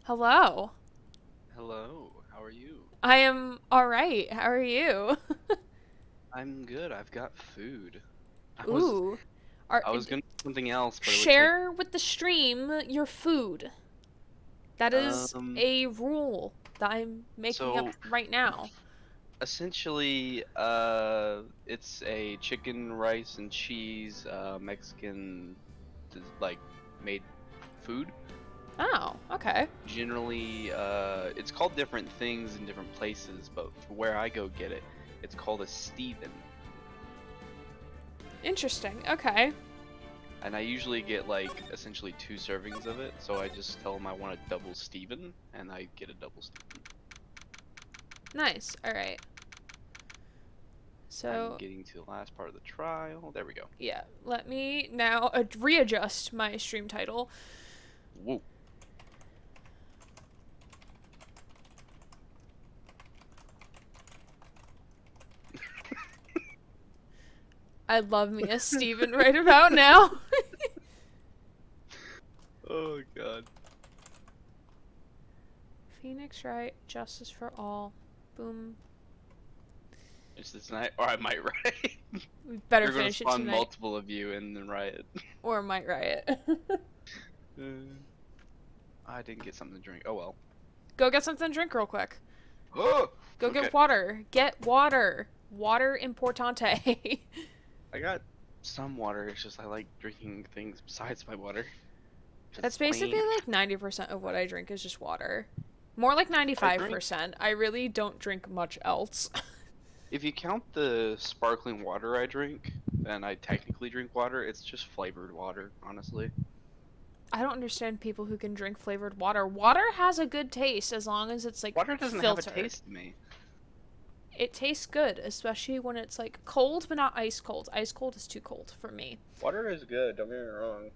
Hello. Hello, how are you? I am alright. How are you? I'm good. I've got food. I was Ooh. Are, I was gonna do something else, but it would take share with the stream your food. That is um a rule that I'm making up so right now. essentially it's a chicken, rice and cheese Mexican like made food. Oh, okay. Generally it's called different things in different places, but for where I go get it, it's called a Steven. Interesting. Okay. And I usually get like essentially two servings of it, so I just tell them I want a double Steven, and I get a double Steven. Nice. Alright. I'm So, getting to the last part of the trial. There we go. yeah. Let me now readjust my stream title. Whoa. I love me a Steven right about now. Oh god. Phoenix Wright, justice for all. Boom. It's this night, or I might riot. We better You're gonna finish it spawn tonight. multiple of you and then riot. Or might riot. I didn't get something to drink. Oh well. Go get something to drink real quick. Oh. Go Okay. get water. Get water. Water importante. I got some water. It's just I like drinking things besides my water. That's Just basically plain. like 90% of what I drink is just water. More like I drink. 95%. I really don't drink much else. If you count the sparkling water I drink, and I technically drink water, it's just flavored water, honestly. I don't understand people who can drink flavored water. Water has a good taste as long as it's like Water doesn't have a filtered. taste to me. It tastes good, especially when it's like cold but not ice cold. Ice cold is too cold for me. Water is good, don't get me wrong.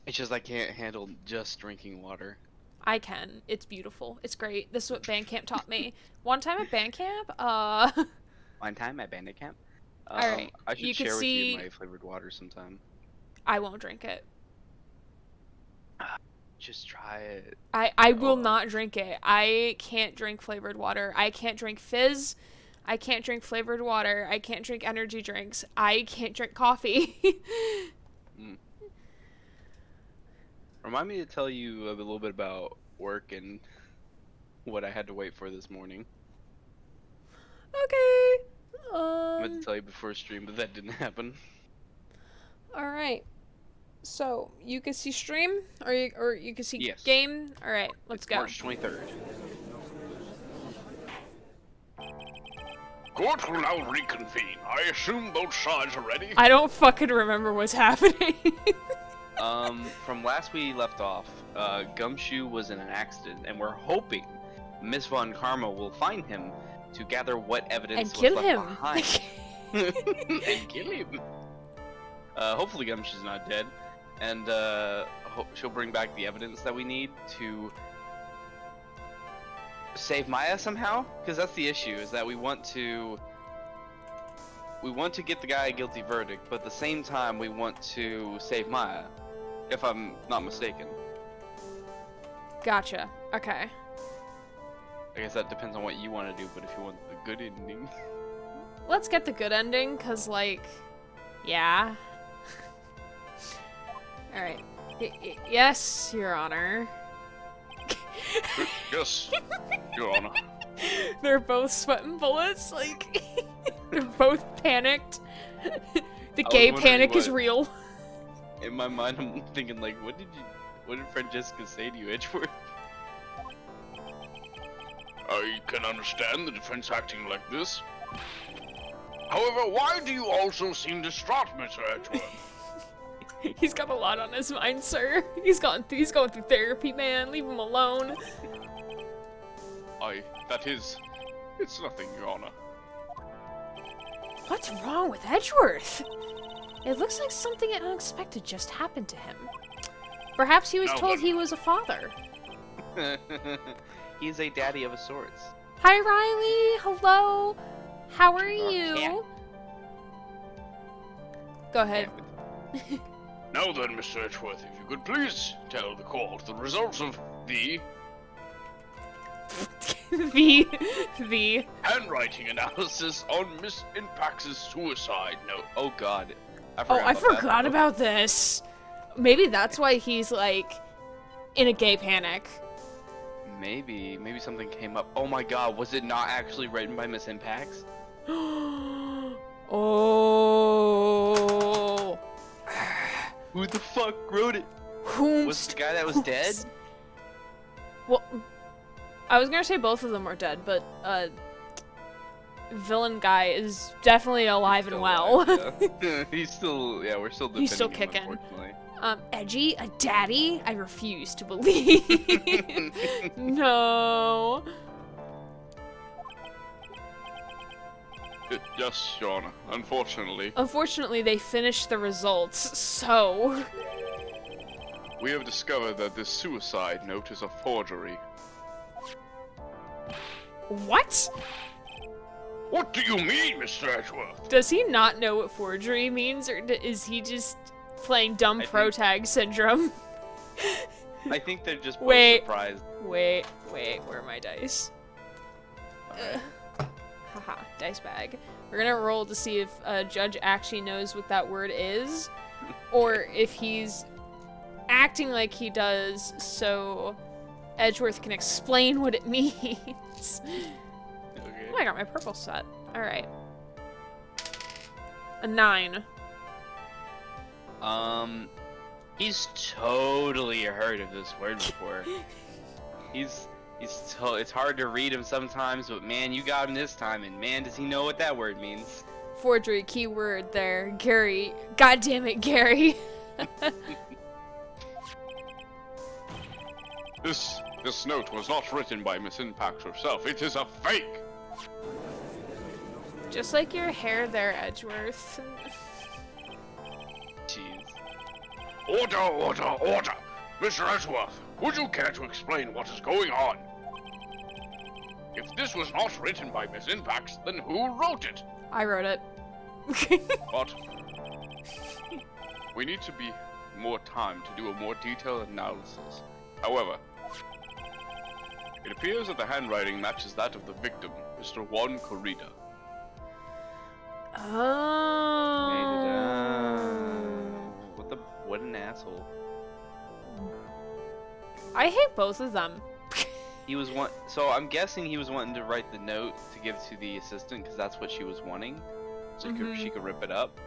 It's just I can't handle just drinking water. I can. It's beautiful. It's great. This is what band camp taught me. One time at band camp, One time at bandit camp. alright. I You should could share with you see my flavored water sometime. I won't drink it. Just try it. I will Oh, not drink it. I can't drink flavored water. I can't drink fizz. I can't drink flavored water. I can't drink energy drinks. I can't drink coffee. mm. Remind me to tell you a little bit about work and what I had to wait for this morning. Okay. I meant to tell you before stream, but that didn't happen. Alright. So, you can see stream? Or you can see Yes. game? Alright, let's It's go. March 23rd. Court will now reconvene. I assume both sides are ready? I don't fucking remember what's happening. From last we left off, Gumshoe was in an accident, and we're hoping Miss Von Karma will find him to gather what evidence And was kill left him. behind. And kill him. Hopefully Gumshoe's not dead, and she'll bring back the evidence that we need to save Maya somehow. Because that's the issue: is that we want to get the guy a guilty verdict, but at the same time we want to save Maya, if I'm not mistaken. Gotcha. Okay. I guess that depends on what you want to do, but if you want the good ending. Let's get the good ending, cause like, yeah. Alright. Yes, Your Honor. Yes, Your Honor. They're both sweating bullets, like, they're both panicked. The was gay wondering panic is what- real. In my mind, I'm thinking like, what did Francesca say to you, Edgeworth? I can understand the defense acting like this. However, why do you also seem distraught, Mr. Edgeworth? He's got a lot on his mind, sir. He's going through therapy, man. Leave him alone. It's nothing, Your Honor. What's wrong with Edgeworth? It looks like something unexpected just happened to him. Perhaps he was Now told then. he was a father. He's a daddy of a sorts. Hi, Riley. Hello. How are You are you? cat. Go ahead. Now then, Mr. Edgeworth, if you could please tell the court the results of the the handwriting analysis on Miss Impax's suicide note. Oh god. I forgot about this. Maybe that's why he's like in a gay panic. Maybe something came up. Oh my god, was it not actually written by Miss Impax? Oh. Who the fuck wrote it? Was it the guy that was dead? Well, I was gonna say both of them are dead, but villain guy is definitely alive and well. Alive, yeah. He's still, yeah, we're still defending He's still him, kicking. unfortunately. Edgy, a daddy? I refuse to believe. No. Yes, Your Honor. Unfortunately, Unfortunately, they finished the results, so... we have discovered that this suicide note is a forgery. What? What do you mean, Mr. Edgeworth? Does he not know what forgery means, or is he just playing dumb I think- protag syndrome? I think they're just both Wait. surprised. Wait, where are my dice? Alright. Haha, dice bag. We're gonna roll to see if Judge actually knows what that word is, or if he's acting like he does so Edgeworth can explain what it means. Okay. Oh, I got my purple set. Alright. A 9. He's totally heard of this word before. It's hard to read him sometimes, but man, you got him this time, and man, does he know what that word means. Forgery, keyword there. Gary. God damn it, Gary. This note was not written by Miss Impax herself. It is a fake. Just like your hair there, Edgeworth. Jeez. Order! Mr. Edgeworth, would you care to explain what is going on? If this was not written by Miss Impax, then who wrote it? I wrote it. But we need to be more time to do a more detailed analysis. However, it appears that the handwriting matches that of the victim, Mr. Juan Corrida. What an asshole. I hate both of them. He was so I'm guessing he was wanting to write the note to give to the assistant because that's what she was wanting, so she could rip it up.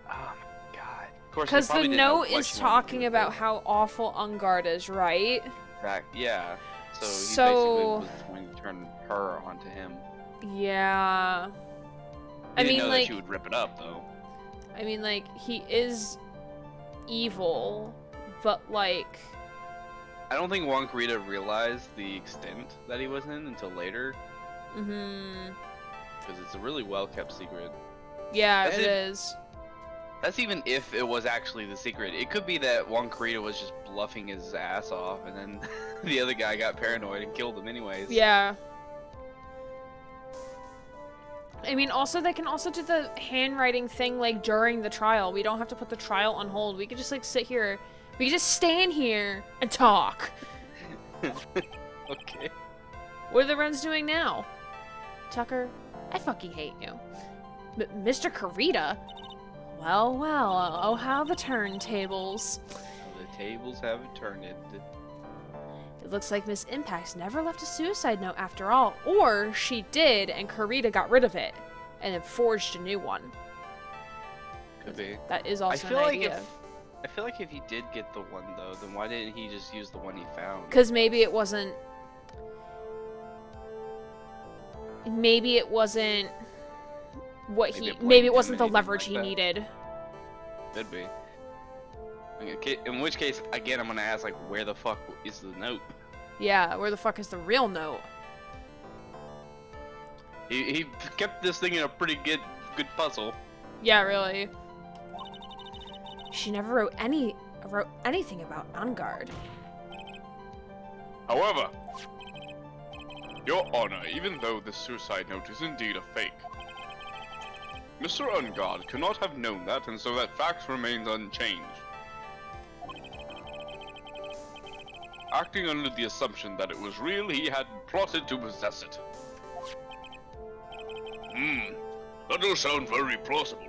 Oh my god. Of course, Because the note is talking about how awful Ungard is, right? Yeah. So he So- basically was going to turn her onto him. Yeah. He I didn't mean, know like, that she would rip it up though. I mean, like, he is evil, but like, I don't think Juan Corrida realized the extent that he was in until later, because it's a really well kept secret. Yeah, That's it it. is. That's even if it was actually the secret. It could be that Juan Corrida was just bluffing his ass off, and then the other guy got paranoid and killed him anyways. Yeah. I mean, also, they can also do the handwriting thing, like, during the trial. We don't have to put the trial on hold. We could just, like, sit here. We could just stand here and talk. Okay. What are the Wrens doing now? Tucker, I fucking hate you. Mr. Corrida? Well, oh, how the turntables. The tables have turned. It looks like Miss Impax never left a suicide note after all. Or she did, and Corrida got rid of it, and then forged a new one. Could be. That is also I feel an like idea. I feel like if he did get the one though, then why didn't he just use the one he found? Because maybe it wasn't... Maybe it wasn't what Maybe he... it Maybe it blamed wasn't him the and he didn't leverage like he that. needed. Could be. Okay, in which case, again, I'm gonna ask, like, where the fuck is the note? Yeah, where the fuck is the real note? He kept this thing in a pretty good puzzle. Yeah, really. She never wrote anything about Ungard. However, Your Honor, even though this suicide note is indeed a fake, Mr. Ungard cannot have known that, and so that fact remains unchanged. Acting under the assumption that it was real, he had plotted to possess it. That does sound very plausible.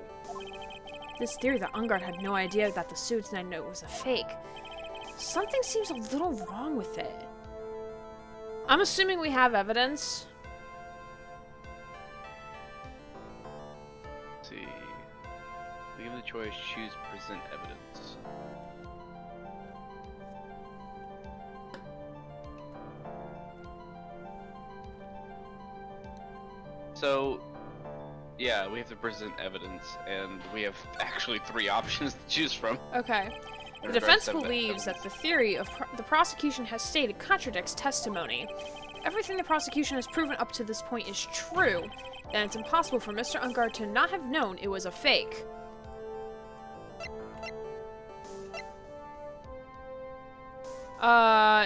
This theory that Ungard had no idea that the suicide note was a fake. Something seems a little wrong with it. I'm assuming we have evidence. Let's see. Given the choice, choose present evidence. So, yeah, we have to present evidence, and we have actually 3 options to choose from. Okay. The defense believes that the theory of the prosecution has stated contradicts testimony. Everything the prosecution has proven up to this point is true, then it's impossible for Mr. Ungard to not have known it was a fake.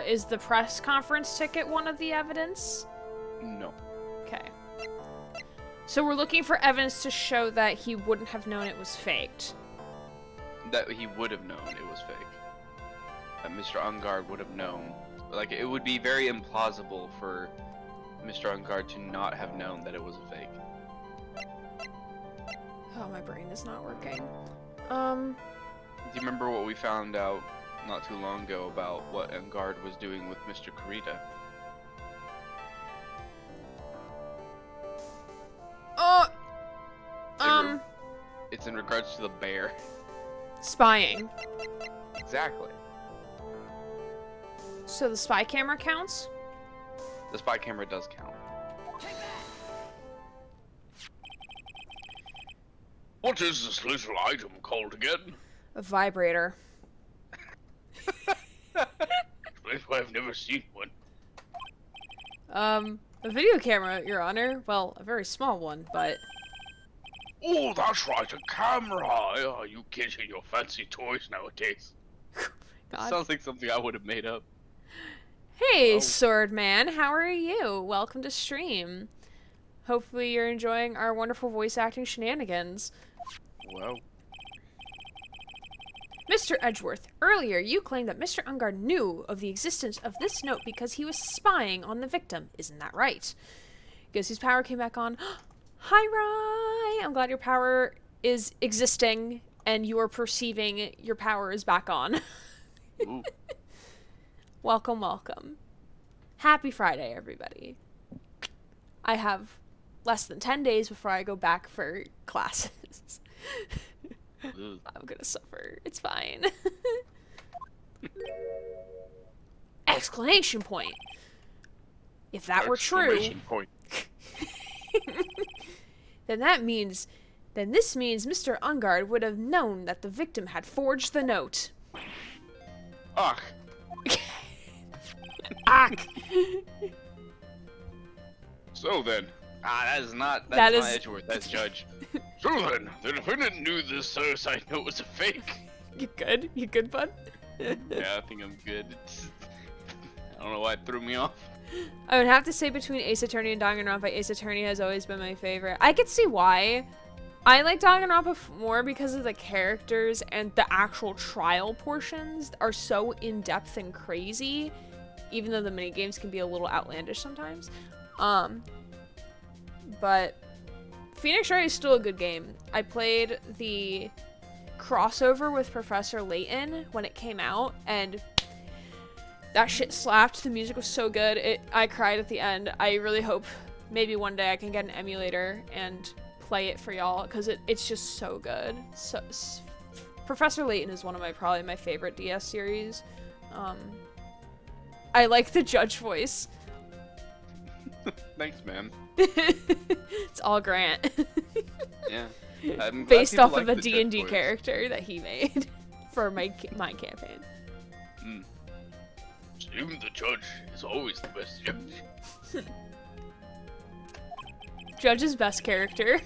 Is the press conference ticket one of the evidence? No. Okay. So we're looking for evidence to show that he wouldn't have known it was faked. That he would have known it was fake. That Mr. Ungard would have known. Like, it would be very implausible for Mr. Ungard to not have known that it was a fake. Oh, my brain is not working. Do you remember what we found out not too long ago about what Ungard was doing with Mr. Kurita? It's in regards to the bear. Spying. Exactly. So the spy camera counts? The spy camera does count. What is this little item called again? A vibrator. Explains why I've never seen one. A video camera, Your Honor. Well, a very small one, but... Oh, that's right, a camera! Oh, you kids and your fancy toys nowadays. God. Sounds like something I would have made up. Hey, Oh. Sword Man, how are you? Welcome to stream. Hopefully you're enjoying our wonderful voice acting shenanigans. Well, Mr. Edgeworth, earlier you claimed that Mr. Ungard knew of the existence of this note because he was spying on the victim. Isn't that right? Guess his power came back on. Hi, Rye! I'm glad your power is existing and you are perceiving your power is back on. ooh. Welcome, welcome. Happy Friday, everybody. I have less than 10 days before I go back for classes. Ooh. I'm gonna suffer. It's fine. Exclamation point! If that were true, Exclamation point. then this means Mr. Ungard would have known that the victim had forged the note. Ach, Ack! so then. That is not That is- Edgeworth, that's Judge. So then, the defendant knew this suicide note was a fake. You good? You good, bud? Yeah, I think I'm good. I don't know why it threw me off. I would have to say between Ace Attorney and Danganronpa, Ace Attorney has always been my favorite. I could see why. I like Danganronpa more because of the characters and the actual trial portions are so in-depth and crazy, even though the minigames can be a little outlandish sometimes. But Phoenix Wright is still a good game. I played the crossover with Professor Layton when it came out, and that shit slapped. The music was so good. I cried at the end. I really hope maybe one day I can get an emulator and play it for y'all, because it's just so good. Professor Layton is one of probably my favorite DS series. I like the Judge voice. Thanks, man. It's all Grant. Yeah. I'm glad Based people off like of a the D&D Judge voice. character that he made for my campaign. Even the judge is always the best judge. Judge's best character.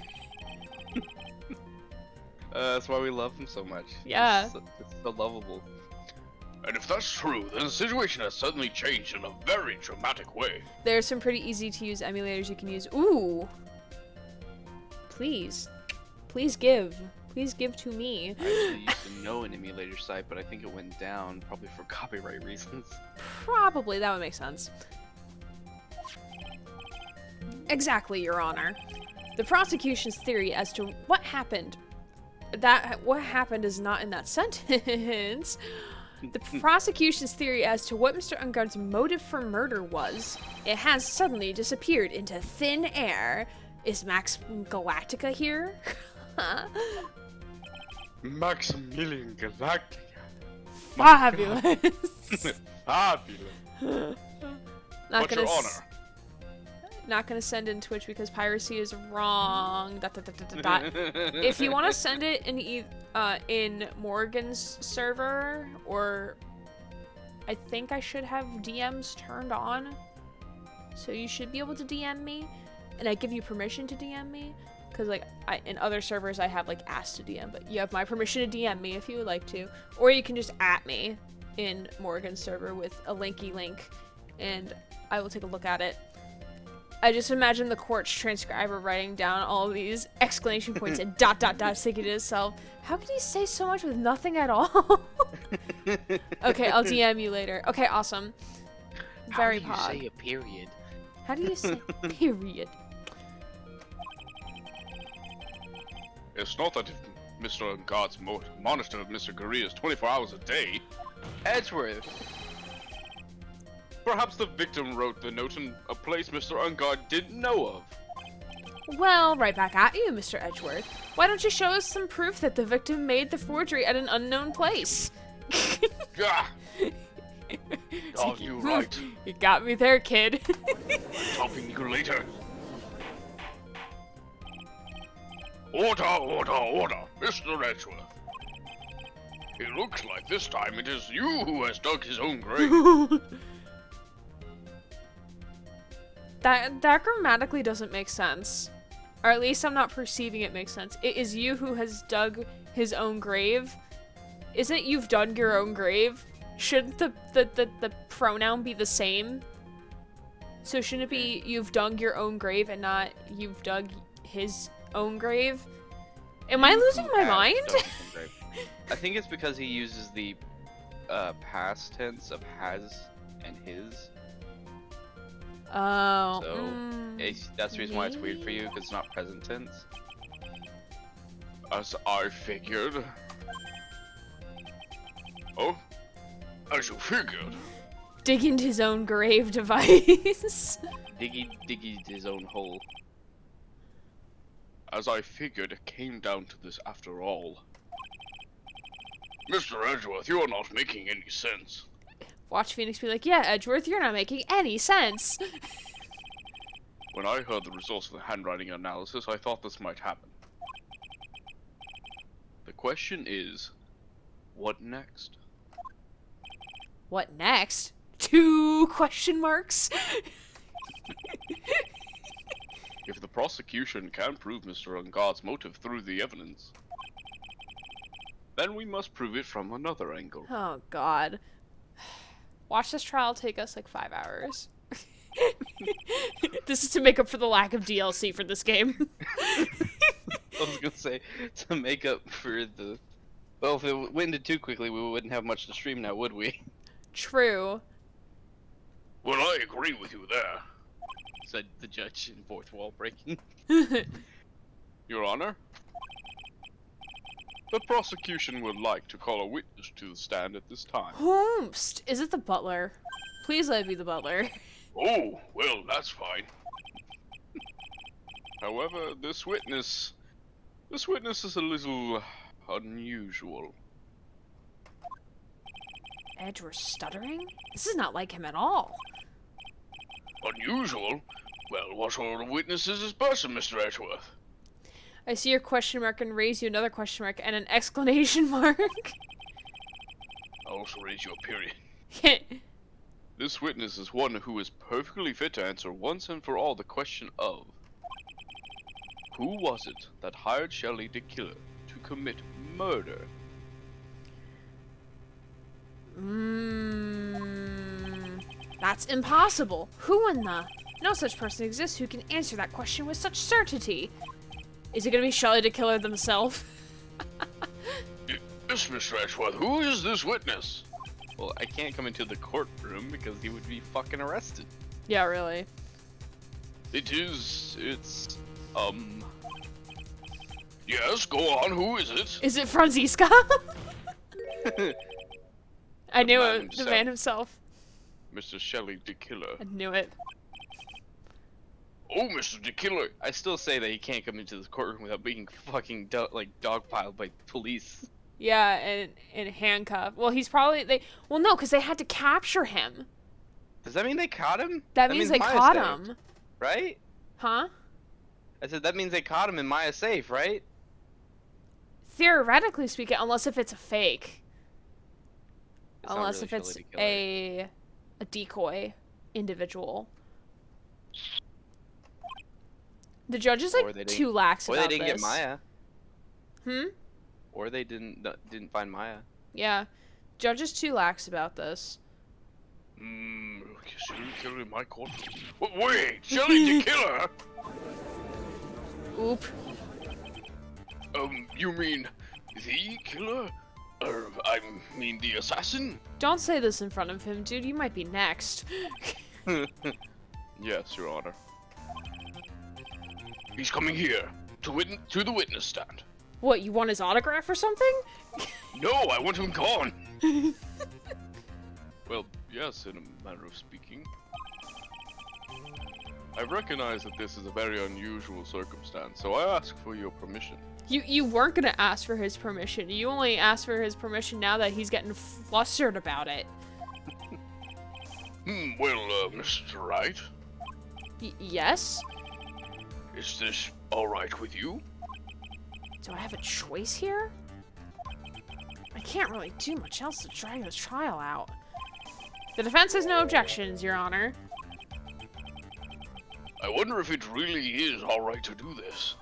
That's why we love him so much. Yeah. It's so lovable. And if that's true, then the situation has suddenly changed in a very dramatic way. There's some pretty easy to use emulators you can use. Ooh. Please. Please give. Please give to me. I actually used to know an emulator site, but I think it went down, probably for copyright reasons. Probably, that would make sense. Exactly, Your Honor. The prosecution's theory as to what happened is not in that sentence. The prosecution's theory as to what Mr. Ungard's motive for murder was, it has suddenly disappeared into thin air. Is Max Galactica here? Maximilian Galactica. Fabulous. Fabulous. Not But Your gonna Honor. Not gonna send in Twitch because piracy is wrong. ... If you want to send it in Morgan's server, or I think I should have DMs turned on, so you should be able to DM me, and I give you permission to DM me, because like in other servers I have like asked to DM, but you have my permission to DM me if you would like to, or you can just @ me in Morgan's server with a linky link, and I will take a look at it. I just imagine the court's transcriber writing down all these exclamation points and ... thinking to himself, how can he say so much with nothing at all? Okay, I'll DM you later. Okay, awesome. Very How do pog. you say a period? How do you say period? It's not that if Mr. Ungard's monitored Mr. Gurias 24 hours a day. Edgeworth! Perhaps the victim wrote the note in a place Mr. Ungard didn't know of. Well, right back at you, Mr. Edgeworth. Why don't you show us some proof that the victim made the forgery at an unknown place? Gah! Oh, you right. You got me there, kid. Topping you later. Order, order, order, Mr. Edgeworth. It looks like this time it is you who has dug his own grave. That grammatically doesn't make sense. Or at least I'm not perceiving it makes sense. It is you who has dug his own grave. Isn't it you've dug your own grave? Shouldn't the pronoun be the same? So shouldn't it be you've dug your own grave and not you've dug his own grave? Am I losing my mind? I think it's because he uses the past tense of has and his. Oh. So that's the reason why it's weird for you, because it's not present tense. As I figured. Oh? As you figured. Dig into his own grave device. Diggy his own hole. As I figured, it came down to this after all. Mr. Edgeworth, you are not making any sense. Watch Phoenix be like, yeah, Edgeworth, you're not making any sense. When I heard the results of the handwriting analysis, I thought this might happen. The question is, what next? What next? 2 question marks? If the prosecution can prove Mr. Ungard's motive through the evidence, then we must prove it from another angle. Oh, God. Watch this trial take us like 5 hours. This is to make up for the lack of DLC for this game. I was gonna say, to make up for the... Well, if it winded too quickly, we wouldn't have much to stream now, would we? True. Well, I agree with you there. Said the judge in fourth wall breaking. Your Honor? The prosecution would like to call a witness to the stand at this time. Whomst? Is it the butler? Please let it be the butler. Oh, well, that's fine. However, this witness is a little unusual. Edgeworth stuttering? This is not like him at all. Unusual? Well, what sort of witness is this person, Mr. Edgeworth? I see your question mark and raise you another question mark and an exclamation mark. I also raise you a period. This witness is one who is perfectly fit to answer once and for all the question of who was it that hired Shelley the killer to commit murder? That's impossible. Who in the... No such person exists who can answer that question with such certainty. Is it gonna be Shelley the Killer themselves? Yes, Mr. Ashworth, who is this witness? Well, I can't come into the courtroom because he would be fucking arrested. Yeah, really. It's, yes, go on, who is it? Is it Franziska? I knew man it. The himself. man himself. Mr. Shelley the Killer. I knew it. Oh, Mr. the Killer. I still say that he can't come into the courtroom without being fucking dogpiled by police. Yeah, and handcuffed. Well, he's probably well, no, because they had to capture him. Does that mean they caught him? That means they Maya's caught saved, him, right? huh? I said that means they caught him in Maya's safe, right? Theoretically speaking, unless if it's a fake. It's not Unless really if it's Shelley the Killer. a decoy individual. The judge is Or like they too lax Or about they didn't this. get Maya. Hmm? Or they didn't find Maya. Yeah. Judge is too lax about this. Shelley the Killer in my court. Wait, Shelley the Killer? Oop. You mean the killer? I mean the assassin? Don't say this in front of him, dude. You might be next. Yes, Your Honor. He's coming here to the witness stand. What, you want his autograph or something? No, I want him gone. Well, yes, in a manner of speaking. I recognize that this is a very unusual circumstance, so I ask for your permission. You weren't gonna ask for his permission. You only asked for his permission now that he's getting flustered about it. Well, Mr. Wright, Yes? is this alright with you? Do I have a choice here? I can't really do much else to drag this trial out. The defense has no objections, Your Honor. I wonder if it really is alright to do this.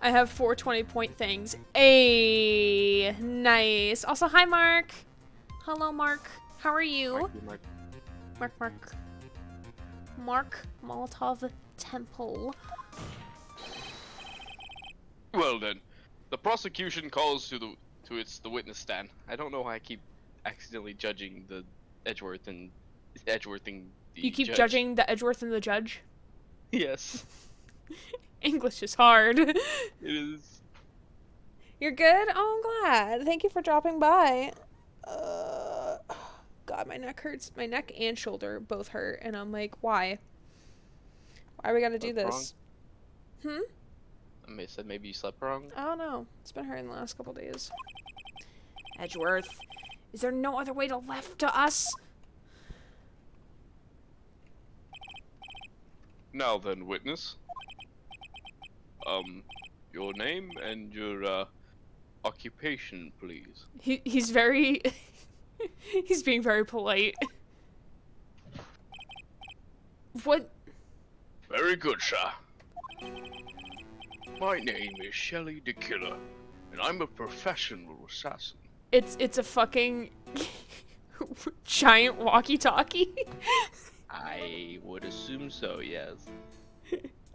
I have 4 20-point things. Ayy, nice. Also, hi, Mark. Hello, Mark. How are you? Mark Molotov Temple. Well then, the prosecution calls to the witness stand. I don't know why I keep accidentally judging the Edgeworthing the You keep judge. judging the Edgeworth and the judge? Yes, English is hard. it is. You're good? Oh, I'm glad. Thank you for dropping by. God, my neck hurts. My neck and shoulder both hurt, and I'm like, why? Why we gotta do What's this? I may said maybe you slept wrong. I don't know. It's been hurting the last couple days. Edgeworth. Is there no other way to left to us? Now then, witness. Your name and your, occupation, please. He's very... he's being very polite. What? Very good, sir. My name is Shelley the Killer, and I'm a professional assassin. It's a fucking... giant walkie-talkie? I would assume so. Yes.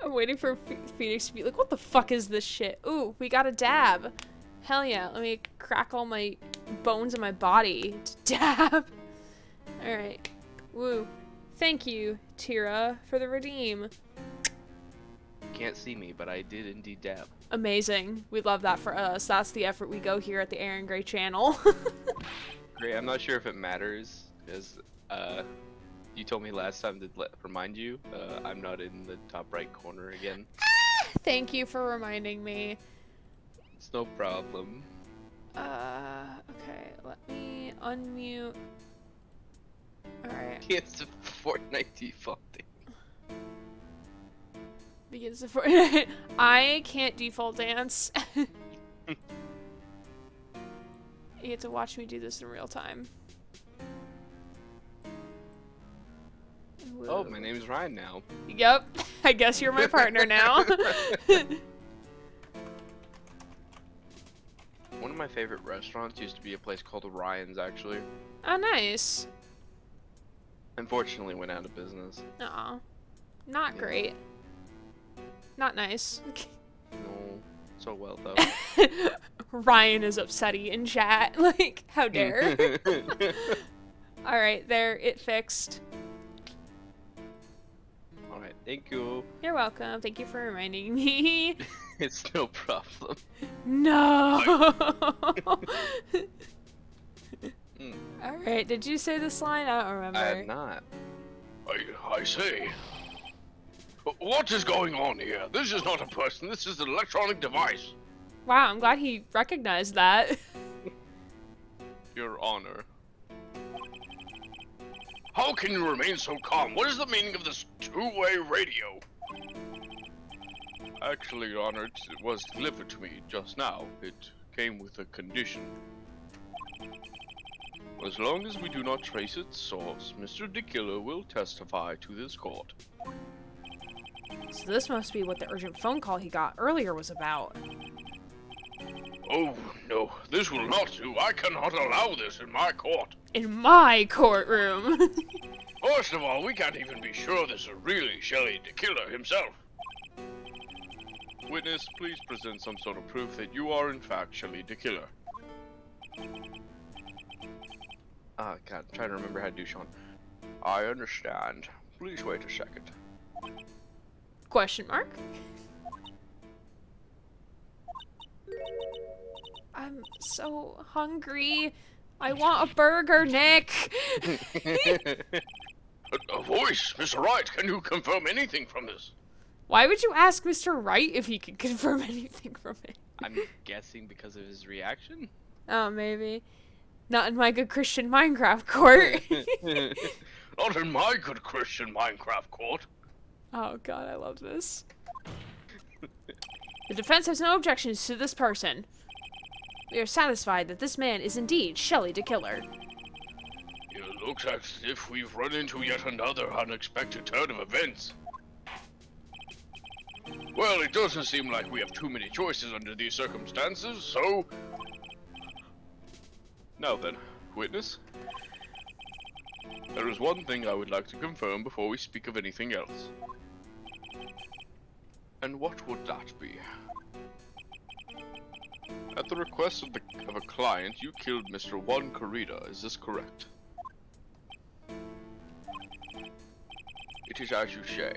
I'm waiting for Phoenix to be like, what the fuck is this shit? Ooh, we got a dab. Hell yeah, let me crack all my bones in my body to dab. Alright. Woo. Thank you, Tira, for the redeem. Can't see me, but I did indeed dab. Amazing. We love that for us. That's the effort we go here at the Aaron Gray channel. Great. I'm not sure if it matters because you told me last time to remind you. I'm not in the top right corner again. Thank you for reminding me. It's no problem. Okay, let me unmute. Alright. It's the Fortnite defaulting. Begins to I can't default dance. You get to watch me do this in real time. Oh, my name's Ryan now. Yep. I guess you're my partner now. One of my favorite restaurants used to be a place called Ryan's, actually. Oh, nice. Unfortunately, went out of business. Aw. Not great. Not nice. No. so well, though. Ryan is upsetty in chat. Like, how dare. Alright, there, it fixed. Alright, thank you. You're welcome. Thank you for reminding me. It's no problem. No! Alright, did you say this line? I don't remember. I have not. I say. What is going on here? This is not a person, this is an electronic device. Wow, I'm glad he recognized that. Your Honor. How can you remain so calm? What is the meaning of this two-way radio? Actually, Your Honor, it was delivered to me just now. It came with a condition. As long as we do not trace its source, Mr. DeKiller will testify to this court. So this must be what the urgent phone call he got earlier was about. Oh, no, this will not do. I cannot allow this in my court. In my courtroom. First of all, we can't even be sure this is really Shelley DeKiller himself. Witness, please present some sort of proof that you are in fact Shelley DeKiller. Ah, God, I'm trying to remember how to do Sean. I understand. Please wait a second. Question mark? I'm so hungry. I want a burger, Nick. A voice, Mr. Wright, can you confirm anything from this? Why would you ask Mr. Wright if he could confirm anything from it? I'm guessing because of his reaction? Oh, maybe. Not in my good Christian Minecraft court. Not in my good Christian Minecraft court. Oh god, I love this. The defense has no objections to this person. We are satisfied that this man is indeed Shelley DeKiller. It looks as if we've run into yet another unexpected turn of events. Well, it doesn't seem like we have too many choices under these circumstances, so... Now then, witness. There is one thing I would like to confirm before we speak of anything else. And what would that be? At the request of a client, you killed Mr. Juan Corrida, is this correct? It is as you say.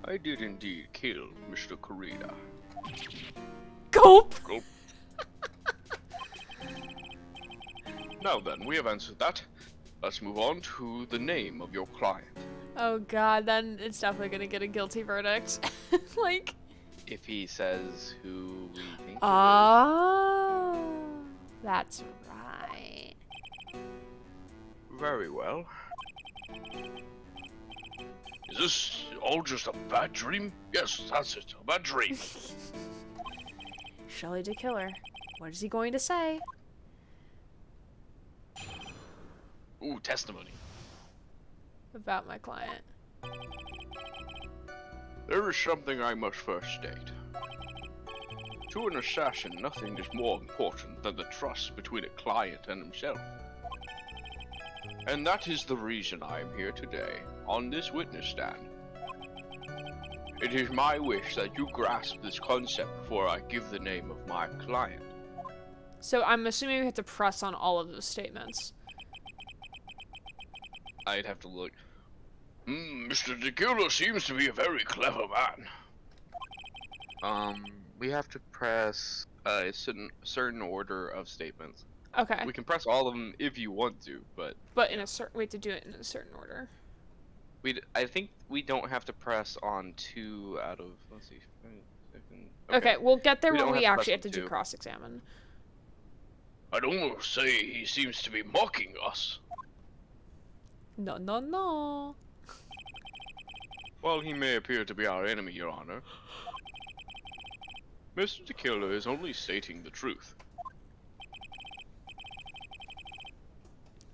I did indeed kill Mr. Corrida. Gulp! Gulp. Now then, we have answered that. Let's move on to the name of your client. Oh god, then it's definitely gonna get a guilty verdict. Like... If he says who we think Oh, that's right. Very well. Is this all just a bad dream? Yes, that's it, a bad dream. Shelley DeKiller. What is he going to say? Ooh, testimony. About my client. There is something I must first state. To an assassin, nothing is more important than the trust between a client and himself. And that is the reason I am here today, on this witness stand. It is my wish that you grasp this concept before I give the name of my client. So I'm assuming we have to press on all of those statements. I'd have to look. Mr. DeKiller seems to be a very clever man. We have to press a certain order of statements. Okay. We can press all of them if you want to, but But in a certain, we have to do it in a certain order. I think we don't have to press on 2 out of, let's see. Okay, we'll get there We when don't we have to actually press have to on do 2. cross-examine. I'd almost say he seems to be mocking us. No, no, no. While he may appear to be our enemy, Your Honor, Mr. DeKiller is only stating the truth.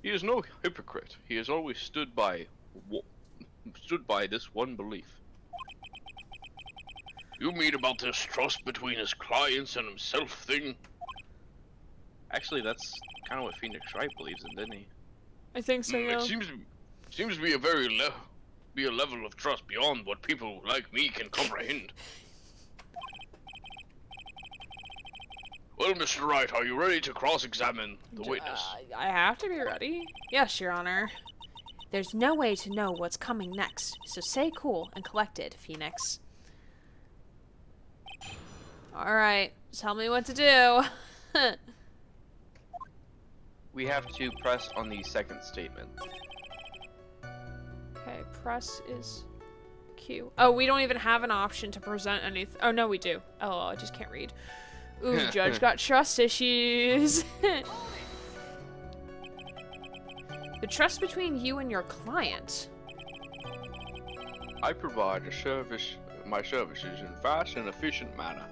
He is no hypocrite. He has always stood by this one belief. You mean about this trust between his clients and himself thing? Actually, that's kind of what Phoenix Wright believes in, didn't he? I think so, yeah. It seems to be a a level of trust beyond what people like me can comprehend. Well, Mr. Wright, are you ready to cross-examine the witness? I have to be ready. Yes, Your Honor. There's no way to know what's coming next, so stay cool and collected, Phoenix. Alright, tell me what to do. We have to press on the second statement. Okay, press is Q. Oh, we don't even have an option to present anything. Oh, no, we do. Oh, I just can't read. Ooh, Judge got trust issues. The trust between you and your client. I provide my services in fast and efficient manner.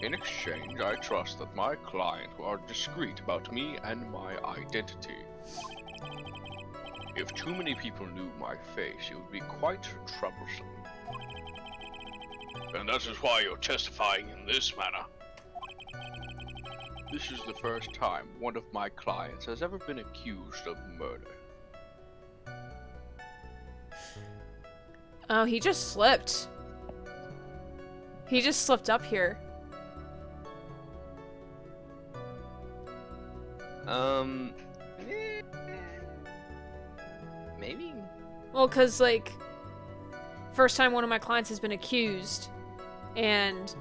In exchange, I trust that my client are discreet about me and my identity. If too many people knew my face, it would be quite troublesome. And that is why you're testifying in this manner. This is the first time one of my clients has ever been accused of murder. Oh, he just slipped. He just slipped up here. Maybe? Well, cause like, first time one of my clients has been accused, and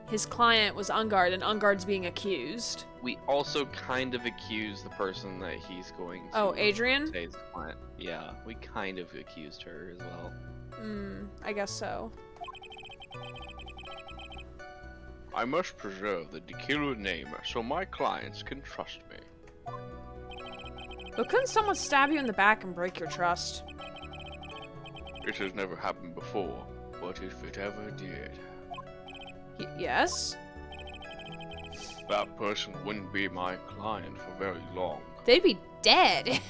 his client was Ungard, and Ungard's being accused. We also kind of accuse the person that he's going to Oh, Adrian? say is the client. Yeah, we kind of accused her as well. I guess so. I must preserve the Dekiru name so my clients can trust me. But couldn't someone stab you in the back and break your trust? It has never happened before, but if it ever did, Yes? that person wouldn't be my client for very long. They'd be dead.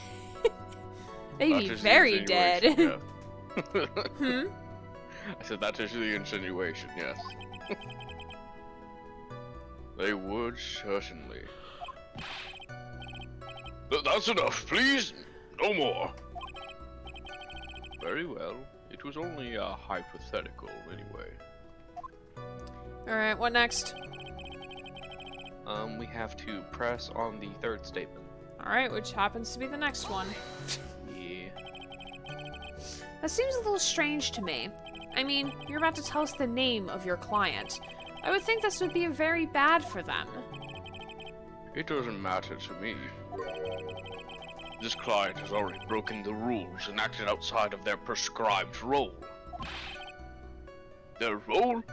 They'd That be is the very dead. insinuation, yes. Hmm? I said that is the insinuation, yes. They would certainly. That's enough, please! No more! Very well. It was only a hypothetical, anyway. Alright, what next? We have to press on the third statement. Alright, which happens to be the next one. Yeah. That seems a little strange to me. I mean, you're about to tell us the name of your client. I would think this would be very bad for them. It doesn't matter to me. This client has already broken the rules and acted outside of their prescribed role. Their role?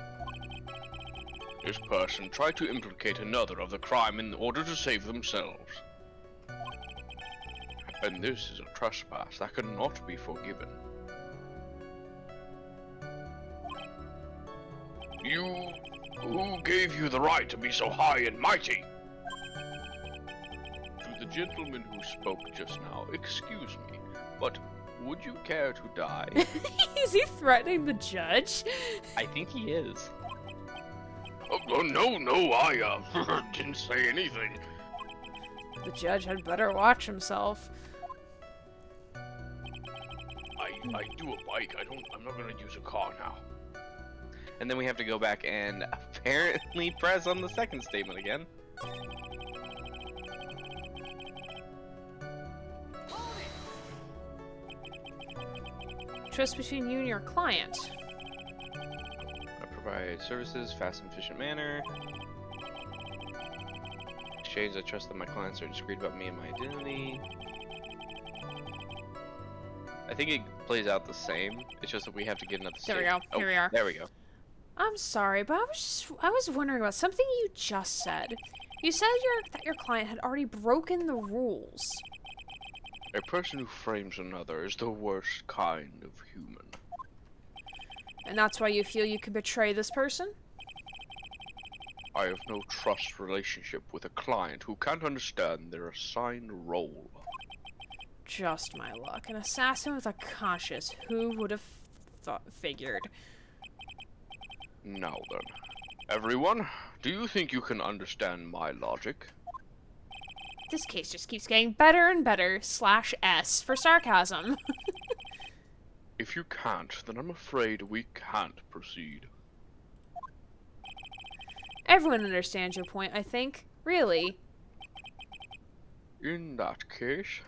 This person tried to implicate another of the crime in order to save themselves. And this is a trespass that cannot be forgiven. Who gave you the right to be so high and mighty? To the gentleman who spoke just now, excuse me, but would you care to die? Is he threatening the judge? I think he is. Oh, no, I didn't say anything. The judge had better watch himself. I do a bike. I'm not gonna use a car now. And then we have to go back and apparently press on the second statement again. Trust between you and your client. I provide services, fast and efficient manner. Exchange, I trust that my clients are discreet about me and my identity. I think it plays out the same. It's just that we have to get another There we statement. go. Here we are. There we go. I'm sorry, but I was wondering about something you just said. You said that your client had already broken the rules. A person who frames another is the worst kind of human. And that's why you feel you could betray this person? I have no trust relationship with a client who can't understand their assigned role. Just my luck. An assassin with a conscience. Who would have figured? Now then, everyone, do you think you can understand my logic? This case just keeps getting better and better. /S for sarcasm. If you can't, then I'm afraid we can't proceed. Everyone understands your point, I think. Really. In that case,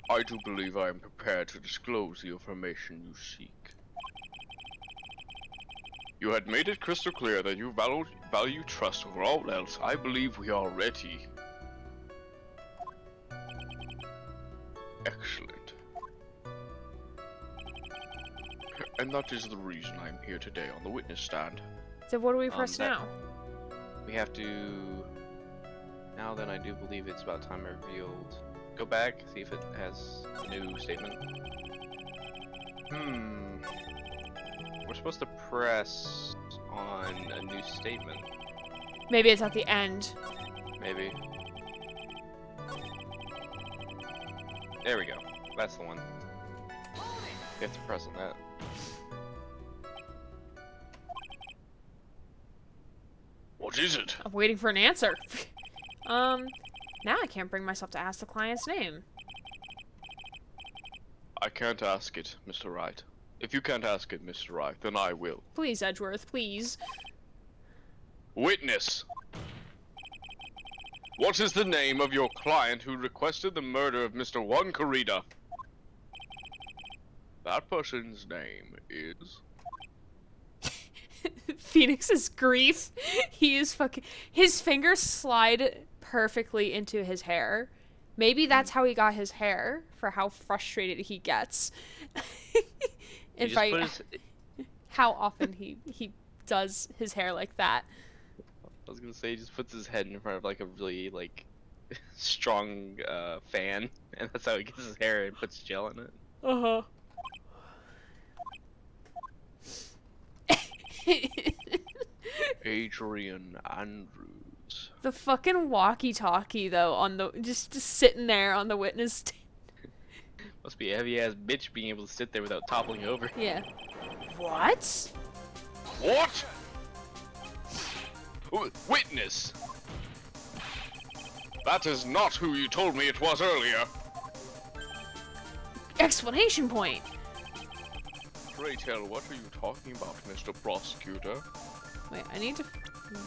I do believe I am prepared to disclose the information you seek. You had made it crystal clear that you value trust over all else. I believe we are ready. Excellent. And that is the reason I'm here today on the witness stand. So what do we press now? We have to... Now then, I do believe it's about time I revealed. Go back, see if it has a new statement. We're supposed to press on a new statement. Maybe it's at the end. Maybe. There we go. That's the one. You have to press on that. What is it? I'm waiting for an answer. Now I can't bring myself to ask the client's name. I can't ask it, Mr. Wright. If you can't ask it, Mr. Wright, then I will. Please, Edgeworth, please. Witness! What is the name of your client who requested the murder of Mr. Juan Corrida? That person's name is... Phoenix's grief. He is fucking... His fingers slide perfectly into his hair. Maybe that's how he got his hair, for how frustrated he gets. How often he does his hair like that. I was gonna say he just puts his head in front of like a really like strong fan, and that's how he gets his hair and puts gel in it. Uh-huh. Adrian Andrews. The fucking walkie-talkie though, on the just sitting there on the witness stand. Must be a heavy ass bitch being able to sit there without toppling over. Yeah. What? What? Witness! That is not who you told me it was earlier. Explanation point. Pray tell, what are you talking about, Mr. Prosecutor? Wait, I need to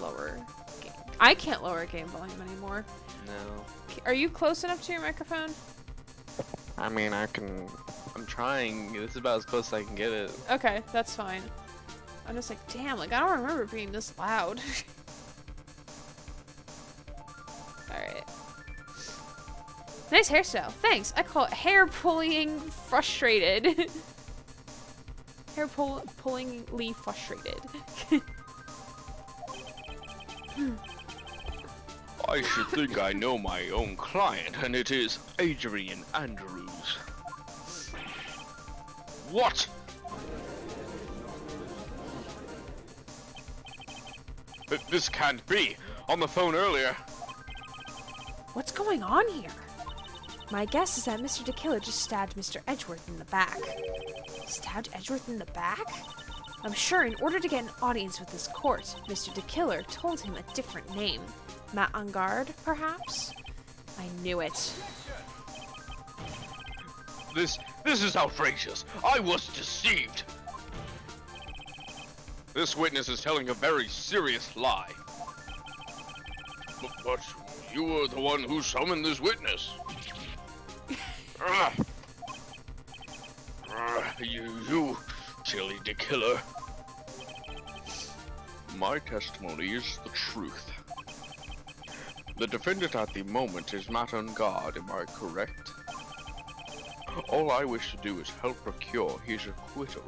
lower game. I can't lower game volume anymore. No. Are you close enough to your microphone? I mean, I'm trying. This is about as close as I can get it. Okay, that's fine. I'm just like, damn, like I don't remember it being this loud. Alright. Nice hairstyle. Thanks. I call it hair pulling frustrated. Hair pullingly frustrated. I should think I know my own client, and it is Adrian Andrews. What? This can't be. On the phone earlier. What's going on here? My guess is that Mr. DeKiller just stabbed Mr. Edgeworth in the back. Stabbed Edgeworth in the back? I'm sure in order to get an audience with this court, Mr. DeKiller told him a different name. Matt Ungard, perhaps? I knew it. This is outrageous. I was deceived. This witness is telling a very serious lie. But you were the one who summoned this witness. You silly killer. My testimony is the truth. The defendant at the moment is Matt Ungard, am I correct? All I wish to do is help procure his acquittal.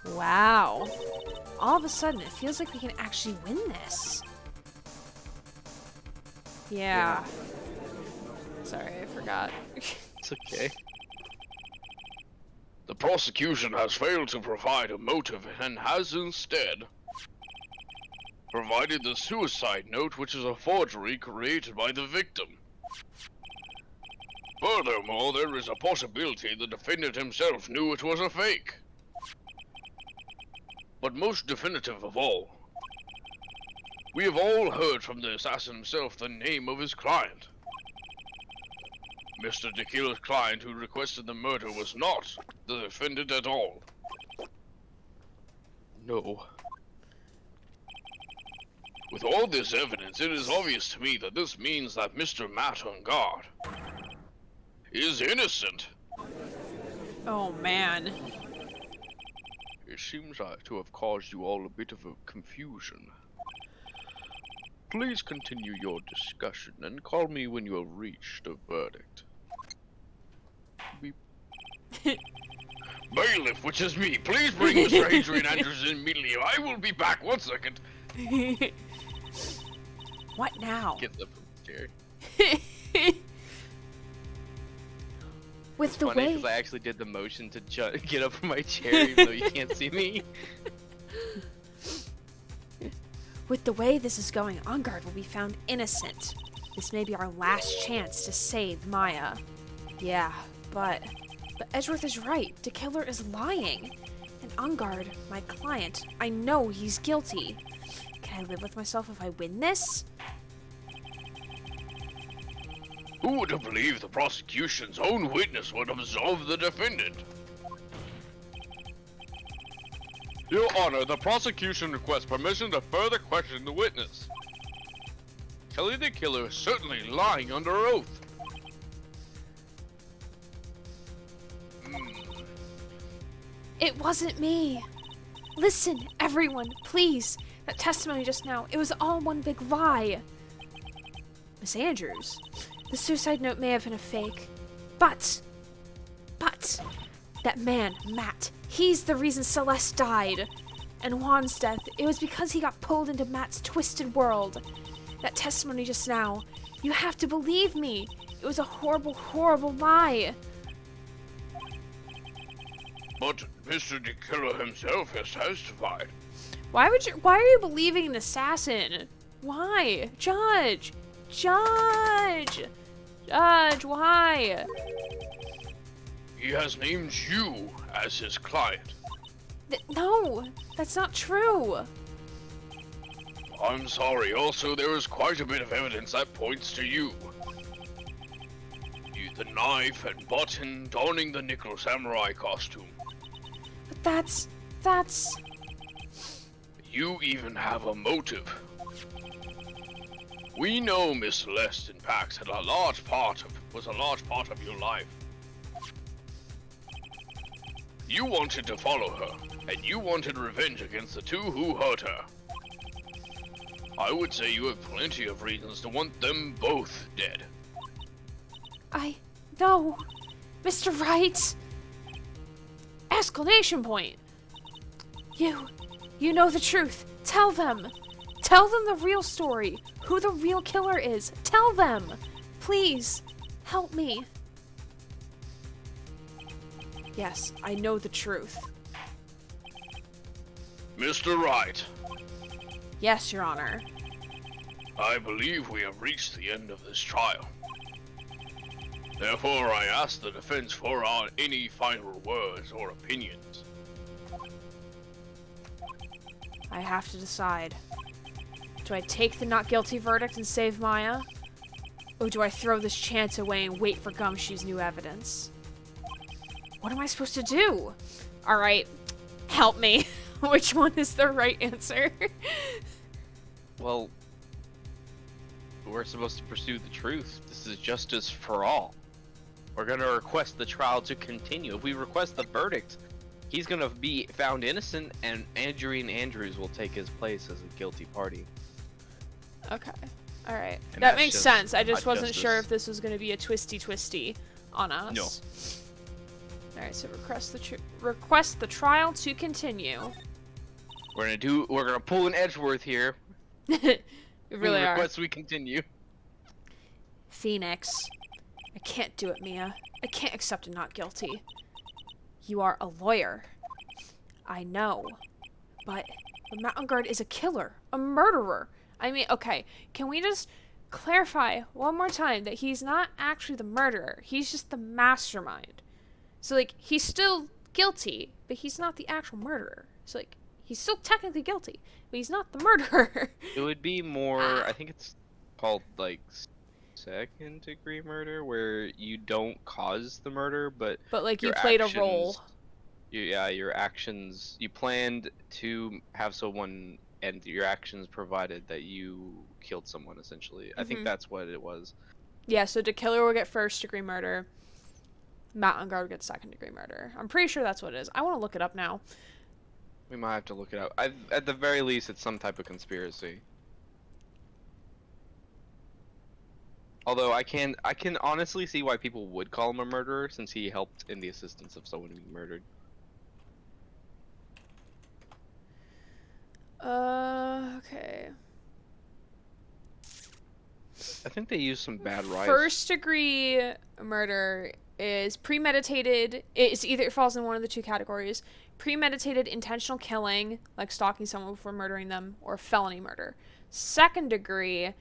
Wow. All of a sudden, it feels like we can actually win this. Yeah. Sorry, I forgot. It's okay. The prosecution has failed to provide a motive and has instead provided the suicide note, which is a forgery created by the victim. Furthermore, there is a possibility the defendant himself knew it was a fake. But most definitive of all, we have all heard from the assassin himself the name of his client. Mr. DeKiller's client who requested the murder was not the defendant at all. No. With all this evidence, it is obvious to me that this means that Mr. Matt Ungard is innocent. Oh man. It seems to have caused you all a bit of a confusion. Please continue your discussion and call me when you have reached a verdict. Beep. Bailiff, which is me, please bring Mr. Adrian Andrews in immediately. I will be back. 1 second. What now? Get the chair. With It's the funny way because I actually did the motion to get up from my chair, even though you can't see me. With the way this is going, Ungard will be found innocent. This may be our last chance to save Maya. Yeah, but Edgeworth is right. The killer is lying. And Ungard, my client, I know he's guilty. Can I live with myself if I win this? Who would have believed the prosecution's own witness would absolve the defendant? Your Honor, the prosecution requests permission to further question the witness. Kelly the killer is certainly lying under oath. It wasn't me. Listen, everyone, please. That testimony just now, it was all one big lie. Miss Andrews, the suicide note may have been a fake, but that man, Matt, he's the reason Celeste died. And Juan's death, it was because he got pulled into Matt's twisted world. That testimony just now, you have to believe me. It was a horrible, horrible lie. But Mr. the killer himself has testified. Why are you believing an assassin? Why? Judge, why? He has named you as his client. No, that's not true. I'm sorry, also there is quite a bit of evidence that points to you. The knife and button donning the nickel samurai costume. But that's... You even have a motive. We know Miss Celeste and Pax was a large part of your life. You wanted to follow her, and you wanted revenge against the two who hurt her. I would say you have plenty of reasons to want them both dead. No, Mr. Wright! Exclamation point! You know the truth. Tell them. Tell them the real story. Who the real killer is. Tell them. Please, help me. Yes, I know the truth. Mr. Wright, Yes, Your Honor. I believe we have reached the end of this trial. Therefore, I ask the defense for any final words or opinions. I have to decide. Do I take the not guilty verdict and save Maya? Or do I throw this chance away and wait for Gumshoe's new evidence? What am I supposed to do? Alright, help me. Which one is the right answer? Well, we're supposed to pursue the truth. This is justice for all. We're gonna request the trial to continue. If we request the verdict, he's gonna be found innocent, and Adrian Andrews will take his place as a guilty party. Okay. Alright. And That that's makes just sense. I just not wasn't sure justice. if this was going to be a twisty on us. No. Alright, so request the trial to continue. We're gonna pull an Edgeworth here. We really we are. request we continue. Phoenix. I can't do it, Mia. I can't accept a not guilty. You are a lawyer. I know. But Mountain Guard is a killer. A murderer. I mean, okay. Can we just clarify one more time that he's not actually the murderer. He's just the mastermind. So, like, he's still guilty, but he's not the actual murderer. So, like, he's still technically guilty, but he's not the murderer. It would be more, I think it's called, like, second degree murder, where you don't cause the murder, but But, like, you your played actions- a role. your actions. You planned to have someone, and your actions provided that you killed someone. Essentially, I think that's what it was. Yeah, so the killer will get first-degree murder. Matt Ungard will get second-degree murder. I'm pretty sure that's what it is. I want to look it up now. We might have to look it up. At the very least, it's some type of conspiracy. Although I can honestly see why people would call him a murderer, since he helped in the assistance of someone being murdered. Okay. I think they used some bad rice. First-degree murder is premeditated. It falls in one of the two categories: premeditated intentional killing, like stalking someone before murdering them, or felony murder. Second degree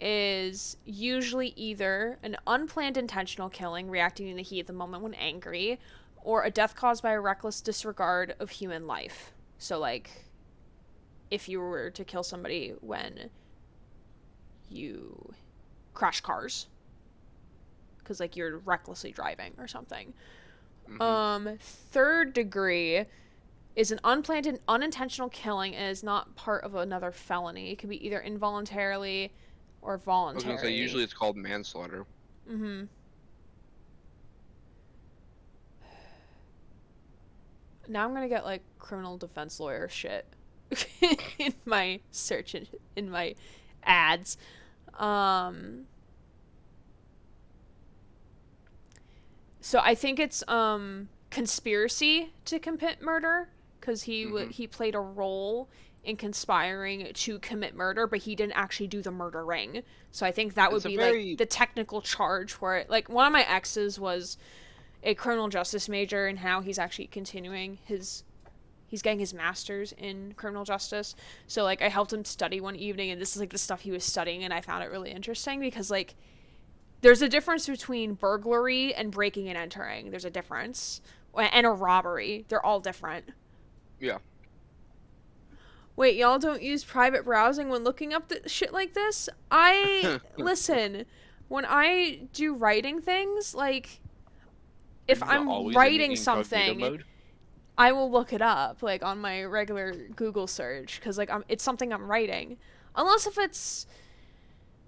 is usually either an unplanned intentional killing, reacting in the heat of the moment when angry, or a death caused by a reckless disregard of human life. So, like, if you were to kill somebody when you crash cars because, like, you're recklessly driving or something. Third degree is an unplanned and unintentional killing and is not part of another felony. It can be either involuntarily or voluntary. I was gonna say, usually it's called manslaughter. Now I'm gonna get, like, criminal defense lawyer shit in my search, in my ads. So I think it's conspiracy to commit murder, because he played a role in conspiring to commit murder, but he didn't actually do the murdering. So I think that would be like the technical charge for it. Like, one of my exes was a criminal justice major, and how he's actually continuing he's getting his master's in criminal justice. So, like, I helped him study one evening, and this is, like, the stuff he was studying, and I found it really interesting because, like, there's a difference between burglary and breaking and entering. There's a difference. And a robbery. They're all different. Yeah. Wait, y'all don't use private browsing when looking up shit like this? Listen, when I do writing things, like, if I'm writing something, I will look it up, like, on my regular Google search, because, like, it's something I'm writing. Unless if it's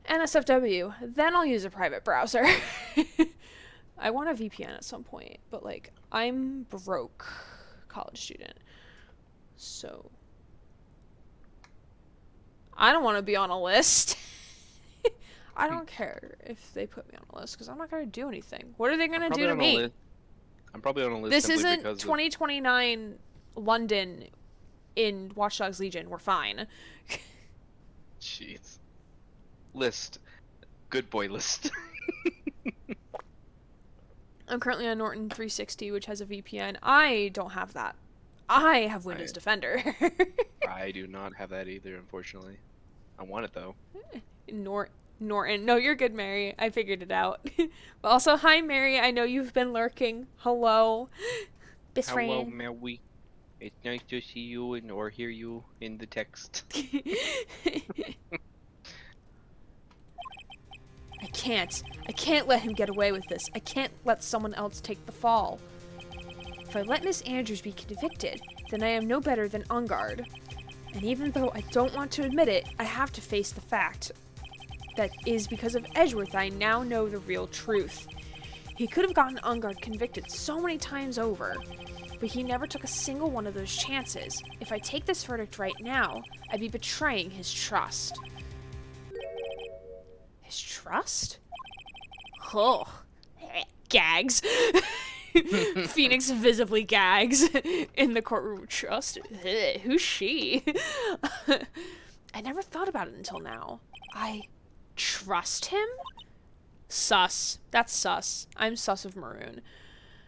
NSFW, then I'll use a private browser. I want a VPN at some point, but, like, I'm broke college student, so I don't want to be on a list. I don't care if they put me on a list, because I'm not going to do anything. What are they going to do to me? I'm probably on a list. This isn't 2029 London in Watch Dogs Legion. We're fine. Jeez. List. Good boy list. I'm currently on Norton 360, which has a VPN. I don't have that. I have Windows Defender. I do not have that either, unfortunately. I want it, though. Norton. No, you're good, Mary. I figured it out. But also, hi, Mary. I know you've been lurking. Hello. Best friend. Hello, Mary. It's nice to see you or hear you in the text. I can't let him get away with this. I can't let someone else take the fall. If I let Miss Andrews be convicted, then I am no better than Ungard. And even though I don't want to admit it, I have to face the fact. That is because of Edgeworth I now know the real truth. He could have gotten Ungard convicted so many times over, but he never took a single one of those chances. If I take this verdict right now, I'd be betraying his trust. His trust? Oh, gags. Phoenix visibly gags in the courtroom. Trust? Who's she? I never thought about it until now. I trust him? Sus. That's sus. I'm sus of Maroon.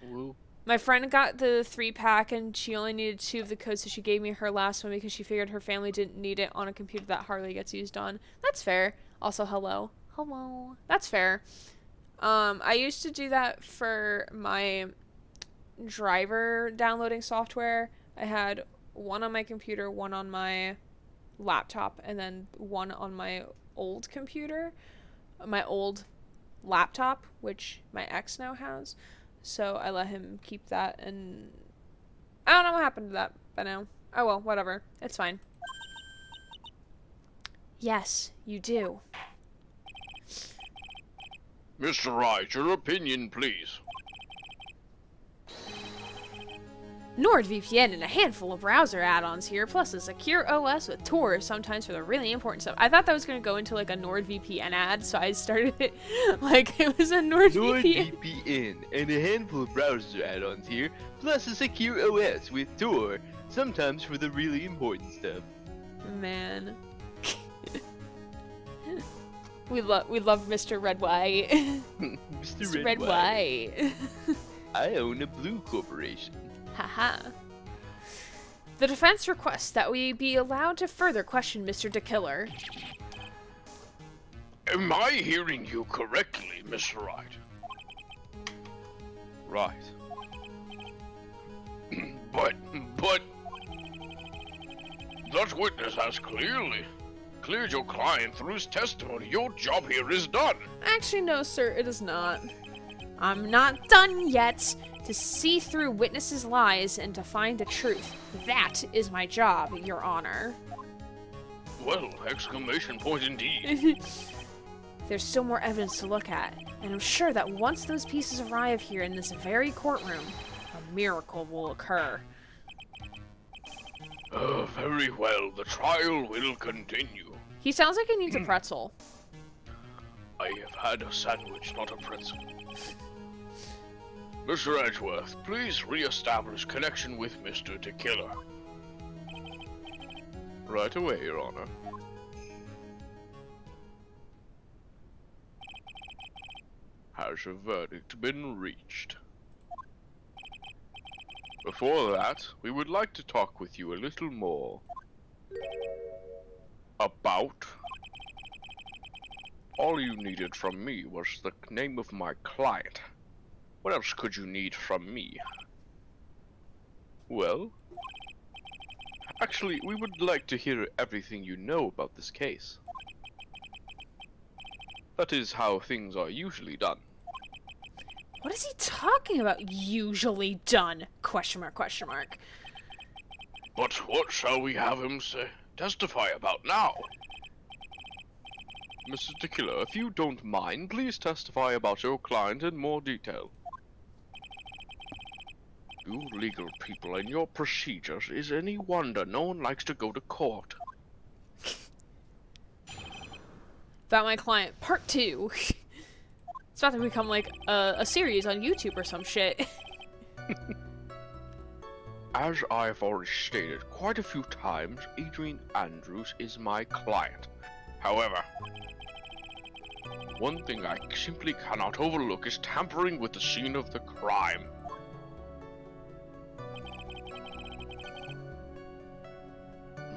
Woo. My friend got the 3-pack and she only needed 2 of the codes, so she gave me her last one because she figured her family didn't need it on a computer that hardly gets used on. That's fair. Also, hello. Hello. That's fair. I used to do that for my driver downloading software. I had one on my computer, one on my laptop, and then one on my old computer, my old laptop, which my ex now has. So I let him keep that, and I don't know what happened to that by now. Oh well, whatever. It's fine. Yes, you do. Mr. Wright, your opinion, please. NordVPN and a handful of browser add-ons here, plus a secure OS with Tor sometimes for the really important stuff. I thought that was going to go into like a NordVPN ad, so I started it like it was a NordVPN. NordVPN and a handful of browser add-ons here, plus a secure OS with Tor, sometimes for the really important stuff. Man. we love Mr. Red White. Mr. Red White. I own a blue corporation. Haha. The defense requests that we be allowed to further question Mr. DeKiller. Am I hearing you correctly, Mr. Wright? Right. but... That witness has clearly cleared your client through his testimony. Your job here is done. Actually, no, sir, it is not. I'm not done yet. To see through witnesses' lies and to find the truth. That is my job, Your Honor. Well, exclamation point indeed. There's still more evidence to look at, and I'm sure that once those pieces arrive here in this very courtroom, a miracle will occur. Very well. The trial will continue. He sounds like he needs a pretzel. I have had a sandwich, not a pretzel. Mr. Edgeworth, please re-establish connection with Mr. DeKiller. Right away, Your Honor. Has a verdict been reached? Before that, we would like to talk with you a little more about... All you needed from me was the name of my client. What else could you need from me? Well, actually, we would like to hear everything you know about this case. That is how things are usually done. What is he talking about, usually done? Question mark, question mark. But what shall we have him testify about now? Mr. DeKiller, if you don't mind, please testify about your client in more detail. You legal people and your procedures, is any wonder no one likes to go to court. About my client, part 2. It's about to become like a series on YouTube or some shit. As I've already stated quite a few times, Adrian Andrews is my client. However, one thing I simply cannot overlook is tampering with the scene of the crime.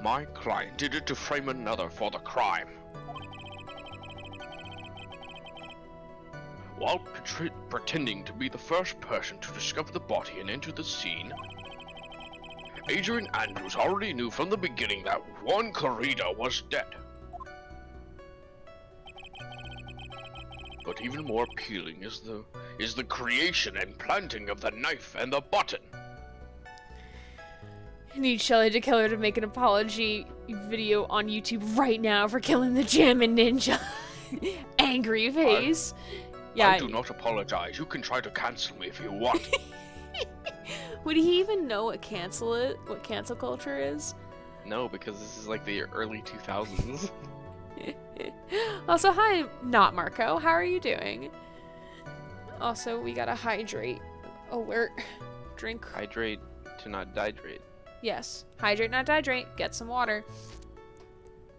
My client did it to frame another for the crime. While pretending to be the first person to discover the body and enter the scene, Adrian Andrews already knew from the beginning that Juan Corrida was dead. But even more appealing is the creation and planting of the knife and the button. I need Shelly DeKiller to make an apology video on YouTube right now for killing the Jammin' Ninja. Angry face. I do not apologize. You can try to cancel me if you want. Would he even know what cancel culture is? No, because this is like the early 2000s. Also, hi, not Marco. How are you doing? Also, we gotta hydrate. Alert. Drink. Hydrate to not dehydrate. Yes. Hydrate, not dehydrate. Get some water.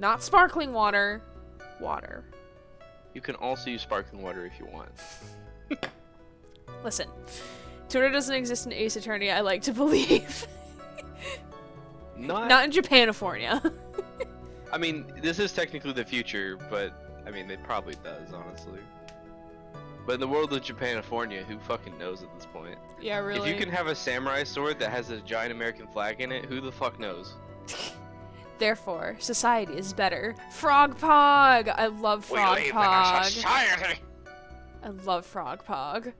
Not sparkling water. Water. You can also use sparkling water if you want. Listen. Twitter doesn't exist in Ace Attorney, I like to believe. Not in Japanifornia. I mean, this is technically the future, but I mean, it probably does, honestly. But in the world of Japanifornia, who fucking knows at this point? Yeah, really. If you can have a samurai sword that has a giant American flag in it, who the fuck knows? Therefore, society is better. Frog Pog! I love Frog We live Pog. in a society. I love Frog Pog.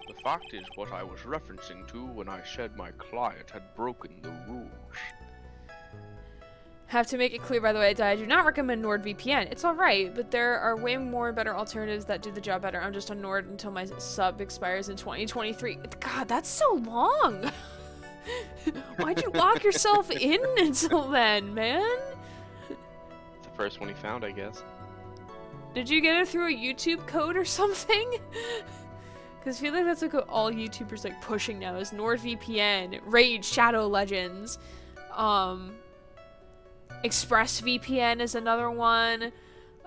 The fact is what I was referencing to when I said my client had broken the rules. Have to make it clear, by the way, that I do not recommend NordVPN. It's alright, but there are way more better alternatives that do the job better. I'm just on Nord until my sub expires in 2023. God, that's so long! Why'd you lock yourself in until then, man? It's the first one he found, I guess. Did you get it through a YouTube code or something? Because I feel like that's like what all YouTubers like pushing now is NordVPN, Raid, Shadow Legends, ExpressVPN is another one.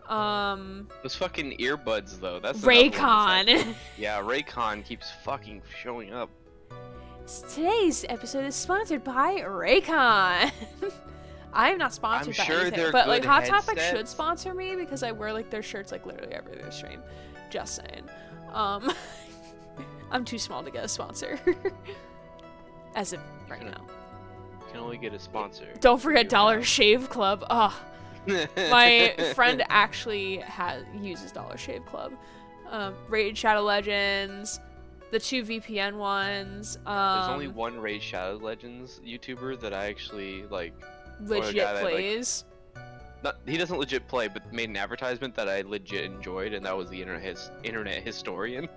Those fucking earbuds though. That's Raycon. Yeah, Raycon keeps fucking showing up. Today's episode is sponsored by Raycon. I am not sponsored by anything, but like Hot Topic should sponsor me because I wear like their shirts like literally every other stream. Just saying. I'm too small to get a sponsor. As of right now. You can only get a sponsor. Don't forget Dollar Shave Club. Ugh. My friend actually uses Dollar Shave Club. Raid Shadow Legends, the 2 VPN ones. There's only one Raid Shadow Legends YouTuber that I actually like. Legit plays. He doesn't legit play, but made an advertisement that I legit enjoyed, and that was the internet historian.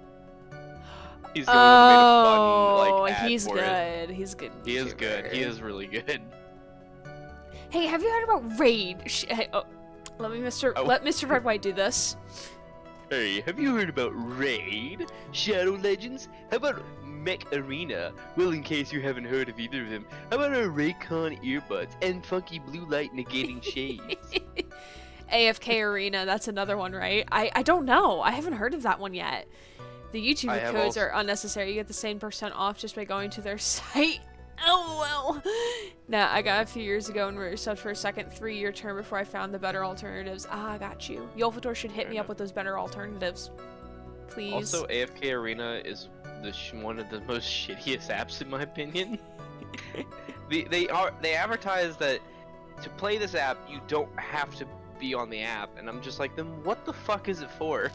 He's the one that made a fun, like, ad he's for good. It. He's good. He is good. He is really good. Hey, have you heard about Raid? Let Mr. Red White do this. Hey, have you heard about Raid? Shadow Legends? How about Mech Arena? Well, in case you haven't heard of either of them, how about our Raycon earbuds and funky blue light negating shades? AFK Arena, that's another one, right? I don't know. I haven't heard of that one yet. The YouTube codes are unnecessary. You get the same % off just by going to their site. Oh, well. Nah, I got a few years ago and we were subbed for a second 3-year term before I found the better alternatives. Ah, I got you. Yolfador should hit me up with those better alternatives. Please. Also, AFK Arena is one of the most shittiest apps in my opinion. they advertise that to play this app, you don't have to be on the app. And I'm just like, then what the fuck is it for?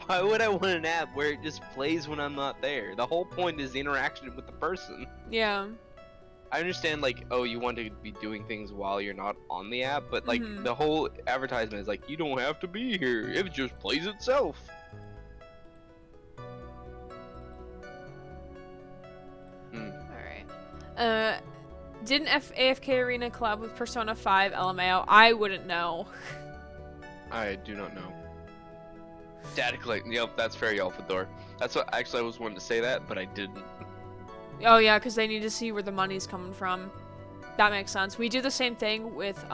Why would I want an app where it just plays when I'm not there? The whole point is the interaction with the person. Yeah. I understand, like, oh, you want to be doing things while you're not on the app, but, like, the whole advertisement is like, you don't have to be here. It just plays itself. Alright. Didn't AFK Arena collab with Persona 5 LMAO? I wouldn't know. I do not know. Data collect. Yep, that's fair, Yalfador. That's what actually I was wanting to say that, but I didn't. Oh yeah, because they need to see where the money's coming from. That makes sense. We do the same thing with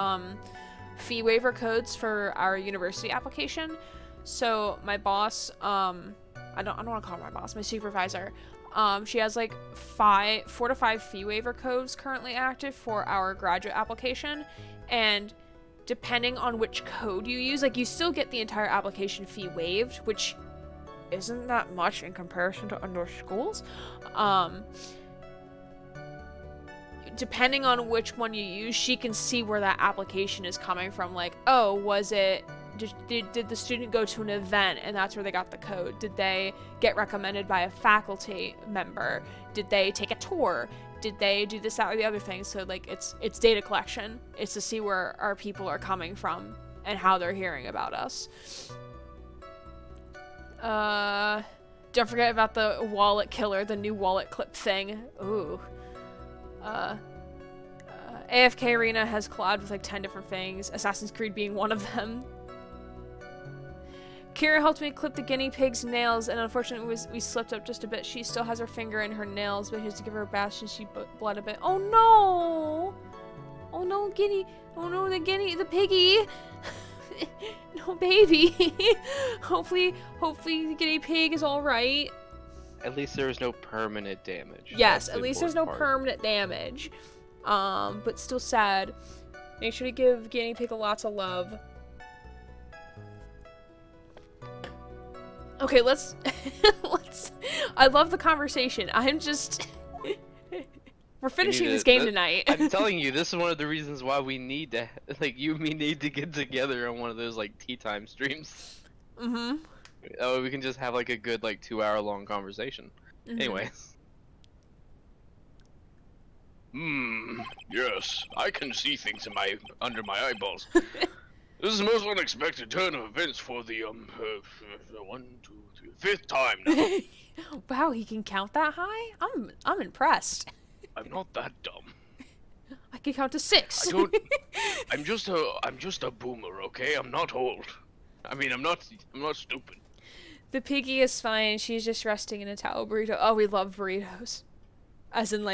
fee waiver codes for our university application. So my boss, I don't want to call her my boss, my supervisor. She has like 4 to 5 fee waiver codes currently active for our graduate application, and depending on which code you use, like, you still get the entire application fee waived, which isn't that much in comparison to other schools. Depending on which one you use, she can see where that application is coming from. Like, oh, was it... Did the student go to an event and that's where they got the code? Did they get recommended by a faculty member? Did they take a tour? Did they do this, that, or the other thing? So, like, it's data collection. It's to see where our people are coming from and how they're hearing about us. Don't forget about the wallet killer, the new wallet clip thing. Ooh. AFK Arena has collabed with like 10 different things, Assassin's Creed being one of them. Kira helped me clip the guinea pig's nails, and unfortunately we slipped up just a bit. She still has her finger in her nails, but he has to give her a bath and she bled a bit. Oh no! Oh no, guinea! Oh no, the piggy! No, baby! Hopefully the guinea pig is alright. At least there was no permanent damage. Yes, at least there's no permanent damage. But still sad. Make sure to give guinea pig lots of love. Okay, let's I love the conversation. I'm just we're finishing this game tonight. I'm telling you, this is one of the reasons why we need to, like, you and me need to get together on one of those, like, tea time streams. Oh, we can just have like a good 2-hour-long conversation. Mhm. Anyways. Yes, I can see things under my eyeballs. This is the most unexpected turn of events for the 1, 2, 3, fifth time now. Wow, he can count that high? I'm impressed. I'm not that dumb. I can count to 6. I don't. I'm just a boomer, okay? I'm not old. I mean, I'm not stupid. The piggy is fine. She's just resting in a towel burrito. Oh, we love burritos. As in,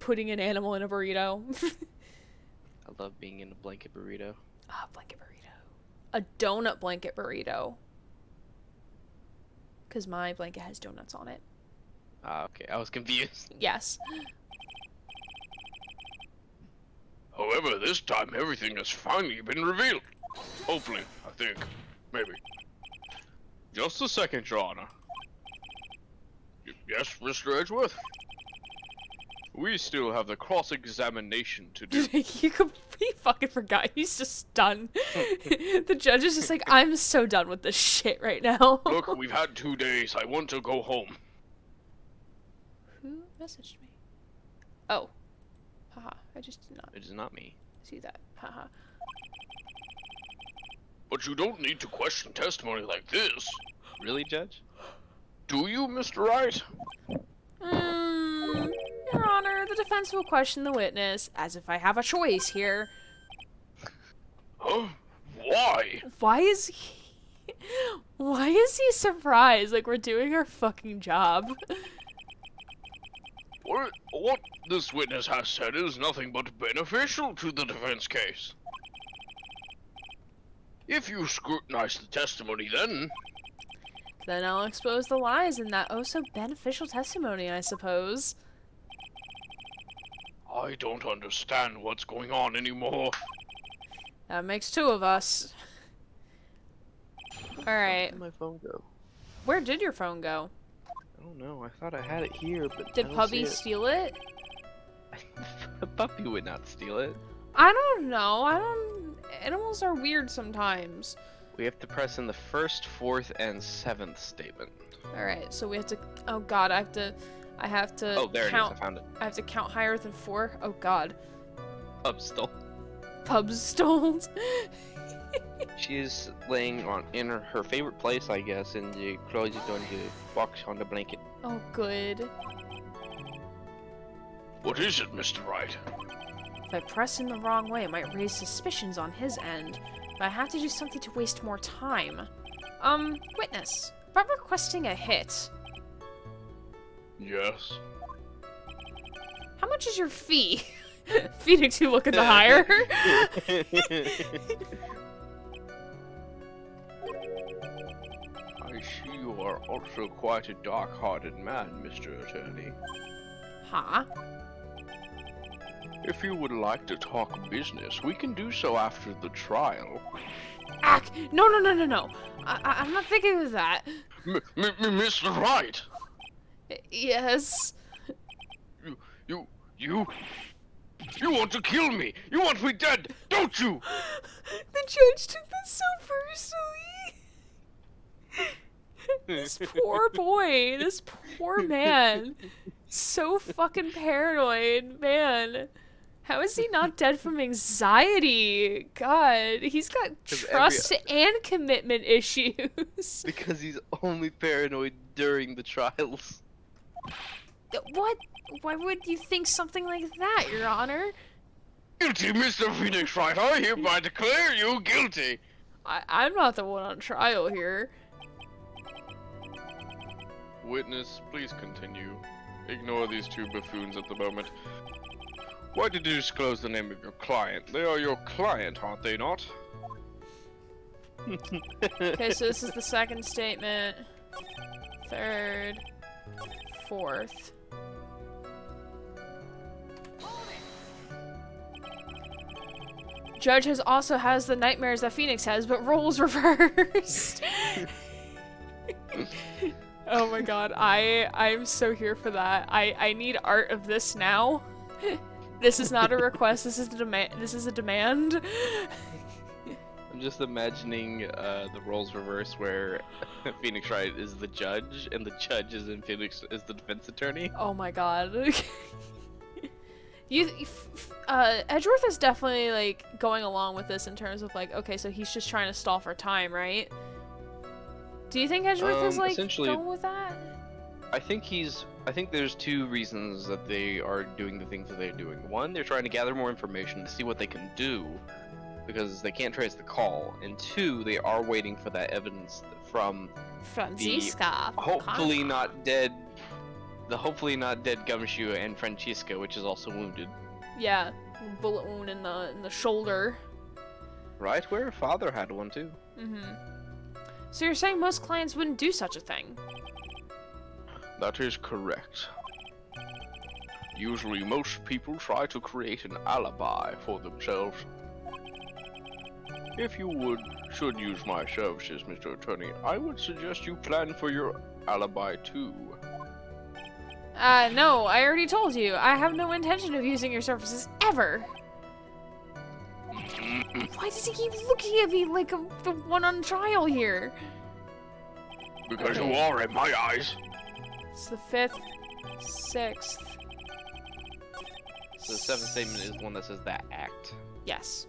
putting an animal in a burrito. I love being in a blanket burrito. Ah, blanket burrito. A donut blanket burrito. Because my blanket has donuts on it. Ah, okay. I was confused. Yes. However, this time everything has finally been revealed. Hopefully, I think. Maybe. Just a second, Your Honor. Yes, Mr. Edgeworth? We still have the cross-examination to do. He fucking forgot. He's just done. The judge is just like, I'm so done with this shit right now. Look, we've had 2 days. I want to go home. Who messaged me? Oh. Haha. I just did not It is not me. see that. Haha. But you don't need to question testimony like this. Really, Judge? Do you, Mr. Wright? Your Honor, the defense will question the witness, as if I have a choice here. Huh? Why? Why is he surprised? Like, we're doing our fucking job. What this witness has said is nothing but beneficial to the defense case. If you scrutinize the testimony, then Then I'll expose the lies in that oh-so-beneficial testimony, I suppose. I don't understand what's going on anymore. That makes 2 of us. Alright. Where'd my phone go? Where did your phone go? I don't know. I thought I had it here, but Did I don't Puppy see steal it? it. A puppy would not steal it. I don't know. Animals are weird sometimes. We have to press in the 1st, 4th, and 7th statement. Alright, so we have to... Oh god, I have to Oh, there count... it is. I found it. I have to count higher than 4? Oh god. Up still. Pubs stole. She is laying in her favorite place, I guess, and the clothes is on the box on the blanket. Oh, good. What is it, Mr. Wright? If I press in the wrong way, it might raise suspicions on his end. But I have to do something to waste more time. Witness. About requesting a hit. Yes. How much is your fee? Phoenix, you looking to hire? I see you are also quite a dark-hearted man, Mr. Attorney. Huh? If you would like to talk business, we can do so after the trial. No. I'm not thinking of that. Mr. Wright! Yes. You want to kill me! You want me dead, don't you? The judge took this so personally. This poor boy. This poor man. So fucking paranoid, man. How is he not dead from anxiety? God, he's got trust and commitment issues. Because he's only paranoid during the trials. What? Why would you think something like that, Your Honor? Guilty, Mr. Phoenix Wright. I hereby declare you guilty. I'm not the one on trial here. Witness, please continue. Ignore these 2 buffoons at the moment. Why did you disclose the name of your client? They are your client, aren't they not? Okay, so this is the 2nd statement. 3rd. 4th. Judge also has the nightmares that Phoenix has, but roles reversed. Oh my god, I'm so here for that. I need art of this now. This is not a request, this is a demand. I'm just imagining the roles reverse where Phoenix Wright is the judge and the judge is in Phoenix is the defense attorney. Oh my god. Edgeworth is definitely like going along with this in terms of like, okay, so he's just trying to stall for time, right? Do you think Edgeworth is like essentially, going with that? I think there's two reasons that they are doing the things that they're doing. One, they're trying to gather more information to see what they can do, because they can't trace the call. And two, they are waiting for that evidence from Franziska. the hopefully not dead Gumshoe and Francisca, which is also wounded. Yeah, bullet wound in the shoulder. Right, where her father had one too. Mm-hmm. So you're saying most clients wouldn't do such a thing? That is correct. Usually most people try to create an alibi for themselves. If you should use my services, Mr. Attorney, I would suggest you plan for your alibi too. No, I already told you. I have no intention of using your services ever. Why does he keep looking at me like I'm the one on trial here? Because you are in my eyes. It's the 5th, 6th. So the seventh statement is one that says that act. Yes.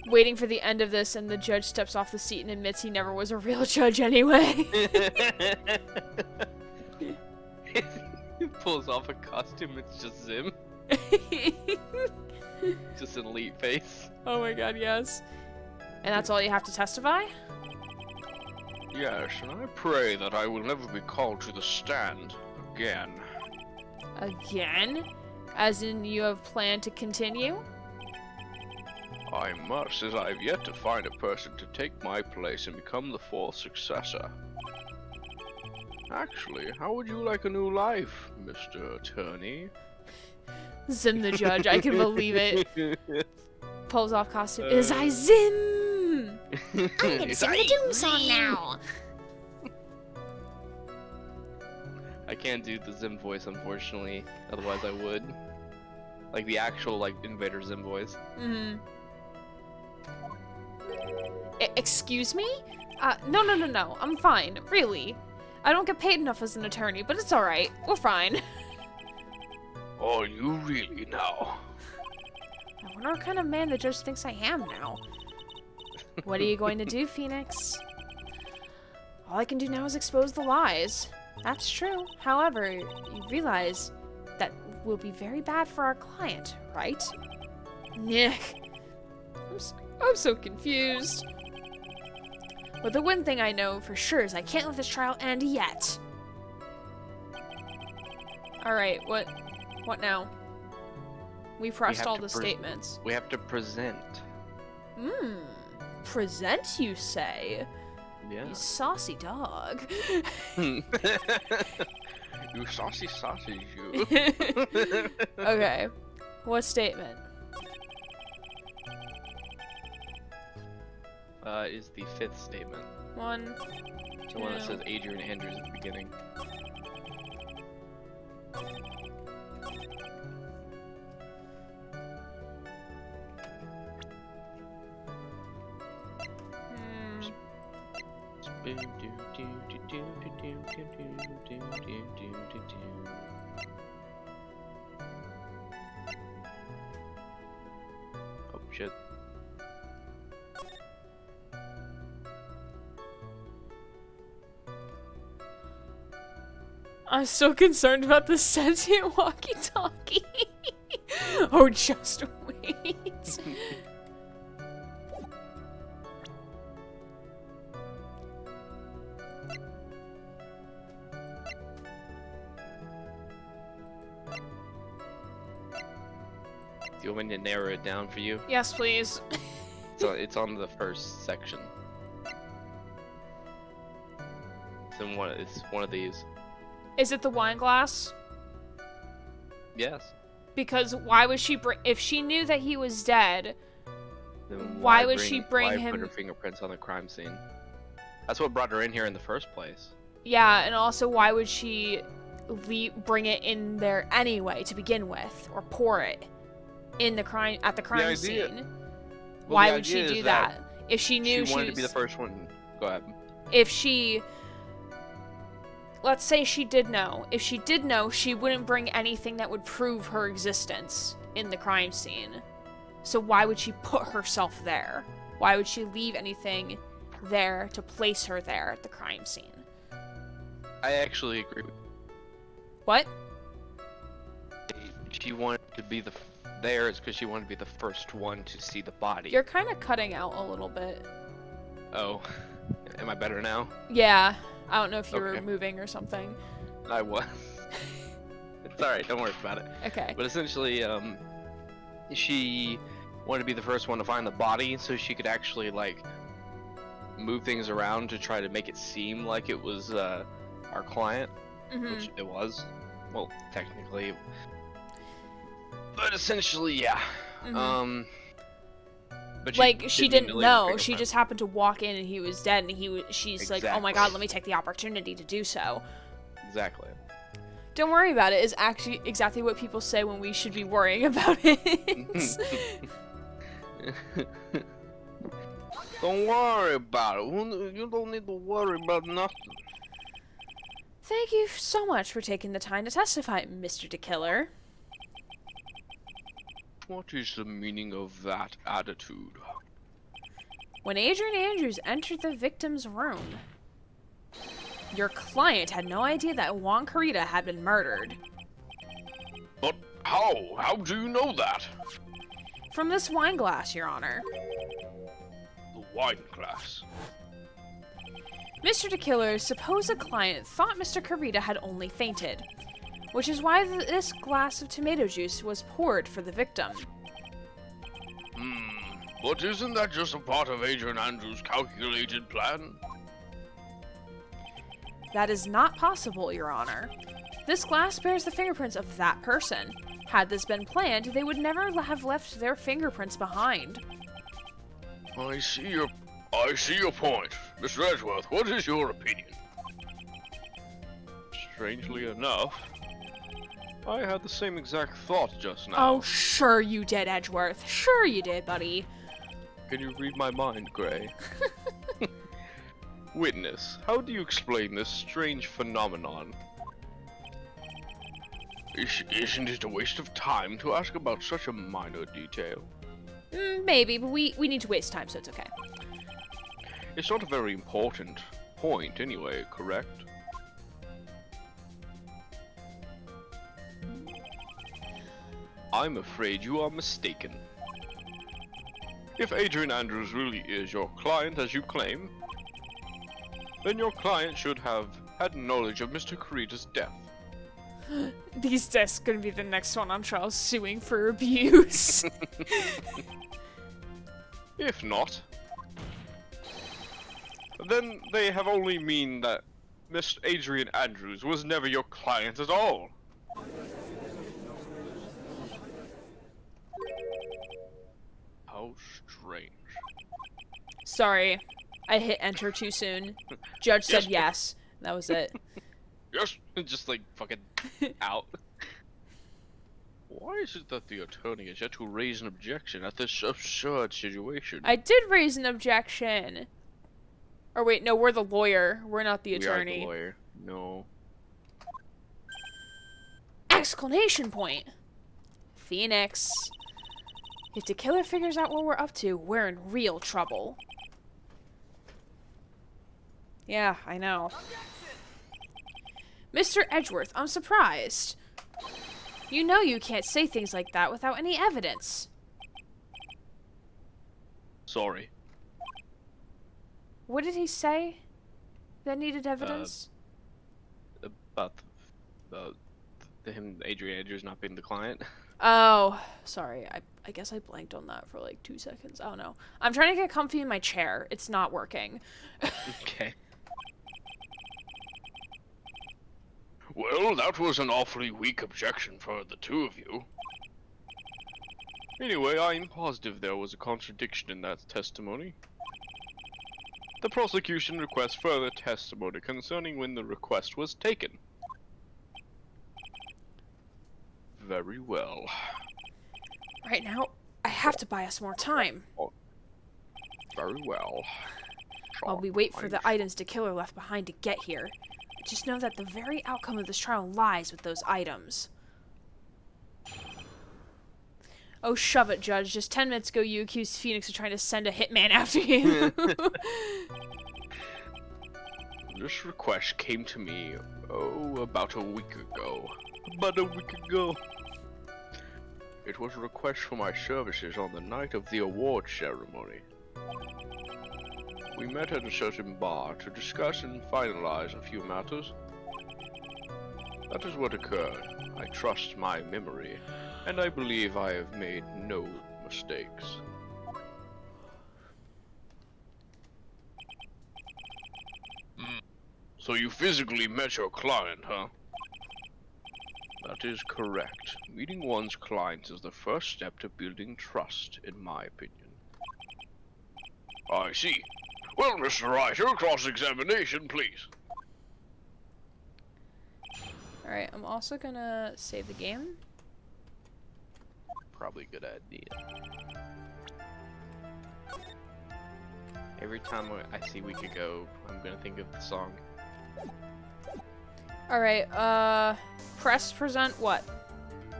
Waiting for the end of this, and the judge steps off the seat and admits he never was a real judge anyway. He pulls off a costume, it's just Zim. Just an elite face. Oh my god, yes. And that's all you have to testify? Yes, and I pray that I will never be called to the stand again. Again? As in you have planned to continue? I must, as I've yet to find a person to take my place and become the fourth successor. Actually, how would you like a new life, Mr. Attorney? Zim the judge, I can believe it. Pulls off costume. It is I Zim! I'm gonna sing the Doom song now. I can't do the Zim voice, unfortunately. Otherwise, I would. Like the actual, like, Invader Zim voice. Mm-hmm. Excuse me? No. I'm fine. Really. I don't get paid enough as an attorney, but it's alright. We're fine. Oh, you really now? I wonder what kind of man the judge thinks I am now. What are you going to do, Phoenix? All I can do now is expose the lies. That's true. However, you realize that will be very bad for our client, right? Nick. I'm so confused. But the one thing I know for sure is I can't let this trial end yet. Alright, what now? We pressed all the statements. We have to present. Present, you say? Yeah. You saucy dog. You saucy sausage, you. Okay. What statement? Is the fifth statement. 1, 2. The one that says Adrian Andrews at the beginning. Oh shit. I'm so concerned about the sentient walkie-talkie. Oh, just wait. Do you want me to narrow it down for you? Yes, please. It's on the first section. It's one of these. Is it the wine glass? Yes. Because why would she bring... If she knew that he was dead, Then why would she bring why him... put her fingerprints on the crime scene? That's what brought her in here in the first place. Yeah, and also why would she bring it in there anyway to begin with? Or pour it in the crime... at the crime scene? Why would she do that? If she knew she wanted to be the first one. Go ahead. If she... Let's say she did know. If she did know, she wouldn't bring anything that would prove her existence in the crime scene. So why would she put herself there? Why would she leave anything there to place her there at the crime scene? I actually agree with What? She wanted to be there is because she wanted to be the first one to see the body. You're kind of cutting out a little bit. Oh, am I better now? Yeah. I don't know if you Okay. were moving or something. I was. It's alright, don't worry about it. Okay. But essentially, she wanted to be the first one to find the body so she could actually, like, move things around to try to make it seem like it was, our client, Mm-hmm. which it was. Well, technically. But essentially, yeah. Mm-hmm. But Like, she didn't leave a know. She fingerprint. just happened to walk in and he was dead, and she's like, oh my god, Exactly. let me take the opportunity to do so. Exactly. Don't worry about it is actually exactly what people say when we should be worrying about it. Don't worry about it. You don't need to worry about nothing. Thank you so much for taking the time to testify, Mr. DeKiller. What is the meaning of that attitude? When Adrian Andrews entered the victim's room, your client had no idea that Juan Carita had been murdered. But how? How do you know that? From this wine glass, Your Honor. The wine glass. Mr. DeKiller's supposed client thought Mr. Carita had only fainted, which is why this glass of tomato juice was poured for the victim. But isn't that just a part of Adrian Andrews' calculated plan? That is not possible, Your Honor. This glass bears the fingerprints of that person. Had this been planned, they would never have left their fingerprints behind. I see your point. Mr. Edgeworth, what is your opinion? Strangely enough, I had the same exact thought just now. Oh, sure you did, Edgeworth. Sure you did, buddy. Can you read my mind, Gray? Witness, how do you explain this strange phenomenon? Isn't it a waste of time to ask about such a minor detail? Maybe, but we need to waste time, so it's okay. It's not a very important point anyway, correct? I'm afraid you are mistaken. If Adrian Andrews really is your client as you claim, then your client should have had knowledge of Mr. Carita's death. These deaths gonna be the next one on trial suing for abuse. If not, then they have only mean that Mr. Adrian Andrews was never your client at all. How strange. Sorry, I hit enter too soon. Judge said yes. That was it. Yes, just like fucking out. Why is it that the attorney has yet to raise an objection at this absurd situation? I did raise an objection. Or wait, no, we're the lawyer. We're not the We are attorney. the lawyer. No. Exclamation point! Phoenix. If the killer figures out what we're up to, we're in real trouble. Yeah, I know. Mr. Edgeworth, I'm surprised. You know you can't say things like that without any evidence. Sorry. What did he say that needed evidence? About Adrian Andrews not being the client. Oh, sorry. I guess I blanked on that for like 2 seconds. I don't know. I'm trying to get comfy in my chair. It's not working. Okay. Well, that was an awfully weak objection for the two of you. Anyway, I'm positive there was a contradiction in that testimony. The prosecution requests further testimony concerning when the request was taken. Very well. Right now, I have to buy us more time. Very well. While we wait for the items the killer left behind to get here, just know that the very outcome of this trial lies with those items. Oh, shove it, Judge. Just 10 minutes ago, you accused Phoenix of trying to send a hitman after you. This request came to me, about a week ago. About a week ago. It was a request for my services on the night of the award ceremony. We met at a certain bar to discuss and finalize a few matters. That is what occurred. I trust my memory, and I believe I have made no mistakes. So you physically met your client, huh? That is correct. Meeting one's client is the first step to building trust, in my opinion. I see. Well, Mr. Wright, your cross-examination, please. Alright, I'm also gonna save the game. Probably a good idea. Every time I see Week Ago, I'm gonna think of the song. Alright, press present what?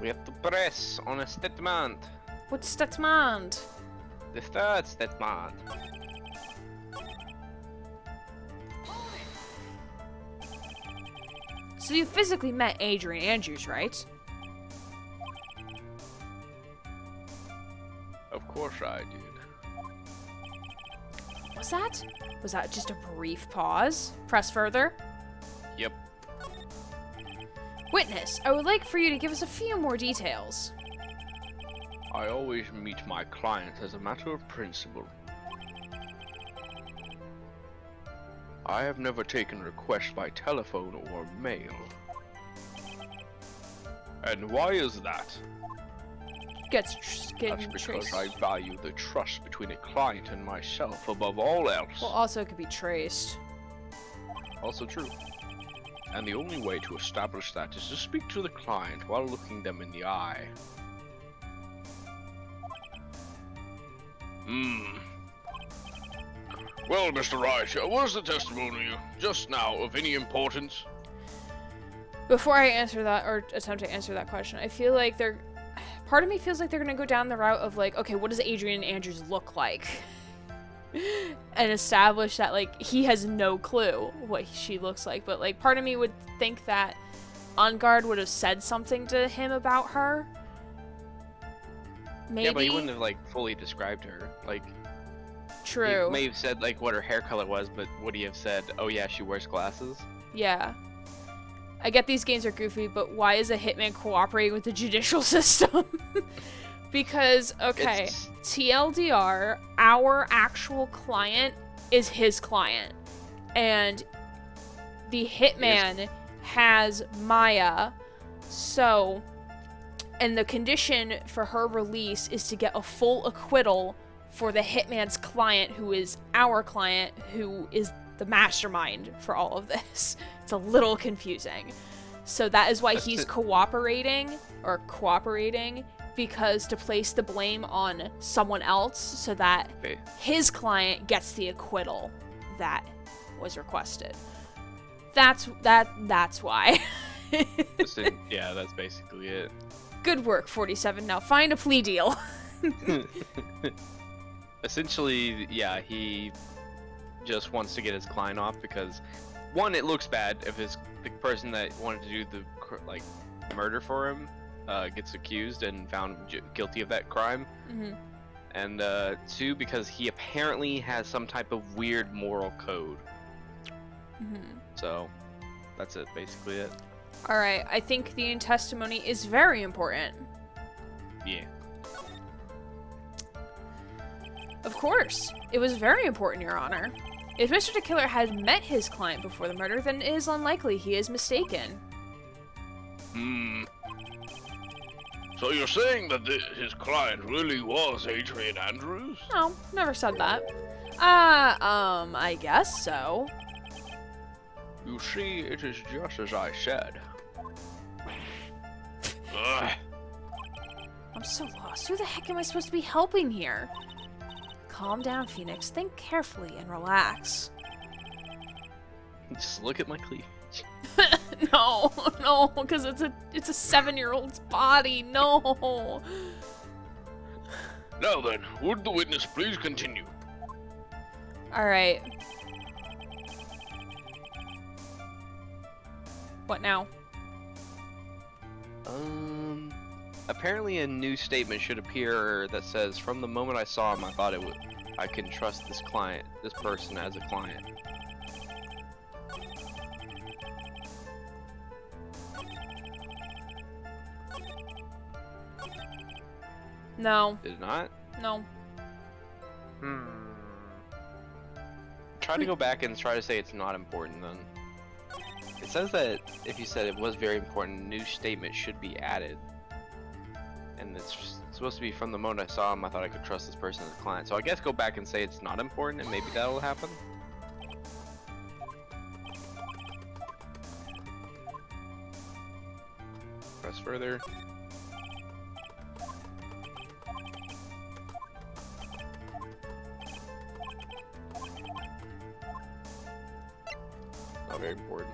We have to press on a statement. What's statement? The third statement. So you physically met Adrian Andrews, right? Of course I did. Was that just a brief pause? Press further. Yep. Witness, I would like for you to give us a few more details. I always meet my clients as a matter of principle. I have never taken requests by telephone or mail. And why is that? That's That's because I value the trust between a client and myself above all else. Well, also it could be traced. Also true. And the only way to establish that is to speak to the client while looking them in the eye. Well, Mr. Wright, was the testimony just now of any importance? Before I answer that, or attempt to answer that question, I feel like part of me feels like they're gonna go down the route of like, okay, what does Adrian Andrews look like? And establish that like he has no clue what she looks like, but like part of me would think that On Guard would have said something to him about her. Maybe. Yeah, but he wouldn't have like fully described her. Like, true. He may have said like what her hair color was, but would he have said, "Oh yeah, she wears glasses"? Yeah. I get these games are goofy, but why is a hitman cooperating with the judicial system? Because, okay, TLDR, our actual client is his client. And the hitman has Maya. So, and the condition for her release is to get a full acquittal for the hitman's client, who is our client, who is the mastermind for all of this. It's a little confusing. So that is why he's cooperating, because to place the blame on someone else so that his client gets the acquittal that was requested. That's why. Yeah, that's basically it. Good work, 47. Now find a plea deal. Essentially, yeah, he just wants to get his client off because, one, it looks bad if the person that wanted to do the murder for him gets accused and found guilty of that crime. Mm-hmm. And two, because he apparently has some type of weird moral code. Mm-hmm. So that's it, basically it. All right, I think the testimony is very important. Yeah. Of course, it was very important, Your Honor. If Mr. the Killer had met his client before the murder, then it is unlikely he is mistaken. So you're saying that his client really was Adrian Andrews? No, never said that. I guess so. You see, it is just as I said. I'm so lost. Who the heck am I supposed to be helping here? Calm down, Phoenix. Think carefully and relax. Just look at my cleavage. No, no, because it's a 7-year-old's body. No. Now then, would the witness please continue? All right. What now? Apparently a new statement should appear that says, "From the moment I saw him, I thought I can trust this person as a client." No. Did it not? No. Try to go back and try to say it's not important then. It says that if you said it was very important, a new statement should be added. And it's supposed to be, "From the moment I saw him, I thought I could trust this person as a client." So I guess go back and say it's not important and maybe that'll happen. Press further. Not very important.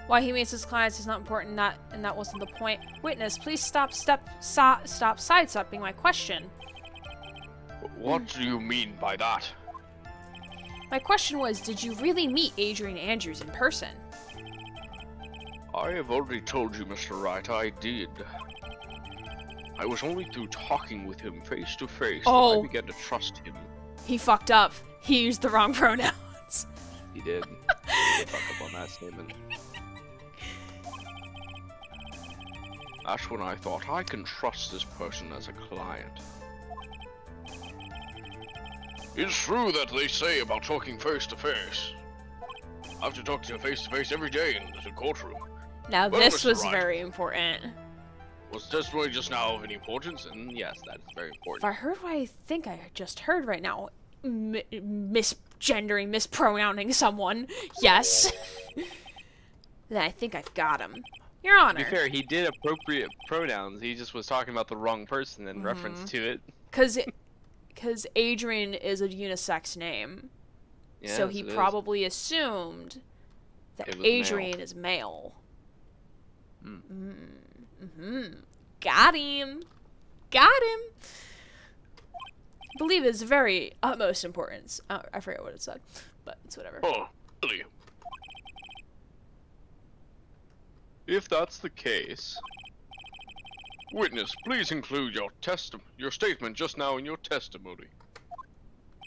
Why he meets his clients is not important, and that wasn't the point. Witness, please stop sidestepping my question. What do you mean by that? My question was, did you really meet Adrian Andrews in person? I have already told you, Mr. Wright, I did. I was only through talking with him face to face that I began to trust him. He fucked up. He used the wrong pronouns. He did. He fucked up on that statement. That's when I thought I can trust this person as a client. It's true that they say about talking face to face. I have to talk to you face to face every day in the courtroom. Now Well, this Mr. was Wright. very important. Was testimony just now of any importance? And Yes, that is very If important. I heard what I think I just heard right now, misgendering, mispronouncing someone, yes, then I think I've got him. Your To Honor. be fair, he did appropriate pronouns. He just was talking about the wrong person in reference to it. Because Adrian is a unisex name. So Yes, he it is. probably assumed that It was male. Adrian is male. Mm. Got him. Got him. I believe it's very utmost importance. I forget what it said, but it's whatever. Oh, really? If that's the case, witness, please include your statement just now in your testimony.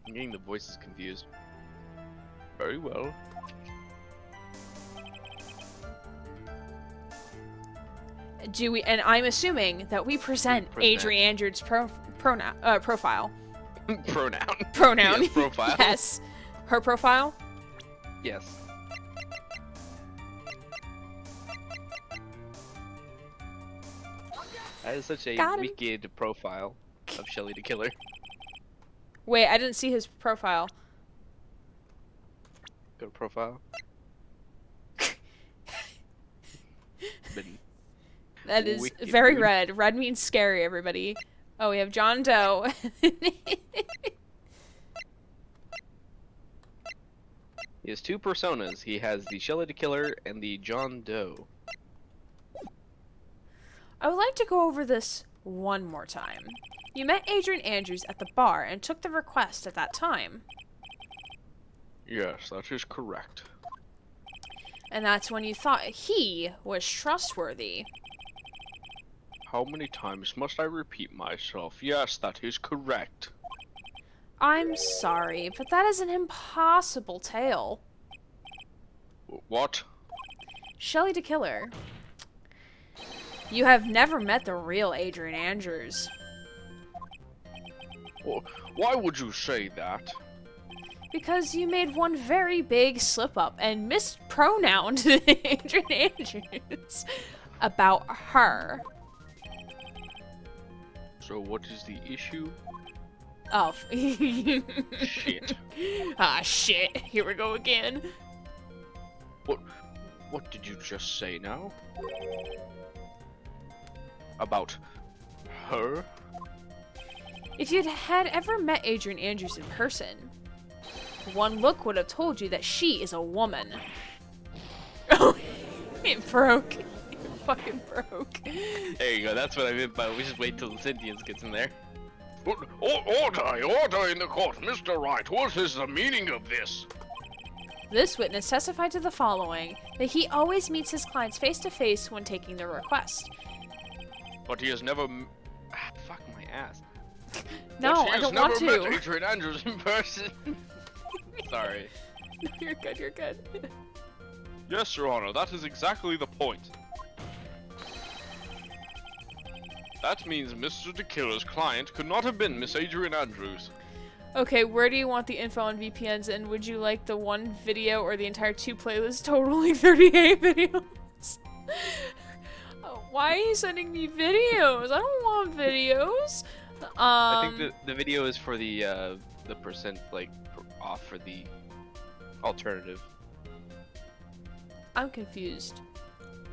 I'm getting the voices confused. Very well. Do we? And I'm assuming that we present Adrian Andrews' profile. Pronoun. Pronoun. Yes, profile. Yes. Her profile. Yes. That is such a Got him. wicked profile of Shelly the Killer. Wait, I didn't see his profile. Go to profile. Been That is wicked, very dude. red. Red means scary, everybody. Oh, we have John Doe. He has two personas. He has the Shelly the Killer and the John Doe. I would like to go over this one more time. You met Adrian Andrews at the bar and took the request at that time. Yes, that is correct. And that's when you thought he was trustworthy. How many times must I repeat myself? Yes, that is correct. I'm sorry, but that is an impossible tale. What? Shelly the Killer. You have never met the real Adrian Andrews. Why would you say that? Because you made one very big slip-up and mispronounced Adrian Andrews about her. So what is the issue? Oh. Shit. Ah, shit. Here we go again. What did you just say now? About her? If you'd had ever met Adrian Andrews in person, one look would have told you that she is a woman. Oh, it broke. It fucking broke. There you go. That's what I meant by we just wait till the sentience gets in there. Order in the court, Mr. Wright. What is the meaning of this? This witness testified to the following, that he always meets his clients face to face when taking their request. But he has never. Fuck my ass. No, but he I has don't never want to. met Adrian Andrews in person. Sorry. You're good, you're good. Yes, Your Honor, that is exactly the point. That means Mr. DeKiller's client could not have been Miss Adrian Andrews. Okay, where do you want the info on VPNs, and would you like the one video or the entire 2 playlists totaling 38 videos? Why are you sending me videos? I don't want videos. I think the video is for the percent off for the alternative. I'm confused.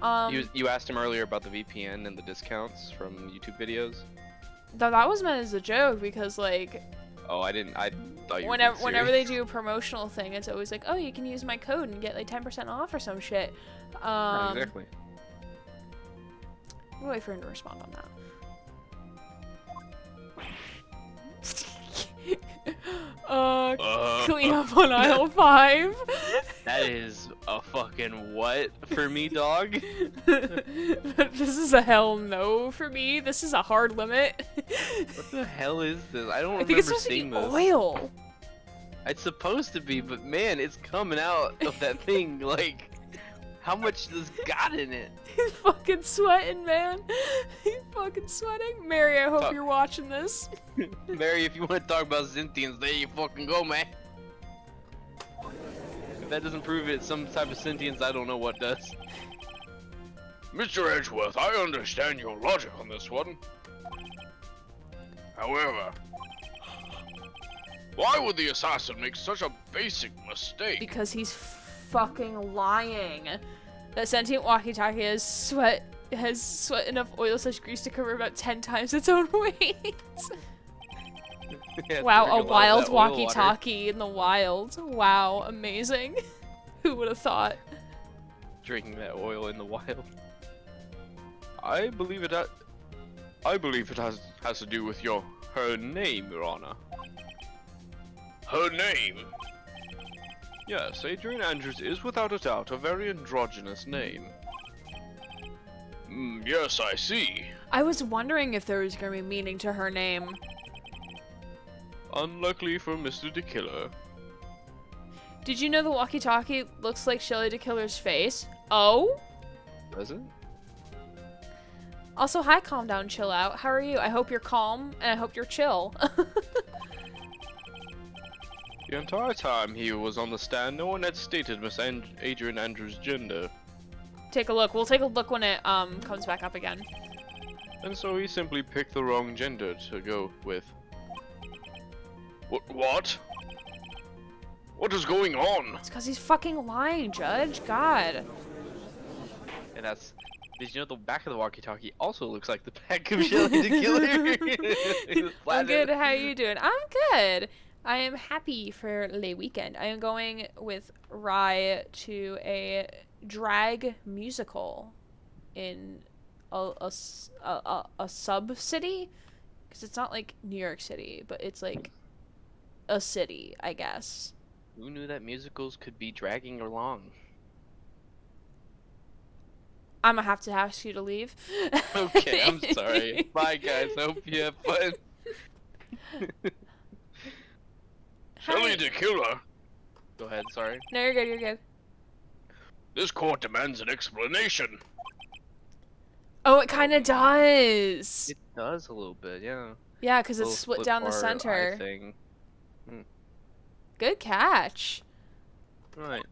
You asked him earlier about the VPN and the discounts from YouTube videos. That was meant as a joke because like. Oh, I didn't. I thought you. Whenever they do a promotional thing, it's always like, oh, you can use my code and get like 10% off or some shit. Exactly. I'm gonna wait for him to respond on that. Clean up on aisle 5. That is a fucking what for me, dog? This is a hell no for me. This is a hard limit. What the hell is this? I don't I remember think it's supposed to be seeing this. oil. It's supposed to be, but man, it's coming out of that thing like. How much does got in it? He's fucking sweating, man. He's fucking sweating. Mary, I hope Fuck. you're watching this. Mary, if you want to talk about sentience, there you fucking go, man. If that doesn't prove it's some type of sentience, I don't know what does. Mr. Edgeworth, I understand your logic on this one. However, why would the assassin make such a basic mistake? Because he's fucking lying. That sentient walkie-talkie has sweat enough oil/grease to cover about 10 times its own weight. Yeah, Wow, a drink lot of wild that oil water. walkie-talkie in the wild. Wow, amazing. Who would have thought? Drinking that oil in the wild. I believe it has to do with her name, Your Honor. Her name? Yes, Adrian Andrews is without a doubt a very androgynous name. Yes, I see. I was wondering if there was gonna be meaning to her name. Unluckily for Mr. DeKiller. Did you know the walkie-talkie looks like Shelley DeKiller's face? Oh? Does it? Also, hi, calm down, chill out. How are you? I hope you're calm, and I hope you're chill. The entire time he was on the stand, no one had stated Miss Adrian Andrews' gender. Take a look. We'll take a look when it comes back up again. And so he simply picked the wrong gender to go with. What? What is going on? It's because he's fucking lying, Judge. God. And that's. Did you know the back of the walkie-talkie also looks like the back of Shelley DeKiller? I'm good. How are you doing? I'm good. I am happy for Le Weekend. I am going with Rye to a drag musical in a sub-city. Because it's not like New York City, but it's like a city, I guess. Who knew that musicals could be dragging along? I'm gonna have to ask you to leave. Okay, I'm sorry. Bye, guys. Hope you have fun. Shelley DeKiller, Go ahead, sorry. No, you're good, you're good. this court demands an explanation. Oh, it kind of does. It does a little bit, yeah. Yeah, because Little it's split down the bar eye center. thing. Good catch. Right.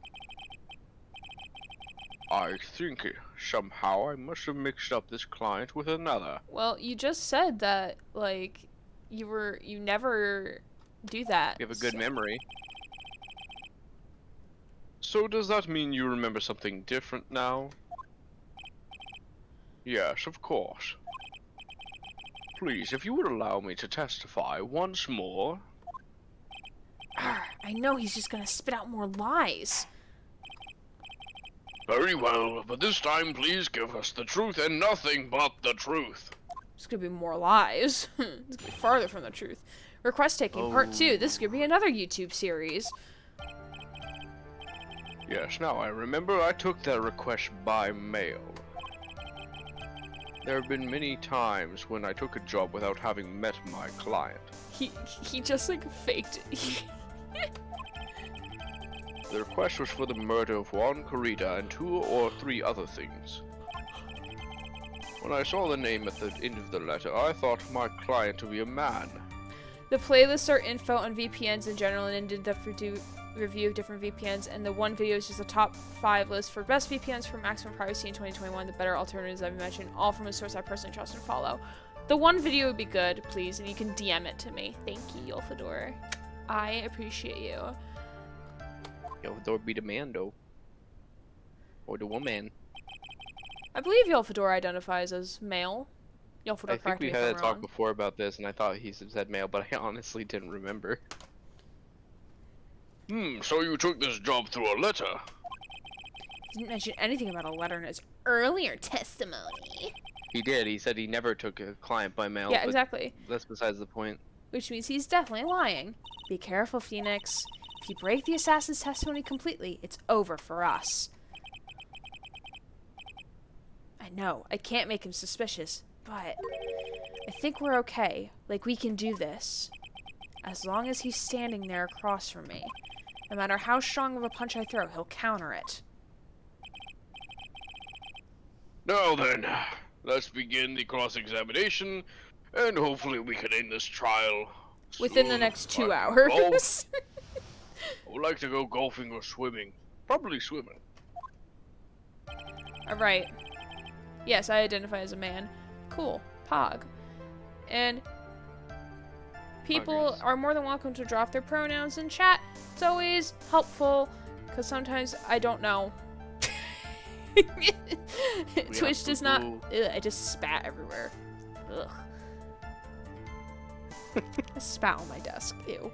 I think somehow I must have mixed up this client with another. Well, you just said that, like, you never do that. You have a good so- memory. So does that mean you remember something different now? Yes, of course. Please, if you would allow me to testify once more. I know he's just gonna spit out more lies. Very well, but this time please give us the truth and nothing but the truth. It's gonna be more lies. It's gonna be farther from the truth. Request taking part 2. This is gonna be another YouTube series. Yes, now I remember I took that request by mail. There have been many times when I took a job without having met my client. He just like faked it. The request was for the murder of Juan Corrida and 2 or 3 other things. When I saw the name at the end of the letter, I thought my client to be a man. The playlists are info on VPNs in general and did the review of different VPNs, and the one video is just a top 5 list for best VPNs for maximum privacy in 2021, the better alternatives I've mentioned, all from a source I personally trust and follow. The one video would be good, please, and you can DM it to me. Thank you, Yolfador. I appreciate you. Yolfador be the man, though. Or the woman. I believe Yolfador identifies as male. Yolfador, I think we had a talk before about this, and I thought he said male, but I honestly didn't remember. So you took this job through a letter? He didn't mention anything about a letter in his earlier testimony. He did. He said he never took a client by mail. Yeah, but exactly. that's besides the point. Which means he's definitely lying. Be careful, Phoenix. If you break the assassin's testimony completely, it's over for us. I know, I can't make him suspicious, but I think we're okay. Like, we can do this. As long as he's standing there across from me. No matter how strong of a punch I throw, he'll counter it. Now then, let's begin the cross-examination, and hopefully we can end this trial within the soon. next 2 I hours. would like to go golfing or swimming. Probably swimming. Alright. Yes, I identify as a man. Cool. Pog. And people are more than welcome to drop their pronouns in chat. It's always helpful, because sometimes I don't know. Twitch does not... Ugh, I just spat everywhere. Ugh. I spat on my desk. Ew.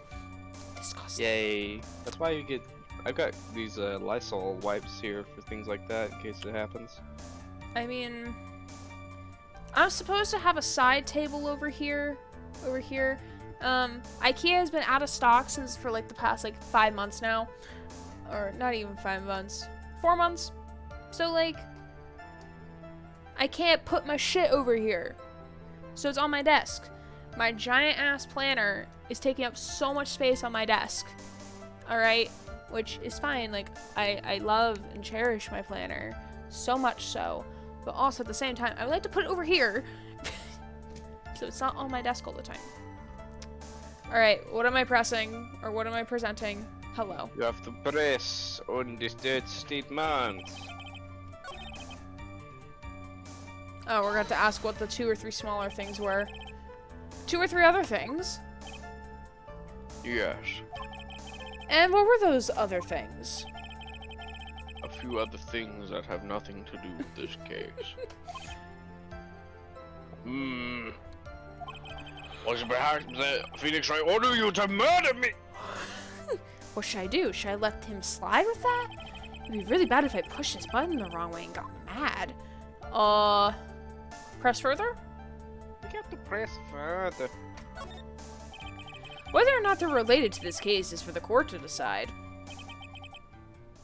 Disgusting. Yay. That's why you get... I've got these Lysol wipes here for things like that, in case it happens. I mean... I'm supposed to have a side table over here. IKEA has been out of stock since for like the past like 5 months now. Or not even 5 months. 4 months. So like, I can't put my shit over here. So it's on my desk. My giant ass planner is taking up so much space on my desk. Alright? Which is fine. Like, I love and cherish my planner. So much so. But also at the same time, I would like to put it over here. So it's not on my desk all the time. Alright, what am I pressing? Or what am I presenting? Hello. You have to press on this third statement. Oh, we're going to ask what the 2 or 3 smaller things were. 2 or 3 other things? Yes. And what were those other things? A few other things that have nothing to do with this case. Was it perhaps that Phoenix Wright ordered you to murder me? What should I do? Should I let him slide with that? It'd be really bad if I pushed his button the wrong way and got mad. Press further? You have to press further. Whether or not they're related to this case is for the court to decide.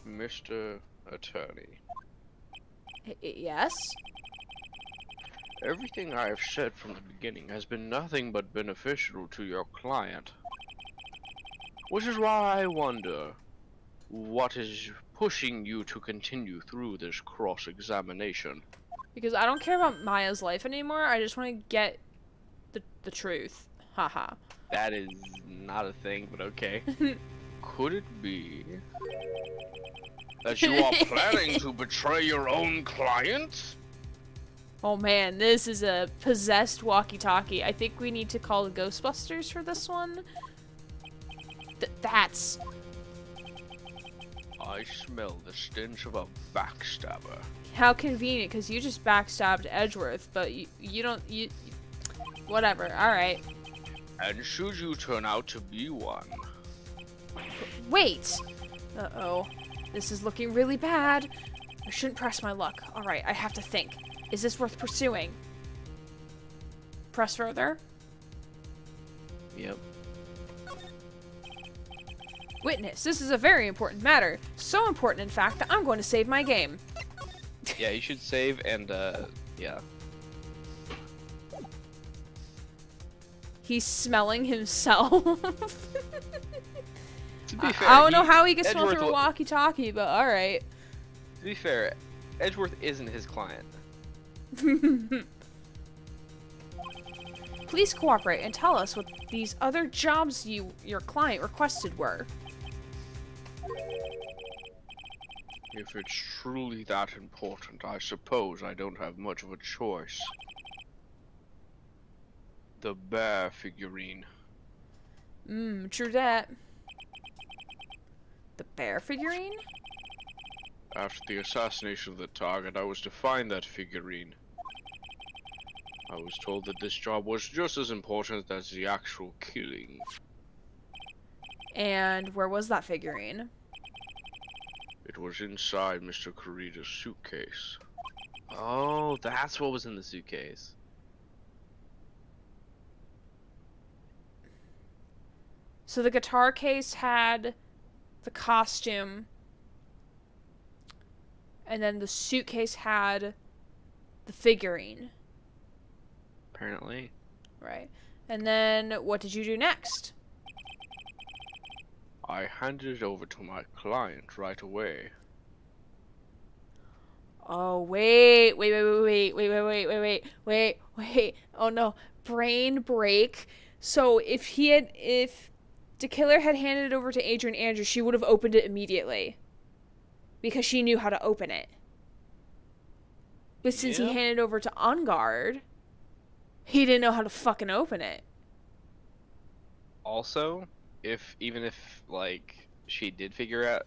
Mr. Attorney, Yes? everything I have said from the beginning has been nothing but beneficial to your client. Which is why I wonder, what is pushing you to continue through this cross-examination? Because I don't care about Maya's life anymore, I just want to get the truth. Haha. That is not a thing, but okay. Could it be that you are planning to betray your own client? Oh man, this is a possessed walkie-talkie. I think we need to call the Ghostbusters for this one. That's... I smell the stench of a backstabber. How convenient, because you just backstabbed Edgeworth, but you don't... Whatever. All right. And should you turn out to be one, Wait. Uh-oh. This is looking really bad. I shouldn't press my luck. All right, I have to think. Is this worth pursuing? Press further. Yep. Witness, this is a very important matter. So important, in fact, that I'm going to save my game. Yeah, you should save and, yeah. He's smelling himself. To be fair, I don't know how he can smell Edgeworth through a walkie-talkie, but all right. To be fair, Edgeworth isn't his client. Please cooperate and tell us what these other jobs your client requested were. if it's truly that important, I suppose I don't have much of a choice. The bear figurine. True that. The bear figurine? After the assassination of the target, I was to find that figurine. I was told that this job was just as important as the actual killing. And where was that figurine? It was inside Mr. Kurita's suitcase. Oh, that's what was in the suitcase. So the guitar case had the costume, and then the suitcase had the figurine. Apparently. Right. And then what did you do next? I handed it over to my client right away. Oh, wait. Oh no. Brain break. So if the killer had handed it over to Adrian Andrews, she would have opened it immediately. Because she knew how to open it. But since he handed it over to On Guard, he didn't know how to fucking open it. Also, even if like she did figure out,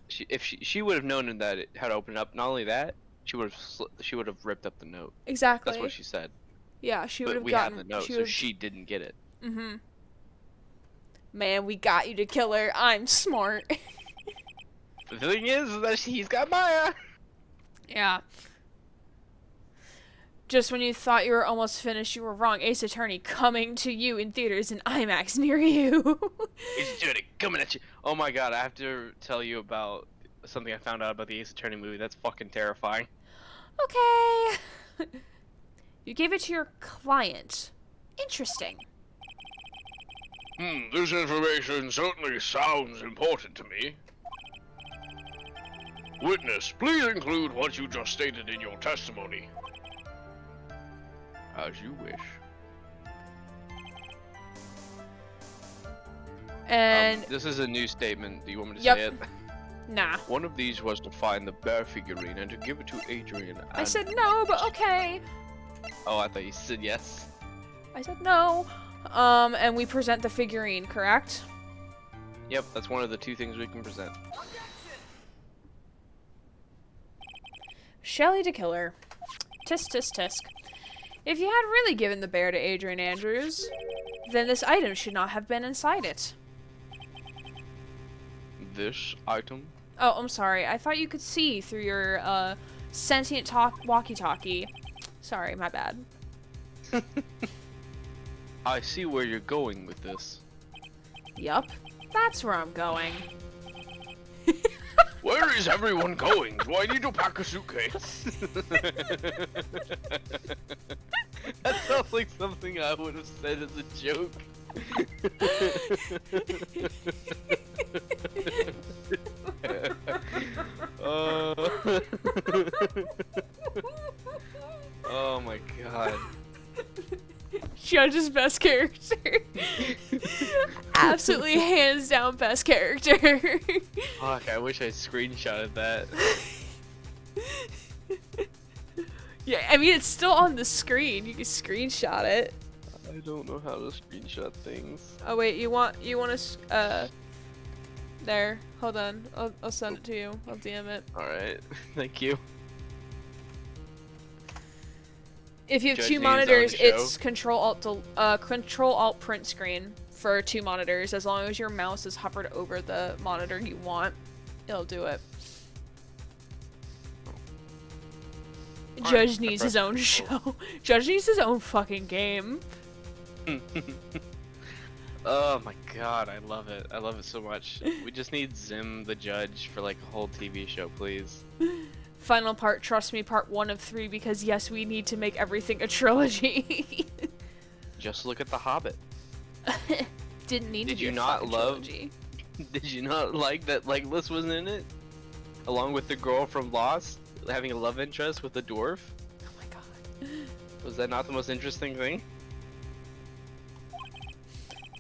she would have known that how to open it up. Not only that, she would have ripped up the note. Exactly. That's what she said. Yeah, she would But have we gotten have the note, so she didn't get it. Mm-hmm. Man, we got you to kill her. I'm smart. The thing is that he's got Maya. Yeah. Just when you thought you were almost finished, you were wrong. Ace Attorney coming to you in theaters in IMAX near you. Ace Attorney coming at you. Oh my god, I have to tell you about something I found out about the Ace Attorney movie. That's fucking terrifying. Okay. You gave it to your client. Interesting. This information certainly sounds important to me. Witness, please include what you just stated in your testimony. As you wish. And This is a new statement. Do you want me to Yep. say it? nah. One of these was to find the bear figurine and to give it to Adrian. I said no, but okay. Oh, I thought you said yes. I said no. And we present the figurine, correct? Yep, that's one of the two things we can present. Shelley to killer. Tisk tisk tisk. If you had really given the bear to Adrian Andrews, then this item should not have been inside it. This item? Oh, I'm sorry. I thought you could see through your sentient walkie-talkie. Sorry, my bad. I see where you're going with this. Yup. That's where I'm going. Where is everyone going? Do I need to pack a suitcase? That sounds like something I would have said as a joke. Oh my god. Judge's best character. Absolutely hands down best character. Fuck, I wish I screenshotted that. Yeah, I mean, it's still on the screen. You can screenshot it. I don't know how to screenshot things. Oh, wait, you want to, there. Hold on. I'll send it to you. I'll DM it. Alright, thank you. If you have Judge two needs his own monitors, show. it's Control Alt print screen for 2 monitors. As long as your mouse is hovered over the monitor you want, it'll do it. Judge needs his own show. Judge needs his own fucking game. Oh my god, I love it. I love it so much. We just need Zim the Judge for like a whole TV show, please. Final part, trust me, part 1 of 3, because yes, we need to make everything a trilogy. Just look at The Hobbit. Didn't need to Did be you a not fucking love- trilogy. Did you not like that Legolas was in it? Along with the girl from Lost, having a love interest with the dwarf? Oh my god. Was that not the most interesting thing?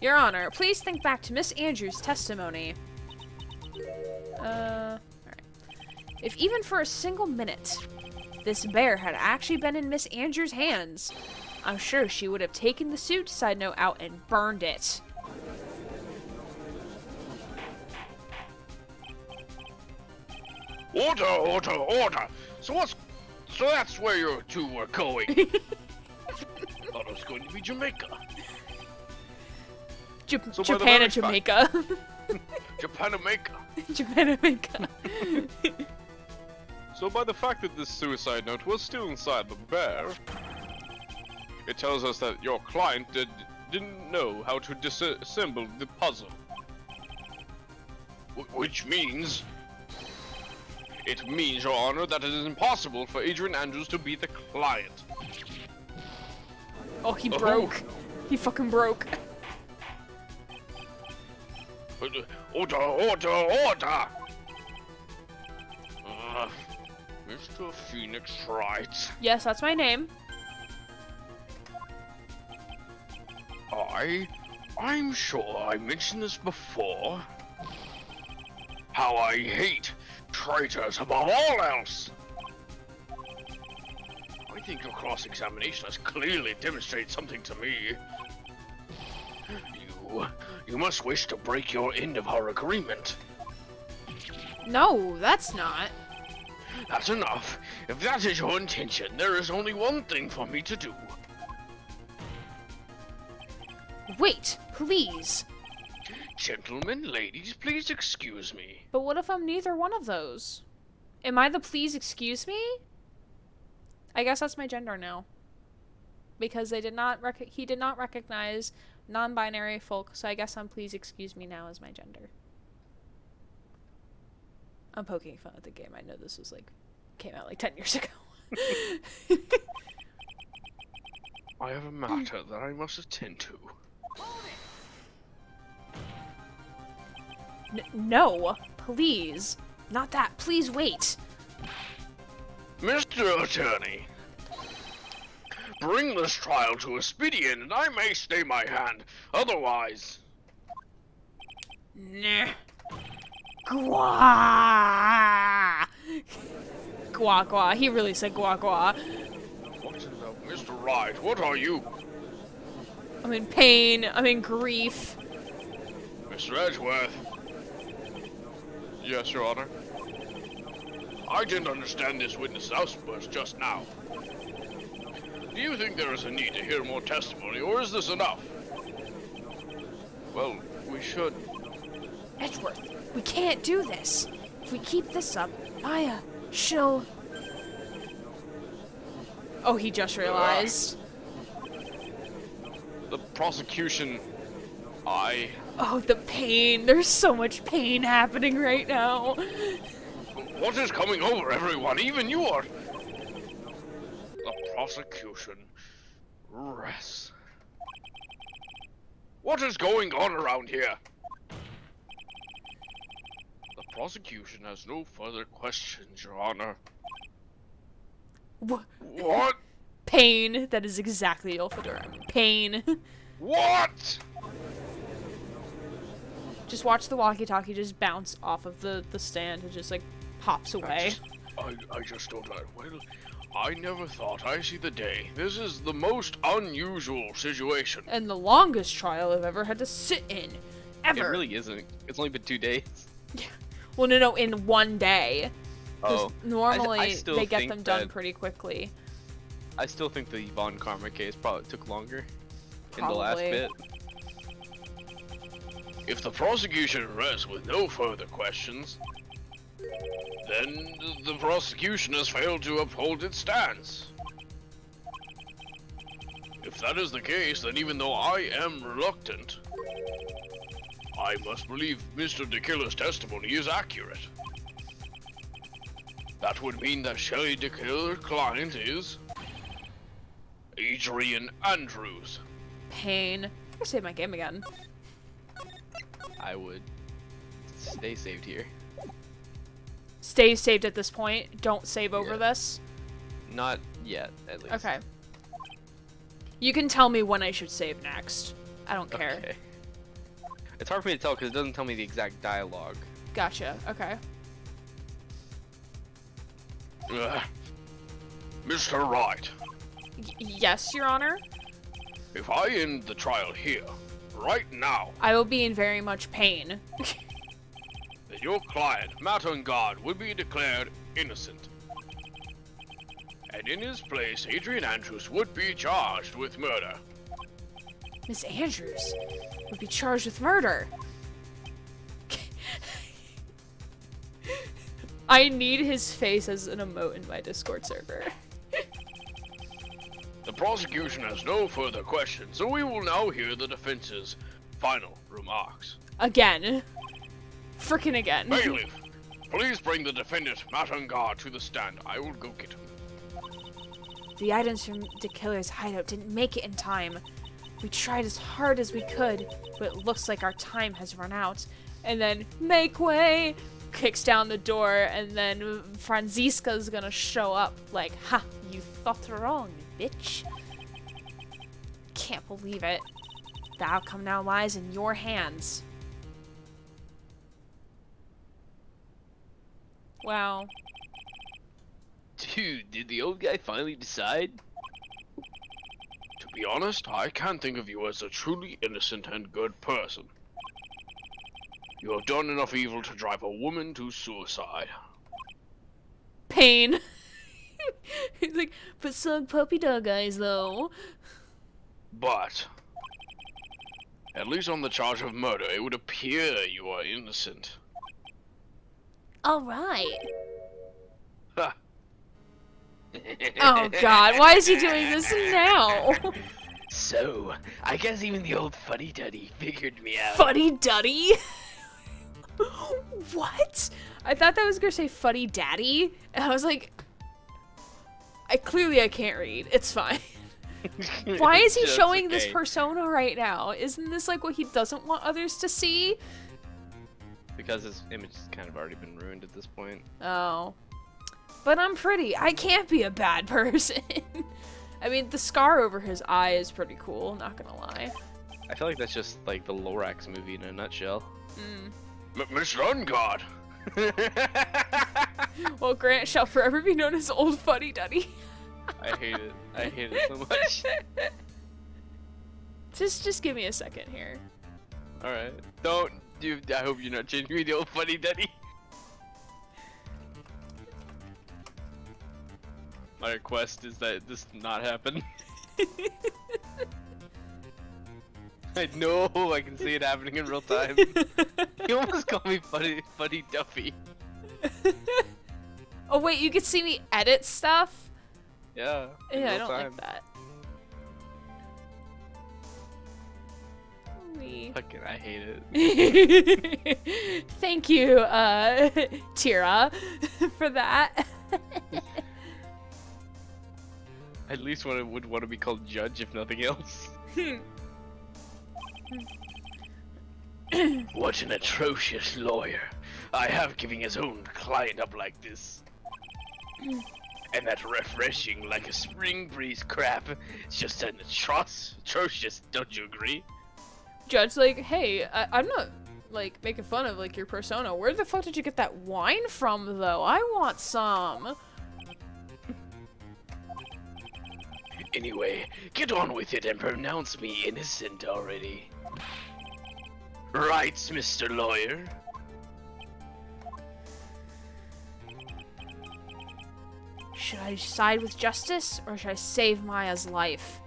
Your Honor, please think back to Miss Andrews' testimony. Alright. If even for a single minute, this bear had actually been in Miss Andrews' hands, I'm sure she would have taken the suicide note out and burned it. Order, order, order! So that's where you two were going. Thought it was going to be Jamaica. So by the Japan very and Jamaica. Japanamaica. Japanamaica. So by the fact that this suicide note was still inside the bear, it tells us that your client didn't know how to disassemble the puzzle. Which means... It means, Your Honor, that it is impossible for Adrian Andrews to be the client. Oh, he broke. He fucking broke. Order, order, order! Mr. Phoenix Wright. Yes, that's my name. I'm sure I mentioned this before. How I hate traitors above all else. I think your cross-examination has clearly demonstrated something to me. You must wish to break your end of our agreement. No, that's not. That's enough. If that is your intention, there is only one thing for me to do. Wait, please. Gentlemen, ladies, please excuse me. But what if I'm neither one of those? Am I the please excuse me? I guess that's my gender now. Because they did not he did not recognize non-binary folk, so I guess I'm please excuse me now as my gender. I'm poking fun at the game. I know this was like came out like 10 years ago. I have a matter that I must attend to. No, please. Not that. Please wait. Mr. Attorney, bring this trial to a speedy end and I may stay my hand. Otherwise... Nah. Gwa. Gwa gwa. He really said gwa gwa. What is up, Mr. Wright? What are you? I'm in pain. I'm in grief. Mr. Edgeworth. Yes, Your Honor. I didn't understand this witness' outburst just now. Do you think there is a need to hear more testimony, or is this enough? Well, we should... Edgeworth, we can't do this. If we keep this up, Maya, she'll... Oh, he just realized. The prosecution... Oh, the pain. There's so much pain happening right now. What is coming over everyone? Even you are... The prosecution... rests. What is going on around here? The prosecution has no further questions, Your Honor. What? Pain. That is exactly Ilfador. Pain. What? Just watch the walkie-talkie just bounce off of the stand and just like pops away. I just don't know. Well, I never thought I'd see the day. This is the most unusual situation. And the longest trial I've ever had to sit in. Ever. It really isn't. It's only been 2 days. Yeah. Well, no, in one day. 'Cause Oh. normally I still they get think them done that- pretty quickly. I still think the Von Karma case probably took longer in the last Probably. bit. If the prosecution rests with no further questions, then the prosecution has failed to uphold its stance. If that is the case, then even though I am reluctant, I must believe Mr. DeKiller's testimony is accurate. That would mean that Shelley DeKiller's client is Adrian Andrews. Pain. I save my game again. I would stay saved here. Stay saved at this point. Don't save over Yeah. this. Not yet, at least. Okay. You can tell me when I should save next. I don't care. Okay. It's hard for me to tell because it doesn't tell me the exact dialogue. Gotcha. Okay. Mr. Wright, Yes, Your Honor. if I end the trial here, right now, I will be in very much pain. then your client, Matt Ungard, would be declared innocent. And in his place, Adrian Andrews would be charged with murder. Miss Andrews would be charged with murder. I need his face as an emote in my Discord server. The prosecution has no further questions, so we will now hear the defense's final remarks. Again. Frickin' again. Bailiff, please bring the defendant, Matt Ungard, to the stand. I will go get him. The items from the killer's hideout didn't make it in time. We tried as hard as we could, but it looks like our time has run out. And then, make way! Kicks down the door, and then Franziska's gonna show up like, ha, you thought wrong, bitch. Can't believe it. The outcome now lies in your hands. Wow. Dude, did the old guy finally decide? To be honest, I can't think of you as a truly innocent and good person. You have done enough evil to drive a woman to suicide. Pain. He's like, but some puppy dog eyes, though. But, at least on the charge of murder, it would appear you are innocent. Alright. Ha. Oh god, why is he doing this now? So, I guess even the old fuddy-duddy figured me out. Fuddy Duddy? What? I thought that was gonna say Fuddy Daddy, and I was like, I can't read. It's fine. Why is he Just showing this okay. persona right now? Isn't this like what he doesn't want others to see? Because his image has kind of already been ruined at this point. Oh. But I'm pretty. I can't be a bad person. I mean, the scar over his eye is pretty cool, not gonna lie. I feel like that's just like the Lorax movie in a nutshell. Mm. Mr. Ungard! Well, Grant shall forever be known as Old Fuddy Duddy. I hate it. I hate it so much. Just give me a second here. Alright. Don't. I hope you're not changing me to old funny daddy. My request is that this not happen. I know, I can see it happening in real time. You almost called me Funny Duffy. Oh wait, you can see me edit stuff? Yeah. in Yeah, I real don't time. like that. We- Fucking, I hate it. Thank you, Tira, for that. At least would want to be called Judge, if nothing else. What an atrocious lawyer. I have giving his own client up like this. And that refreshing like a spring breeze crap. It's just an atrocious, don't you agree? Judge, like, hey, I'm not, like, making fun of, like, your persona. Where the fuck did you get that wine from, though? I want some. Anyway, get on with it and pronounce me innocent already. Right, Mr. Should I side with justice, or should I save Maya's life?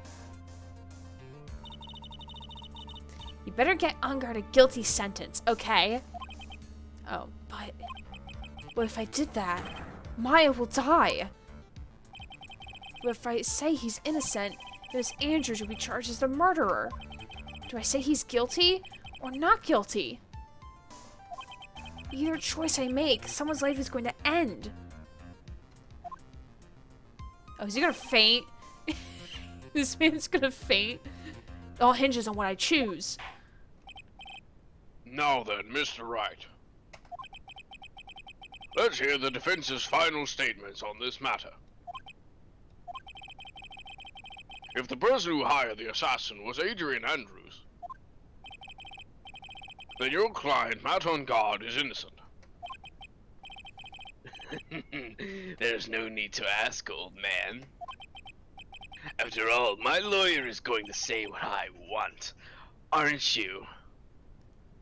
You better get Ungard a guilty sentence, okay? Oh, but if I did that, Maya will die. But if I say he's innocent, there's Andrews will be charged as the murderer. Do I say he's guilty or not guilty? Either choice I make, someone's life is going to end. Oh, is he gonna faint? This man's gonna faint. It all hinges on what I choose. Now then, Mr. Wright. Let's hear the defense's final statements on this matter. If the person who hired the assassin was Adrian Andrews, then your client, Matt on Guard, is innocent. There's no need to ask, old man. After all, my lawyer is going to say what I want, aren't you?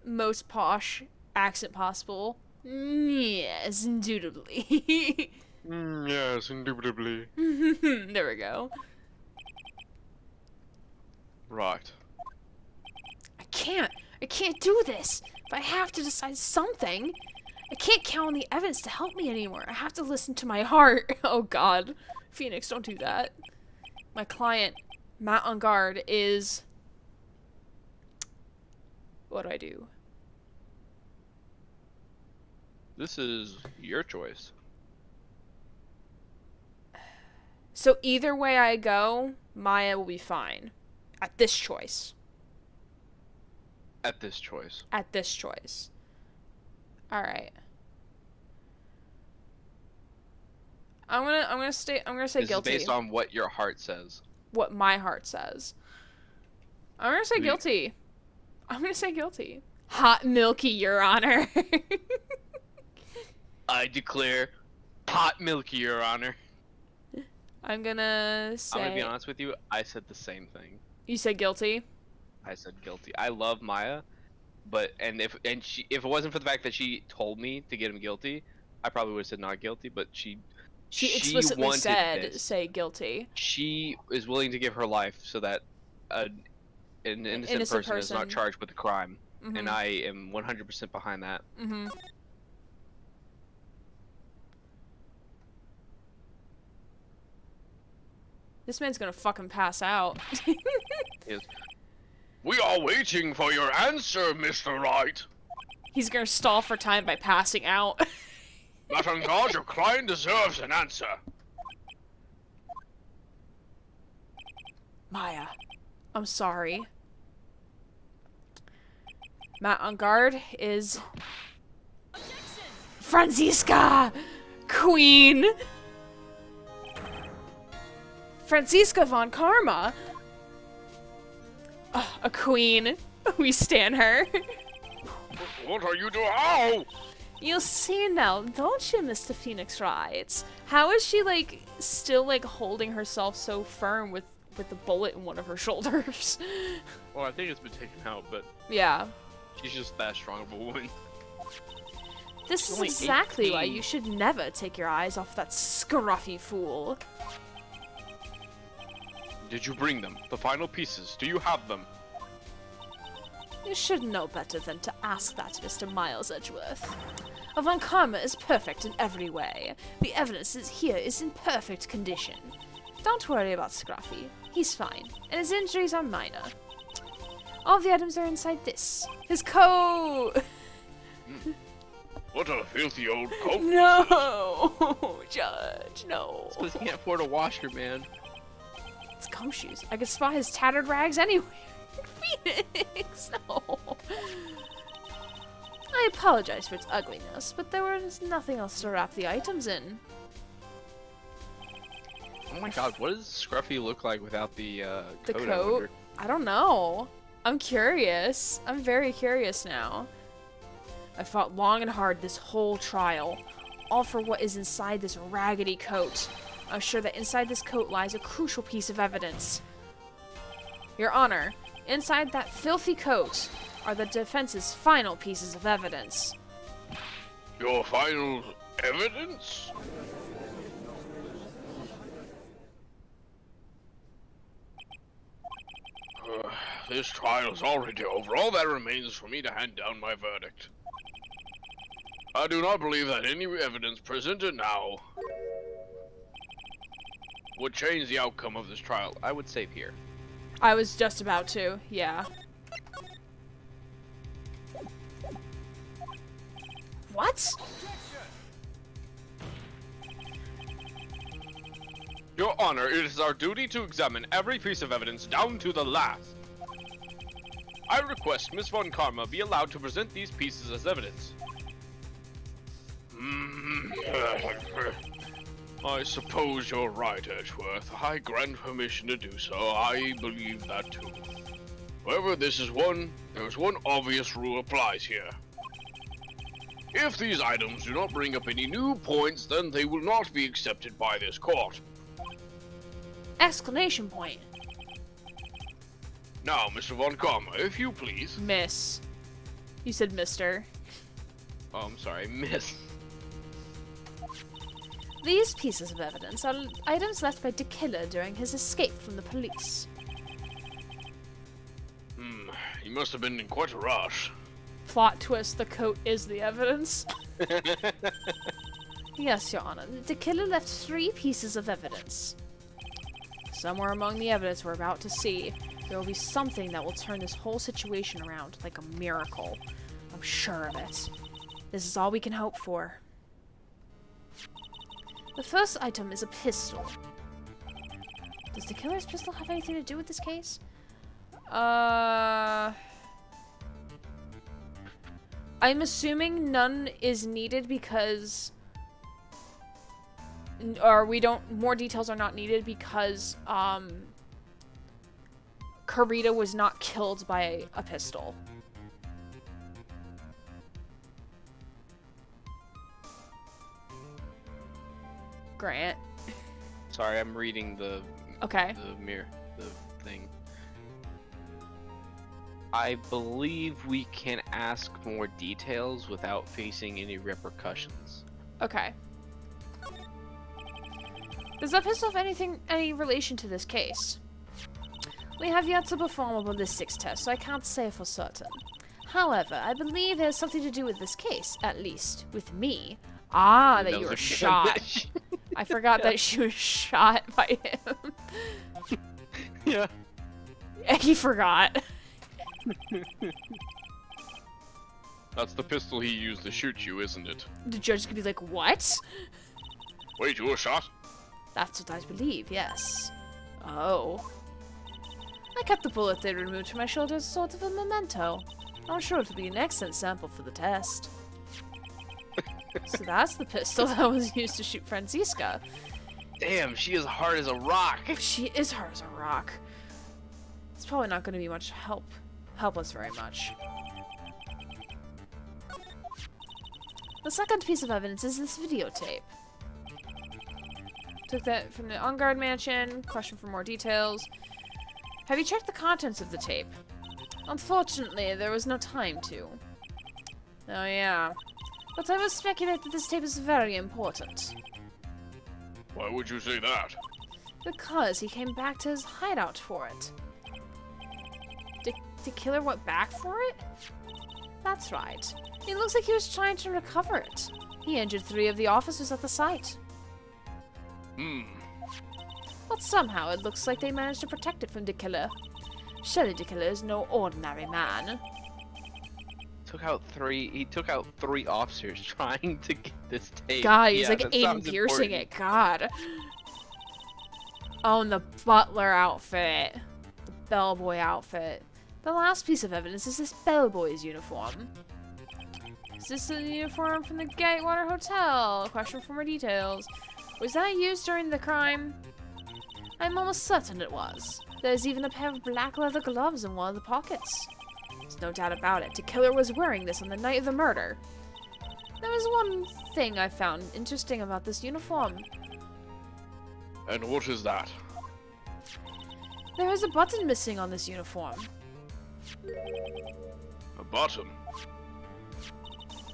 Most posh accent possible. Yes, indubitably. Yes, indubitably. There we go. Right. I can't do this. If I have to decide something, I can't count on the evidence to help me anymore. I have to listen to my heart. Oh god. Phoenix, don't do that. My client, Matt on Guard, is... What do I do? This is your choice. So either way I go, Maya will be fine. At this choice. At this choice. At this choice. Alright. I'm gonna say This guilty. is based on what your heart says. What my heart says. I'm gonna say guilty. I'm gonna say guilty. Hot milky, Your Honor. I declare pot milky, Your Honor. I'm gonna say... I'm gonna be honest with you, I said the same thing. You said guilty? I said guilty. I love Maya, but if it wasn't for the fact that she told me to get him guilty, I probably would have said not guilty, but she explicitly wanted said this. say guilty. She is willing to give her life so that an innocent person is not charged with a crime. Mm-hmm. And I am 100% behind that. Mm-hmm. This man's gonna fucking pass out. Yes. We are waiting for your answer, Mr. Wright. He's gonna stall for time by passing out. Matt on Guard, your client deserves an answer. Maya, I'm sorry. Matt on Guard is... Franziska! Queen! Franziska von Karma! Ugh, a queen. We stan her. What are you doing? Ow! You'll see now, don't you, Mr. Phoenix Wright? How is she, like, still, like, holding herself so firm with the bullet in one of her shoulders? Well, I think it's been taken out, but Yeah. she's just that strong of a woman. This is only exactly why 18. you should never take your eyes off that scruffy fool. Did you bring them? The final pieces. Do you have them? You should know better than to ask that, Mr. Miles Edgeworth. Von Karma is perfect in every way. The evidence here is in perfect condition. Don't worry about Scruffy. He's fine, and his injuries are minor. All the items are inside this. His coat! What a filthy old coat. No! Judge, no. Because he can't afford a washer, man. It's gumshoes. I could spot his tattered rags anywhere. Phoenix, no. I apologize for its ugliness, but there was nothing else to wrap the items in. Oh my god, what does Scruffy look like without the The coat? I coat? wonder? I don't know. I'm curious. I'm very curious now. I fought long and hard this whole trial, all for what is inside this raggedy coat. I'm sure that inside this coat lies a crucial piece of evidence. Your Honor, inside that filthy coat are the defense's final pieces of evidence. Your final evidence? this trial is already over, all that remains is for me to hand down my verdict. I do not believe that any evidence presented now would change the outcome of this trial. I would save here. I was just about to, yeah. What? Your Honor, it is our duty to examine every piece of evidence down to the last. I request Miss Von Karma be allowed to present these pieces as evidence. I suppose you're right, Edgeworth. I grant permission to do so. I believe that too. However, there's one obvious rule applies here. If these items do not bring up any new points, then they will not be accepted by this court. Exclamation point. Now, Mr. Von Karma, if you please. Miss. You said Mr. Oh, I'm sorry, miss. These pieces of evidence are items left by De Killer during his escape from the police. He must have been in quite a rush. Plot twist, the coat is the evidence. Yes, Your Honor. De Killer left 3 pieces of evidence. Somewhere among the evidence we're about to see, there will be something that will turn this whole situation around like a miracle. I'm sure of it. This is all we can hope for. The first item is a pistol. Does the killer's pistol have anything to do with this case? I'm assuming none is needed because... Or more details are not needed because, Karita was not killed by a pistol. Grant. Sorry, I'm reading the thing. I believe we can ask more details without facing any repercussions. Okay. Does that pistol have any relation to this case? We have yet to perform a ballistics test, so I can't say for certain. However, I believe it has something to do with this case, at least with me. Ah, that you were shot. I forgot that she was shot by him. Yeah. He forgot. That's the pistol he used to shoot you, isn't it? The judge could be like, what? Wait, you were shot? That's what I believe, yes. Oh. I kept the bullet they removed from my shoulder as sort of a memento. I'm sure it would be an excellent sample for the test. So that's the pistol that was used to shoot Franziska. Damn, she is hard as a rock. She is hard as a rock. It's probably not going to be much help us very much. The second piece of evidence is this videotape. Took that from the On Guard mansion. Question for more details. Have you checked the contents of the tape? Unfortunately, there was no time to. Oh yeah. But I will speculate that this tape is very important. Why would you say that? Because he came back to his hideout for it. The killer went back for it? That's right. It looks like he was trying to recover it. He injured 3 of the officers at the site. But somehow it looks like they managed to protect it from the killer. Surely the killer is no ordinary man. He took out 3 officers trying to get this tape. God, he's like Aiden piercing it. God. Oh, and the butler outfit. The bellboy outfit. The last piece of evidence is this bellboy's uniform. Is this a uniform from the Gatewater Hotel? Question for more details. Was that used during the crime? I'm almost certain it was. There's even a pair of black leather gloves in one of the pockets. There's no doubt about it. The killer was wearing this on the night of the murder. There was one thing I found interesting about this uniform. And what is that? There is a button missing on this uniform. A button?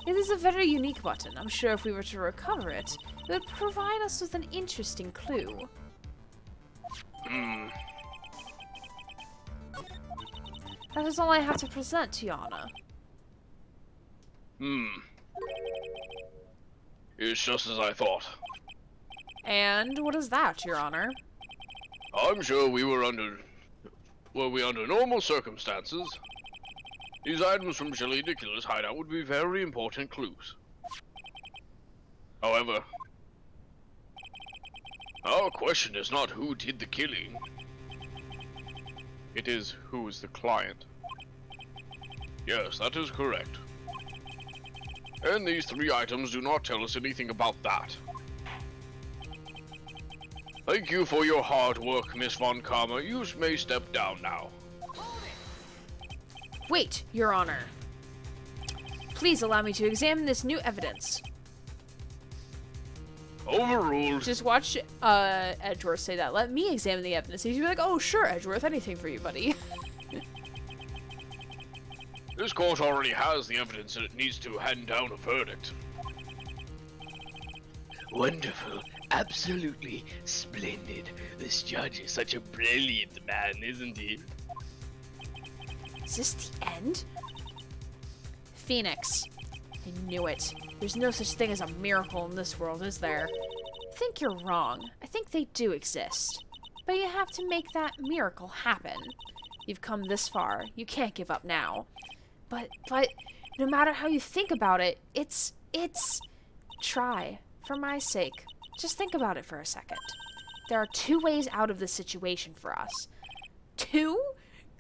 It is a very unique button. I'm sure if we were to recover it, it would provide us with an interesting clue. That is all I have to present, Tiana. It's just as I thought. And what is that, Your Honor? I'm sure were we under normal circumstances, these items from Jelly the Killer's hideout would be very important clues. However, our question is not who did the killing. It is who is the client. Yes, that is correct. And these 3 items do not tell us anything about that. Thank you for your hard work, Miss Von Karma. You may step down now. Wait, Your Honor. Please allow me to examine this new evidence. Overruled. Just watch Edgeworth say that. Let me examine the evidence. He's gonna be like, oh, sure, Edgeworth, anything for you, buddy. This court already has the evidence and it needs to hand down a verdict. Wonderful. Absolutely splendid. This judge is such a brilliant man, isn't he? Is this the end? Phoenix. I knew it. There's no such thing as a miracle in this world, is there? I think you're wrong. I think they do exist. But you have to make that miracle happen. You've come this far. You can't give up now. But no matter how you think about it, it's... Try. For my sake. Just think about it for a second. There are 2 ways out of this situation for us. 2?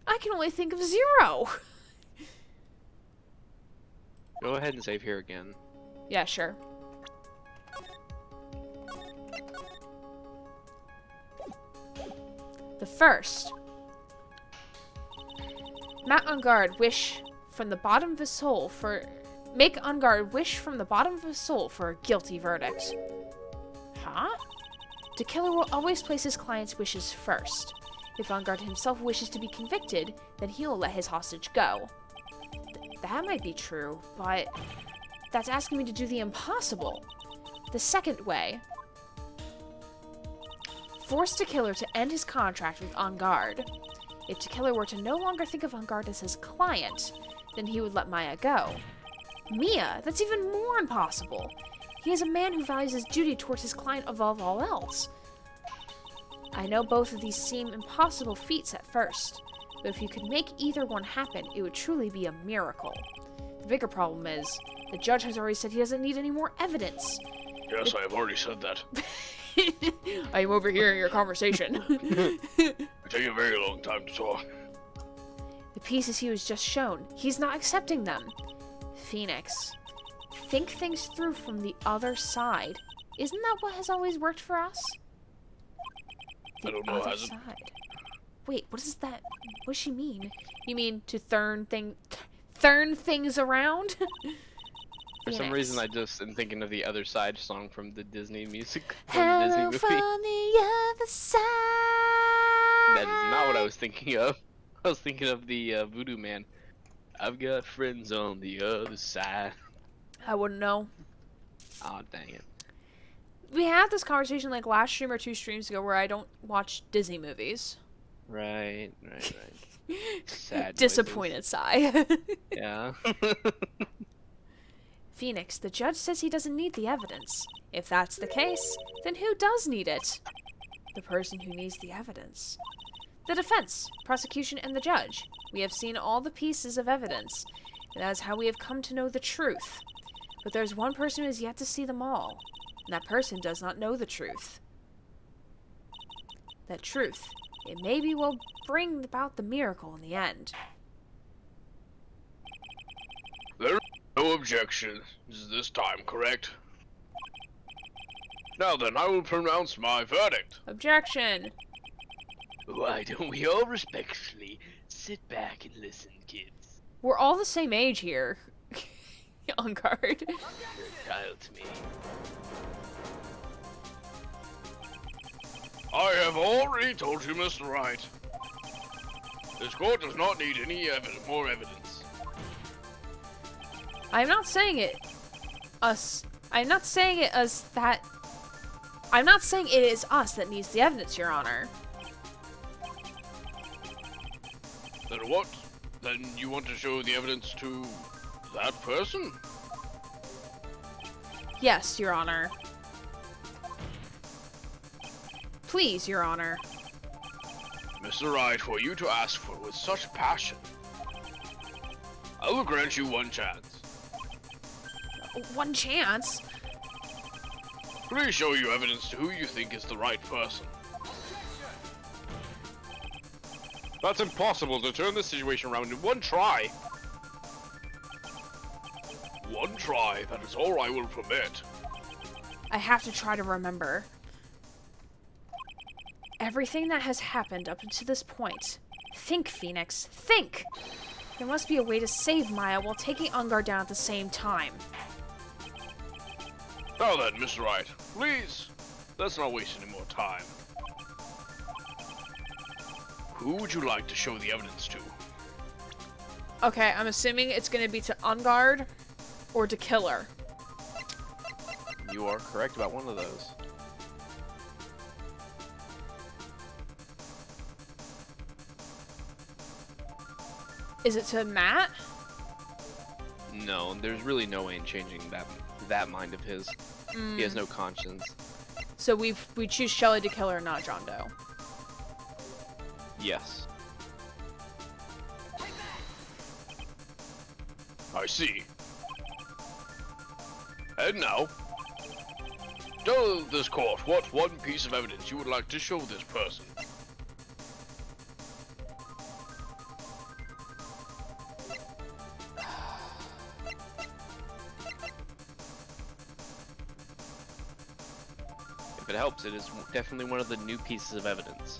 I can only think of 0. Go ahead and save here again. Yeah, sure. The first. Make on guard wish from the bottom of his soul for a guilty verdict. Huh? The killer will always place his client's wishes first. If Ungard himself wishes to be convicted, then he will let his hostage go. That might be true, but that's asking me to do the impossible. The second way. Force the killer to end his contract with Ungard. If the killer were to no longer think of Ungard as his client, then he would let Maya go. Mia? That's even more impossible. He is a man who values his duty towards his client above all else. I know both of these seem impossible feats at first, but if you could make either one happen, it would truly be a miracle. The bigger problem is, the judge has already said he doesn't need any more evidence. Yes, I have already said that. I am overhearing your conversation. It take a very long time to talk. The pieces he was just shown, he's not accepting them. Phoenix, think things through from the other side. Isn't that what has always worked for us? I don't know, has it? Wait, what does that... What does she mean? You mean to turn things around? For some reason, I just am thinking of the Other Side song from the Disney music. Hello Disney from movie. the other side. That is not what I was thinking of. I was thinking of the Voodoo Man. I've got friends on the other side. I wouldn't know. Aw, dang it. We had this conversation like last stream or 2 streams ago where I don't watch Disney movies. Right. Sad. Disappointed sigh. Yeah. Phoenix, the judge says he doesn't need the evidence. If that's the case, then who does need it? The person who needs the evidence. The defense, prosecution, and the judge. We have seen all the pieces of evidence, and that is how we have come to know the truth. But there's one person who has yet to see them all, and that person does not know the truth. That truth, it maybe will bring about the miracle in the end. There are no objections this time, correct? Now then, I will pronounce my verdict. Objection! Why don't we all respectfully sit back and listen, kids? We're all the same age here. On guard. You're a child to me. I have already told you, Mr. Wright. This court does not need any more evidence. I'm not saying it is us that needs the evidence, Your Honor. Then what Then you want to show the evidence to that person? Yes, Your Honor. Please, Your Honor. Mr. Wright, for you to ask for with such passion, I will grant you one chance. One chance? Please show you evidence to who you think is the right person. That's impossible to turn this situation around in one try. One try, that is all I will permit. I have to try to remember. Everything that has happened up to this point. Think, Phoenix. Think! There must be a way to save Maya while taking Ungar down at the same time. Now then, Mr. Wright, please, let's not waste any more time. Who would you like to show the evidence to? Okay, I'm assuming it's gonna be to Ungard or to Killer. You are correct about one of those. Is it to Matt? No, there's really no way in changing that mind of his. He has no conscience. So we choose Shelly to Killer, not John Doe. Yes. I see. And now, tell this court what one piece of evidence you would like to show this person. If it helps, it is definitely one of the new pieces of evidence.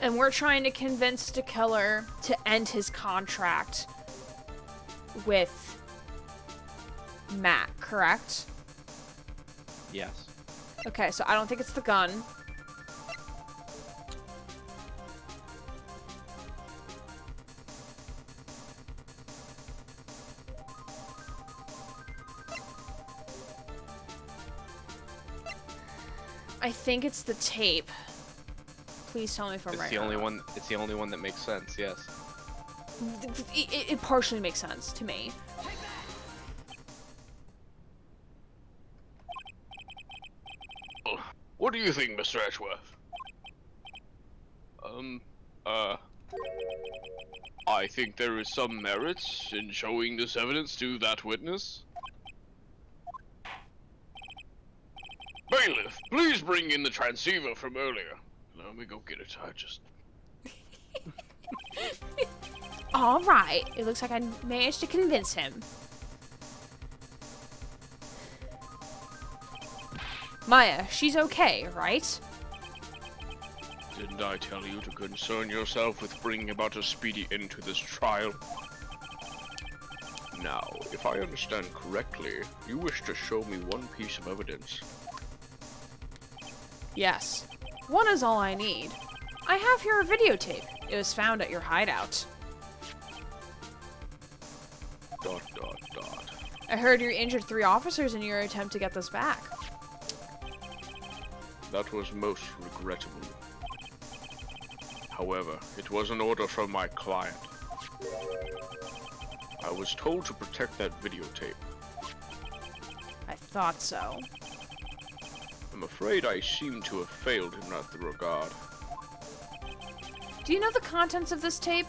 And we're trying to convince the Killer to end his contract with Matt, correct? Yes. Okay, so I don't think it's the gun. I think it's the tape. Please tell me if I'm It's right. the or only not. one. It's the only one that makes sense. Yes. It partially makes sense to me. What do you think, Mr. Edgeworth? I think there is some merits in showing this evidence to that witness. Bailiff, please bring in the transceiver from earlier. Let me go get it. I just... All right. It looks like I managed to convince him. Maya, she's okay, right? Didn't I tell you to concern yourself with bringing about a speedy end to this trial? Now, if I understand correctly, you wish to show me one piece of evidence. Yes. One is all I need. I have here a videotape. It was found at your hideout. ... I heard you injured 3 officers in your attempt to get this back. That was most regrettable. However, it was an order from my client. I was told to protect that videotape. I thought so. I'm afraid I seem to have failed in that regard. Do you know the contents of this tape?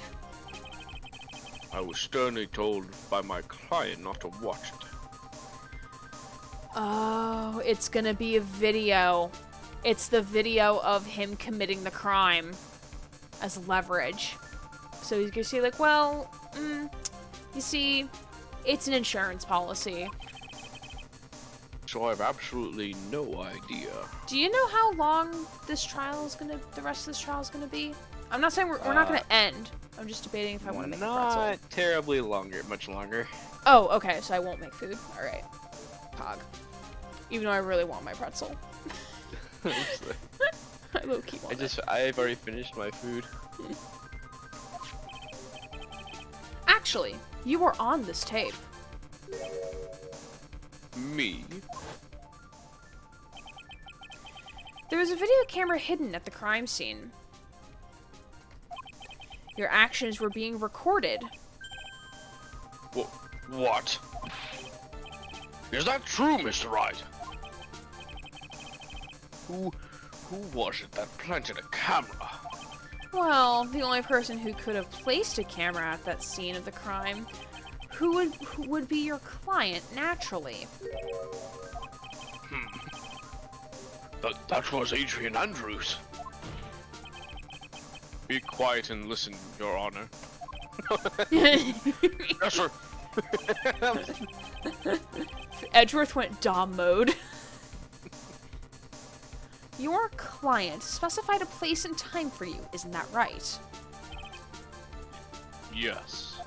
I was sternly told by my client not to watch it. Oh, it's gonna be a video. It's the video of him committing the crime as leverage. So he's gonna say like, well, you see, it's an insurance policy. So I have absolutely no idea. Do you know how long this trial is gonna, the rest of this trial is gonna be? I'm not saying we're not gonna end. I'm just debating if I want to make a pretzel. Not terribly longer, much longer. Oh, okay, so I won't make food. Alright. Pog. Even though I really want my pretzel. I low-key want it. I've already finished my food. Actually, you were on this tape. Me? There was a video camera hidden at the crime scene. Your actions were being recorded. What? Is that true, Mr. Wright? Who was it that planted a camera? Well, the only person who could have placed a camera at that scene of the crime, who would be your client, naturally. That was Adrian Andrews. Be quiet and listen, Your Honor. Yes, sir. Edgeworth went Dom mode. Your client specified a place and time for you, isn't that right? Yes.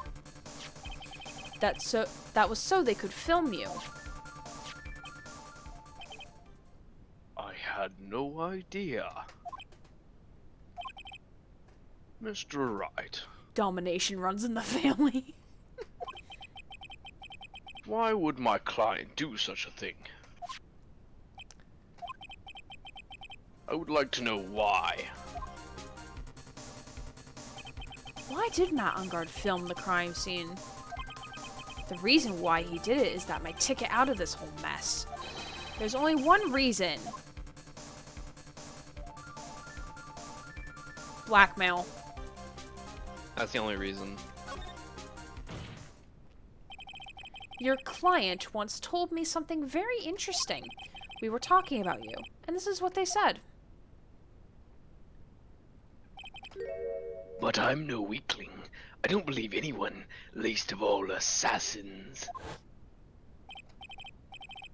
That was so they could film you. I had no idea. Mr. Wright, Domination runs in the family. why would my client do such a thing? I would like to know why. Why did Matt Ungard film the crime scene? The reason why he did it is that my ticket out of this whole mess. There's only one reason. Blackmail. That's the only reason. Your client once told me something very interesting. We were talking about you, and this is what they said. But I'm no weakling. I don't believe anyone, least of all assassins.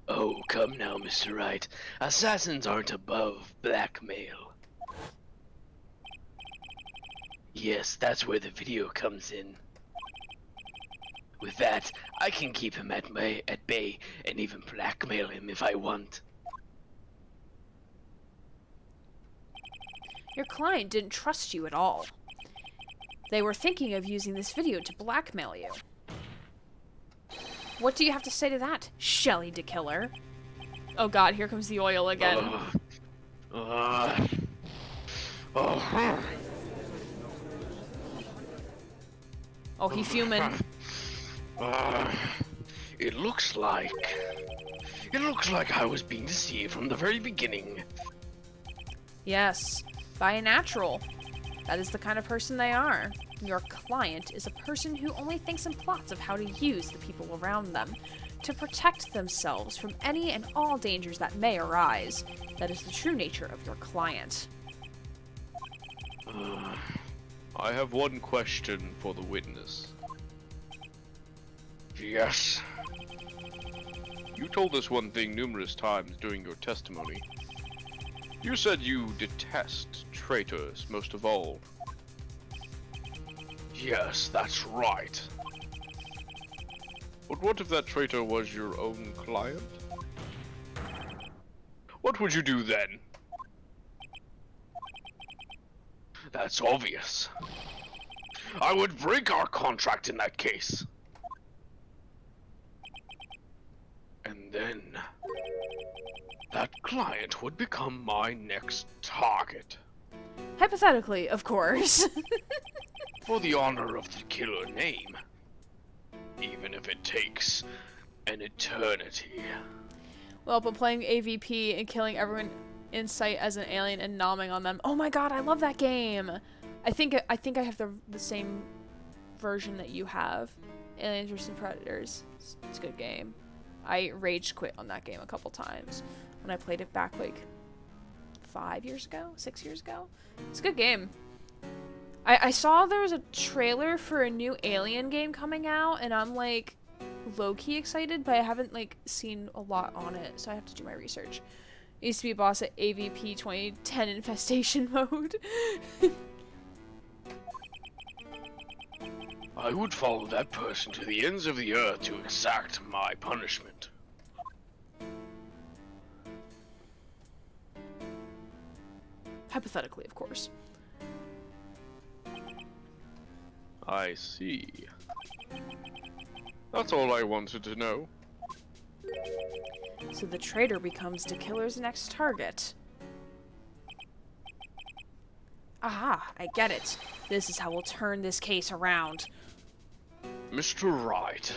Oh, come now, Mr. Wright. Assassins aren't above blackmail. Yes, that's where the video comes in. With that, I can keep him at bay and even blackmail him if I want. Your client didn't trust you at all. They were thinking of using this video to blackmail you. What do you have to say to that, Shelly the Killer? Oh god, here comes the oil again. Oh, he fuming. It looks like I was being deceived from the very beginning. Yes, by a natural. That is the kind of person they are. Your client is a person who only thinks and plots of how to use the people around them to protect themselves from any and all dangers that may arise. That is the true nature of your client. I have one question for the witness. Yes. You told us one thing numerous times during your testimony. You said you detest traitors most of all. Yes, that's right. But what if that traitor was your own client? What would you do then? That's obvious. I would break our contract in that case. And then that client would become my next target. Hypothetically, of course. For the honor of the killer name. Even if it takes an eternity. Well, but playing AVP and killing everyone in sight as an alien and nomming on them. Oh my god, I love that game. I think I have the same version that you have. Aliens vs Predators. It's a good game. I rage quit on that game a couple times when I played it back like 5 years ago, 6 years ago. It's a good game. I saw there was a trailer for a new Alien game coming out, and I'm like low-key excited, but I haven't like seen a lot on it, so I have to do my research. I used to be a boss at AVP 2010 Infestation mode. I would follow that person to the ends of the earth to exact my punishment. Hypothetically, of course. I see. That's all I wanted to know. So the traitor becomes the killer's next target. Aha, I get it. This is how we'll turn this case around. Mr. Wright.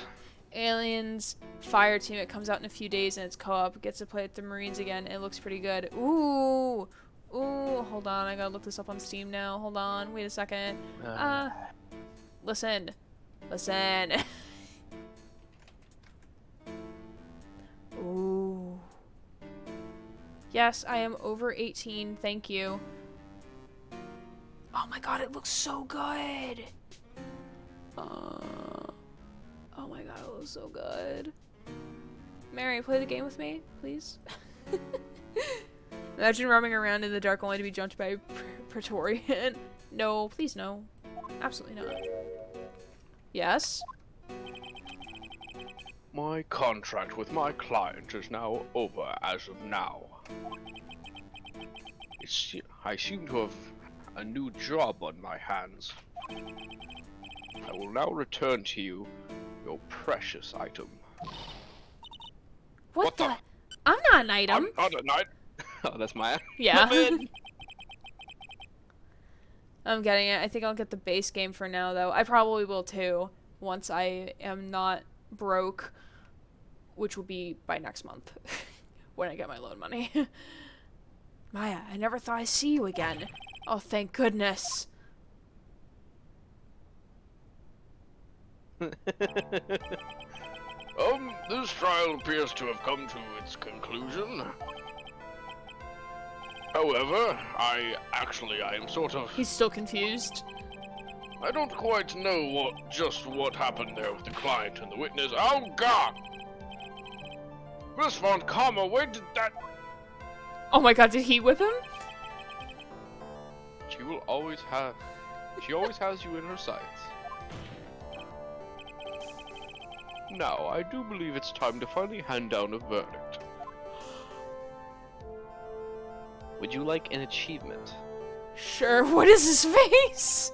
Aliens Fire Team. It comes out in a few days and it's co-op. Gets to play with the Marines again. It looks pretty good. Ooh. Ooh, hold on. I gotta look this up on Steam now. Hold on. Wait a second. Listen. Listen. Ooh. Yes, I am over 18. Thank you. Oh my god, it looks so good. Oh my god, it looks so good. Mary, play the game with me, please. Imagine roaming around in the dark only to be jumped by a Praetorian. No, please no. Absolutely not. Yes? My contract with my client is now over as of now. I seem to have a new job on my hands. I will now return to you your precious item. What the? I'm not an item. I'm not a knight. Oh, that's Maya? Yeah. I'm getting it. I think I'll get the base game for now, though. I probably will, too, once I am not broke, which will be by next month, when I get my loan money. Maya, I never thought I'd see you again. Oh, thank goodness. This trial appears to have come to its conclusion. However, I am sort of... He's still confused. I don't quite know just what happened there with the client and the witness. Oh god! Miss Von Karma, where did that... Oh my god, did he whip him? She always has you in her sights. Now, I do believe it's time to finally hand down a verdict. Would you like an achievement? Sure, what is his face?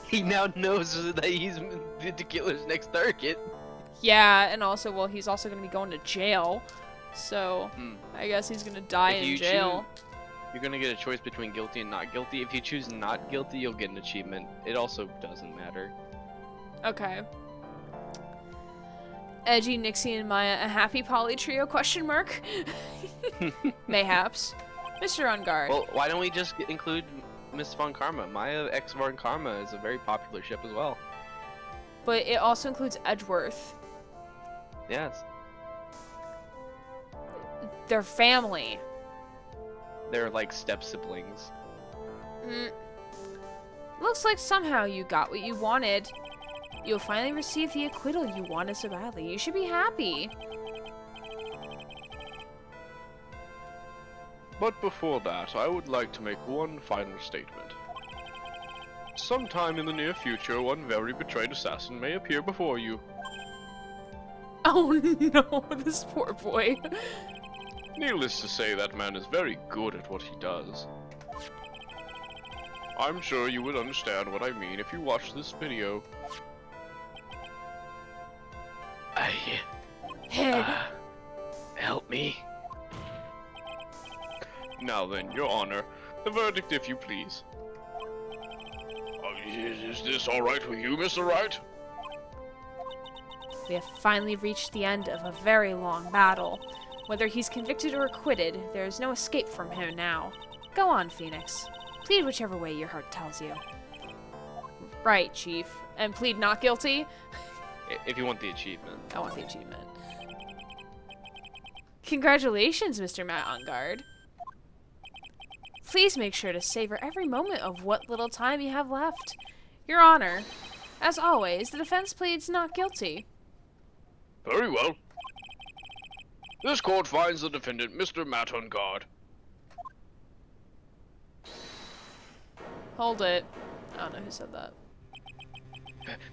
He now knows that he's the killer's next target. Yeah, and also, well, he's also going to be going to jail. So, I guess he's going to die in jail. You're going to get a choice between guilty and not guilty. If you choose not guilty, you'll get an achievement. It also doesn't matter. Okay. Edgy, Nixie, and Maya, a happy poly trio, question mark? Mayhaps. Mr. On Guard. Well, why don't we just include Miss Von Karma? Maya X Von Karma is a very popular ship as well. But it also includes Edgeworth. Yes. They're family. They're like step siblings. Looks like somehow you got what you wanted. You'll finally receive the acquittal you wanted so badly. You should be happy. But before that, I would like to make one final statement. Sometime in the near future, one very betrayed assassin may appear before you. Oh no, this poor boy. Needless to say, that man is very good at what he does. I'm sure you would understand what I mean if you watch this video. Help me. Now then, Your Honor, the verdict if you please. Is this alright with you, Mr. Wright? We have finally reached the end of a very long battle. Whether he's convicted or acquitted, there is no escape from him now. Go on, Phoenix. Plead whichever way your heart tells you. Right, Chief. And plead not guilty? If you want the achievement. I want the achievement. Congratulations, Mr. Matt on Guard. Please make sure to savor every moment of what little time you have left. Your Honor, as always, the defense pleads not guilty. Very well. This court finds the defendant, Mr. Matt on Guard. Hold it. I don't know who said that.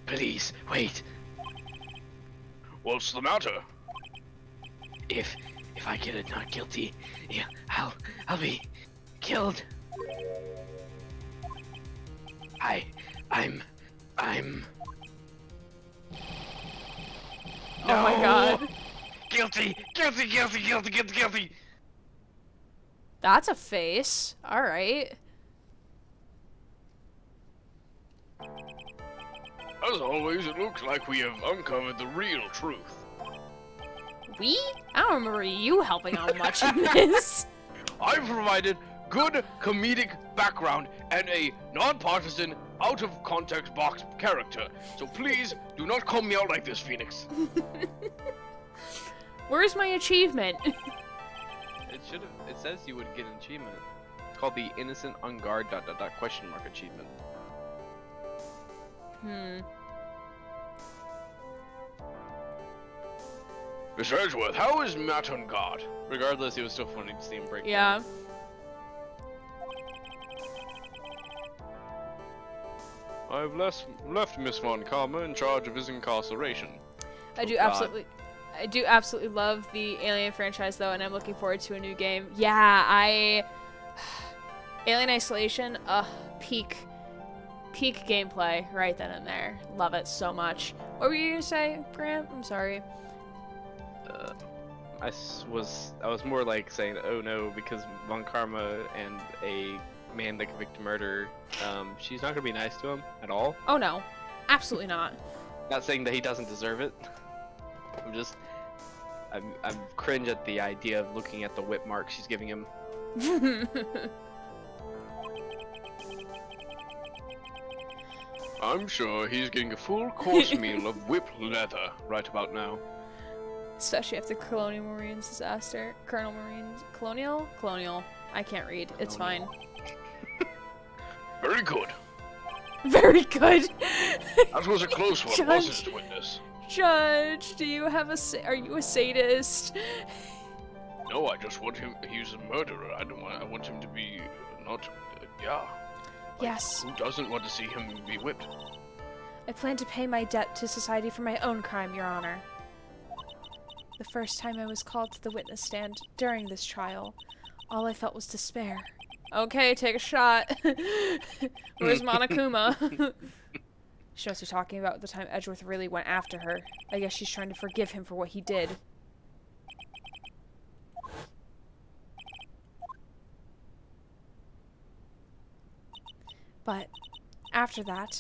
Please, wait. What's the matter? If I get it not guilty, yeah, I'll be killed. I'm. Oh my god. Guilty! That's a face. Alright. As always, it looks like we have uncovered the real truth. We? I don't remember you helping out much in this. I've provided good comedic background and a non-partisan, out-of-context box character, so please do not call me out like this, Phoenix. Where's my achievement? It says you would get an achievement. It's called the Innocent on Guard ... question mark achievement. Mr. Edgeworth, how is Matt on guard? Regardless, it was still funny to see him break Yeah. down. I've left Miss Von Karma in charge of his incarceration. I do absolutely love the Alien franchise though, and I'm looking forward to a new game. Yeah, Alien Isolation, peak gameplay right then and there. Love it so much. What were you gonna say, Grant? I'm sorry. I was more like saying, oh no, because Von Karma and a man that convicted murder, she's not gonna be nice to him at all. Oh no, absolutely not. Not saying that he doesn't deserve it. I'm cringe at the idea of looking at the whip mark she's giving him. I'm sure he's getting a full course meal of whip leather right about now. Especially after Colonial Marines disaster. Colonial? I can't read. It's fine. Very good. Very good. That was a close one, Judge. wasn't it, witness? Judge, do you have are you a sadist? No, I just want him. He's a murderer. I want him to be not. Yeah. Yes. Who doesn't want to see him be whipped? I plan to pay my debt to society for my own crime, Your Honor. The first time I was called to the witness stand during this trial, all I felt was despair. Okay, take a shot. Where's Monokuma? She must be talking about the time Edgeworth really went after her. I guess she's trying to forgive him for what he did. But after that,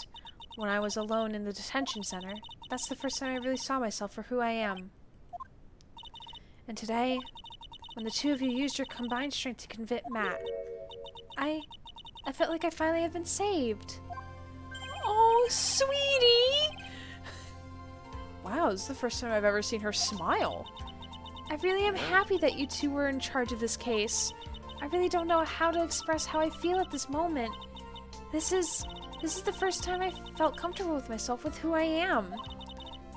when I was alone in the detention center, that's the first time I really saw myself for who I am. And today, when the two of you used your combined strength to convict Matt, I felt like I finally have been saved. Oh, sweetie! Wow, this is the first time I've ever seen her smile. I really am happy that you two were in charge of this case. I really don't know how to express how I feel at this moment. This is the first time I felt comfortable with myself, with who I am.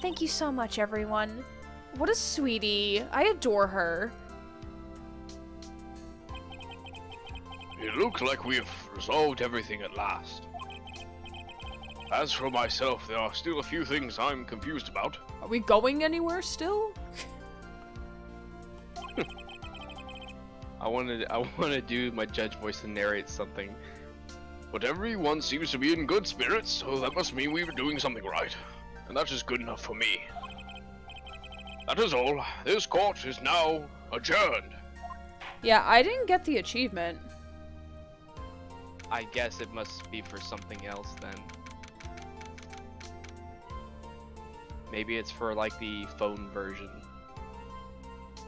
Thank you so much, everyone. What a sweetie. I adore her. It looks like we've resolved everything at last. As for myself, there are still a few things I'm confused about. Are we going anywhere still? I want to do my judge voice and narrate something. But everyone seems to be in good spirits, so that must mean we were doing something right. And that is good enough for me. That is all. This court is now adjourned. Yeah, I didn't get the achievement. I guess it must be for something else then. Maybe it's for like the phone version.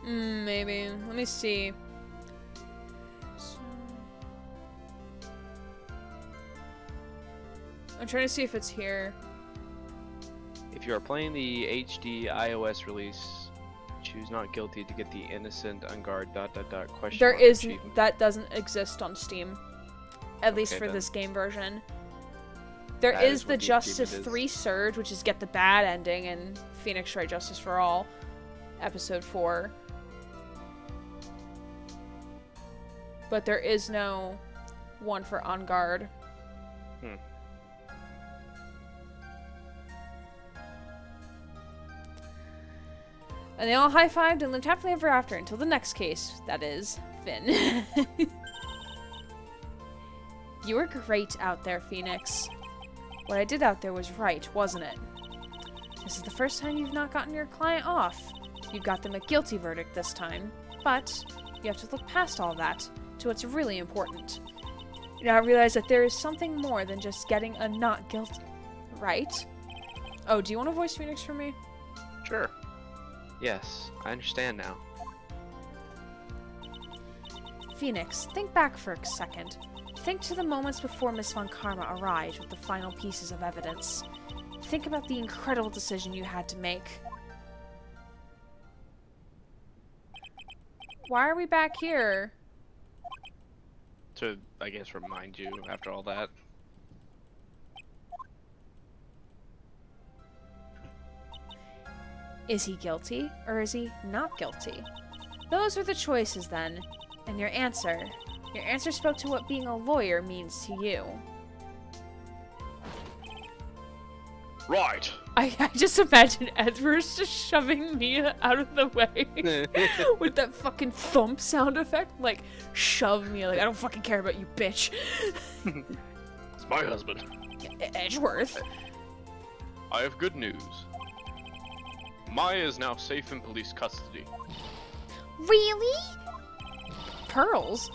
Maybe. Let me see. I'm trying to see if it's here. If you are playing the HD iOS release, choose not guilty to get the innocent on guard ... question There mark isn't. achievement. That doesn't exist on Steam. At least Okay, for then. this game version. There That is is the what the Justice achievement is. 3 Surge, which is get the bad ending, and Phoenix Wright Justice for All, Episode 4. But there is no one for On Guard. And they all high-fived and lived happily ever after until the next case. That is, Finn. You were great out there, Phoenix. What I did out there was right, wasn't it? This is the first time you've not gotten your client off. You got them a guilty verdict this time. But you have to look past all that. to what's really important. You now realize that there is something more than just getting a not guilty, right? Oh, do you want to voice Phoenix for me? Sure. Yes, I understand now. Phoenix, think back for a second. Think to the moments before Miss Von Karma arrived with the final pieces of evidence. Think about the incredible decision you had to make. Why are we back here? To, I guess, remind you after all that. Is he guilty, or is he not guilty? Those are the choices then, and your answer spoke to what being a lawyer means to you. Right. I just imagine Edward's just shoving Mia out of the way with that fucking thump sound effect. Like, shove Mia, like, I don't fucking care about you, bitch. It's my husband. Edgeworth. I have good news. Maya is now safe in police custody. Really? Pearls?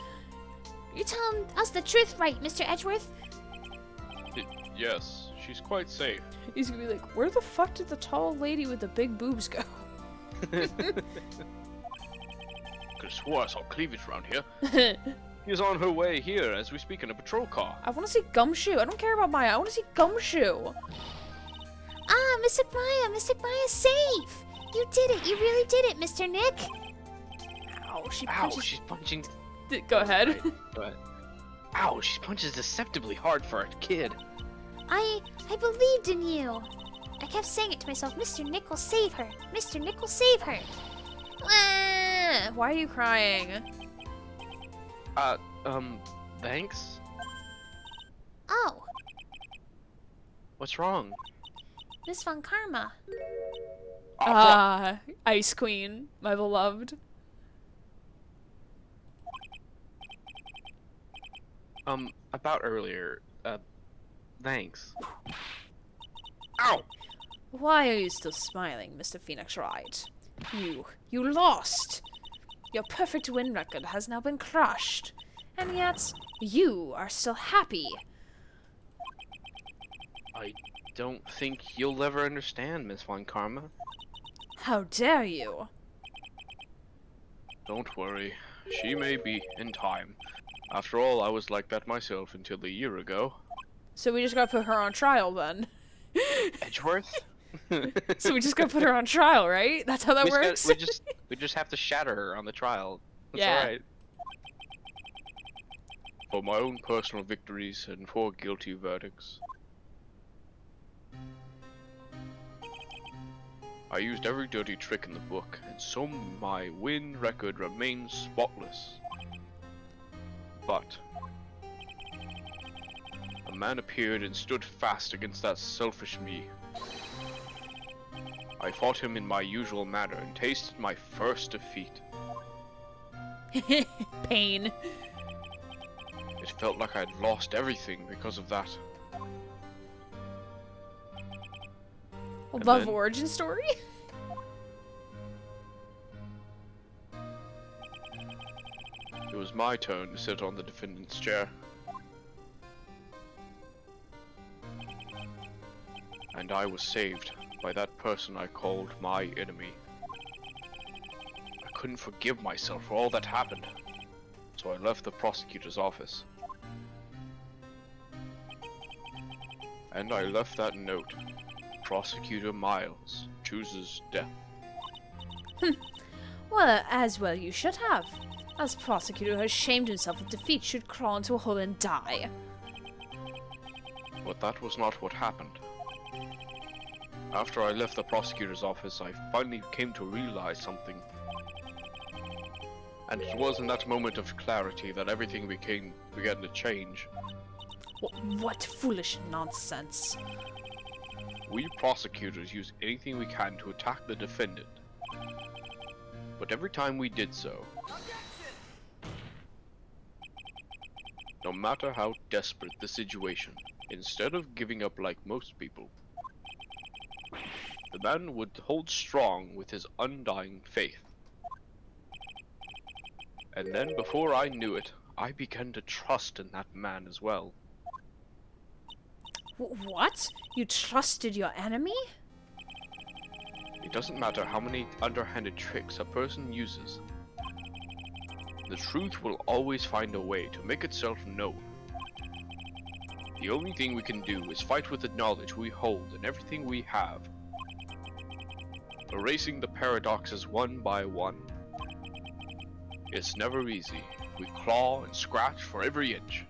You're telling us the truth, right, Mr. Edgeworth? Yes, she's quite safe. He's gonna be like, where the fuck did the tall lady with the big boobs go? Could've swore I saw cleavage around here. She's on her way here as we speak in a patrol car. I want to see Gumshoe. I don't care about Maya. I want to see Gumshoe. Ah, Mr. Maya's safe! You did it, you really did it, Mr. Nick! Ow, she Ow, punches... she's punching. Go ahead. Go ahead. Ow, she punches deceptively hard for a kid. I believed in you! I kept saying it to myself, Mr. Nick will save her! Mr. Nick will save her! Ah! Why are you crying? Thanks? Oh, What's wrong? Miss Von Karma. Ice Queen, my beloved. About earlier, thanks. Ow! Why are you still smiling, Mr. Phoenix Wright? You lost! Your perfect win record has now been crushed. And yet, you are still happy. I don't think you'll ever understand, Miss Von Karma. How dare you? Don't worry, she may be in time. After all, I was like that myself until a year ago. So we just gotta put her on trial then. Edgeworth? So we just gotta put her on trial, right? That's how that works? We just have to shatter her on the trial. That's Yeah. alright. For my own personal victories and for guilty verdicts. I used every dirty trick in the book, and so my win record remains spotless. But a man appeared and stood fast against that selfish me. I fought him in my usual manner and tasted my first defeat. Pain. It felt like I'd lost everything because of that. Love then- origin story? It was my turn to sit on the defendant's chair. And I was saved by that person I called my enemy. I couldn't forgive myself for all that happened, so I left the prosecutor's office. And I left that note. Prosecutor Miles chooses death. Well, as well you should have. As prosecutor who has shamed himself with defeat should crawl into a hole and die. But that was not what happened. After I left the prosecutor's office, I finally came to realize something. And it was in that moment of clarity that everything began to change. What foolish nonsense. We prosecutors use anything we can to attack the defendant. But every time we did so, no matter how desperate the situation, instead of giving up like most people, the man would hold strong with his undying faith. And then before I knew it, I began to trust in that man as well. What? You trusted your enemy? It doesn't matter how many underhanded tricks a person uses. The truth will always find a way to make itself known. The only thing we can do is fight with the knowledge we hold and everything we have, erasing the paradoxes one by one. It's never easy. We claw and scratch for every inch.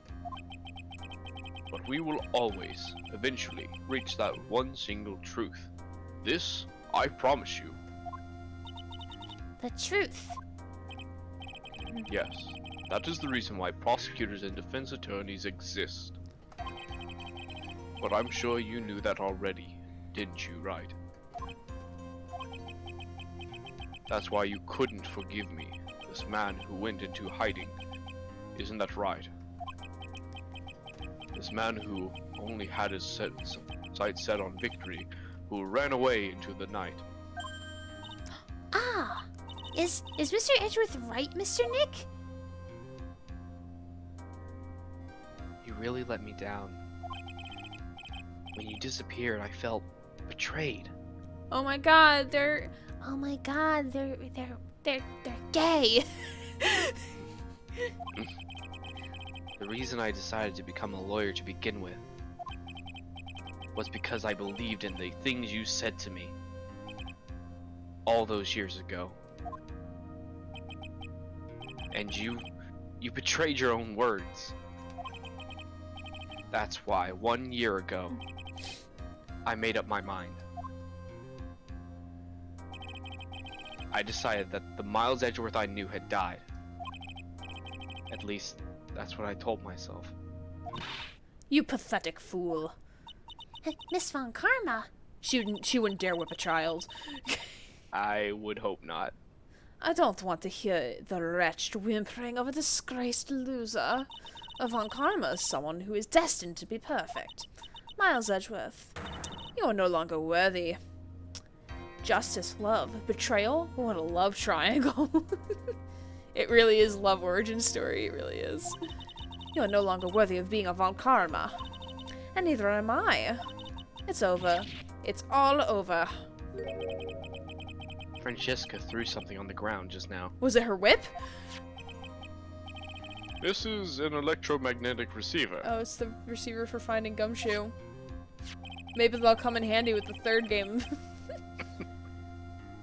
But we will always, eventually, reach that one single truth. This, I promise you. The truth. Yes, that is the reason why prosecutors and defense attorneys exist. But I'm sure you knew that already, didn't you, Wright? That's why you couldn't forgive me, this man who went into hiding. Isn't that right? This man who only had his sights set on victory, who ran away into the night. Ah, is Mr. Edgeworth right, Mr. Nick? You really let me down. When you disappeared, I felt betrayed. Oh my god, they're Oh my God, they're gay. The reason I decided to become a lawyer to begin with was because I believed in the things you said to me all those years ago. And you betrayed your own words. That's why 1 year ago I made up my mind. I decided that the Miles Edgeworth I knew had died. At least, that's what I told myself. You pathetic fool. Miss Von Karma. She wouldn't dare whip a child. I would hope not. I don't want to hear the wretched whimpering of a disgraced loser. Von Karma is someone who is destined to be perfect. Miles Edgeworth, you are no longer worthy. Justice, love, betrayal, what a love triangle. It really is love origin story, it really is. You are no longer worthy of being a Von Karma. And neither am I. It's over. It's all over. Francesca threw something on the ground just now. Was it her whip? This is an electromagnetic receiver. Oh, it's the receiver for finding Gumshoe. Maybe they'll come in handy with the third game.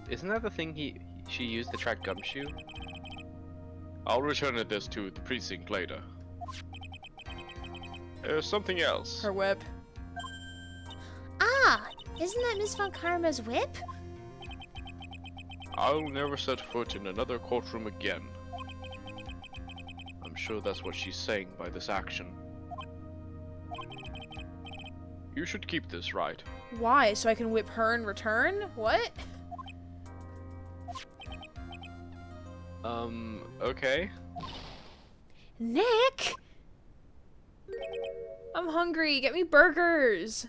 Isn't that the thing she used to track Gumshoe? I'll return this to the precinct later. There's something else. Her whip. Ah, isn't that Miss Von Karma's whip? I'll never set foot in another courtroom again. I'm sure that's what she's saying by this action. You should keep this, right? Why? So I can whip her in return? What? Okay. Nick! I'm hungry. Get me burgers.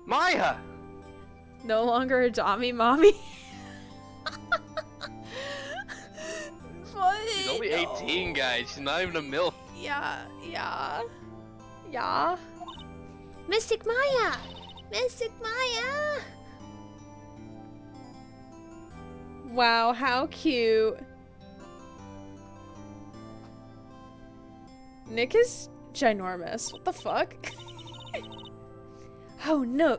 Maya! No longer a Tommy mommy. What? She's only 18, guys. She's not even a MILF. Yeah. Mystic Maya! Mystic Maya! Wow, how cute. Nick is ginormous. What the fuck? Oh no.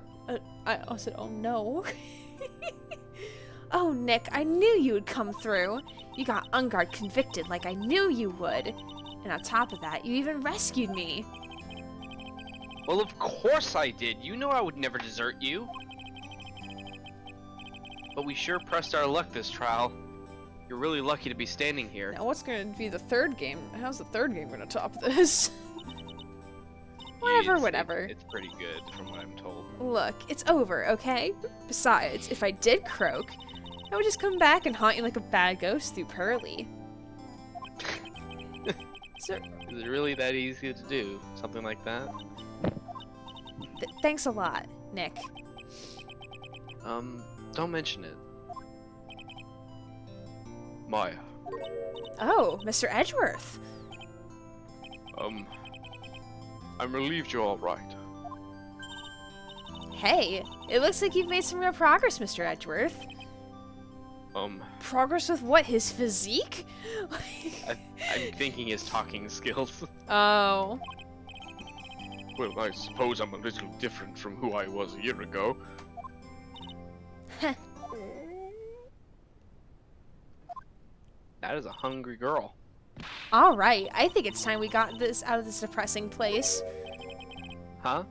I said, oh no. Oh, Nick, I knew you would come through. You got Ungard convicted like I knew you would. And on top of that, you even rescued me. Well, of course I did. You know I would never desert you. But we sure pressed our luck this trial. You're really lucky to be standing here. Now, what's going to be the third game? How's the third game going to top this? Whatever. It's pretty good, from what I'm told. Look, it's over, okay? Besides, if I did croak, I would just come back and haunt you like a bad ghost through Pearly. So, Is it really that easy to do? Something like that? thanks a lot, Nick. Don't mention it. Maya. Oh, Mr. Edgeworth. I'm relieved you're all right. Hey, it looks like you've made some real progress, Mr. Edgeworth. Progress with what? His physique? I'm thinking his talking skills. Oh. Well, I suppose I'm a little different from who I was a year ago. That is a hungry girl. Alright, I think it's time we got this out of this depressing place. Huh?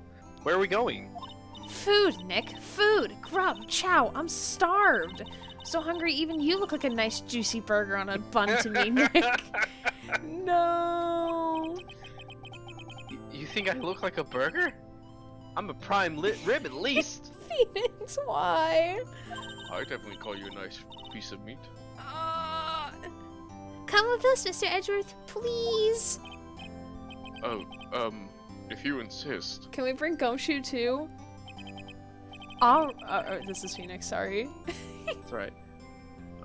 Where are we going? Food, Nick. Food. Grub. Chow. I'm starved. So hungry, even you look like a nice juicy burger on a bun to me, Nick. No. You think I look like a burger? I'm a prime rib at least. Phoenix, why? I definitely call you a nice piece of meat. Come with us, Mr. Edgeworth, please. Oh, if you insist. Can we bring Gumshoe too? This is Phoenix, sorry. That's right.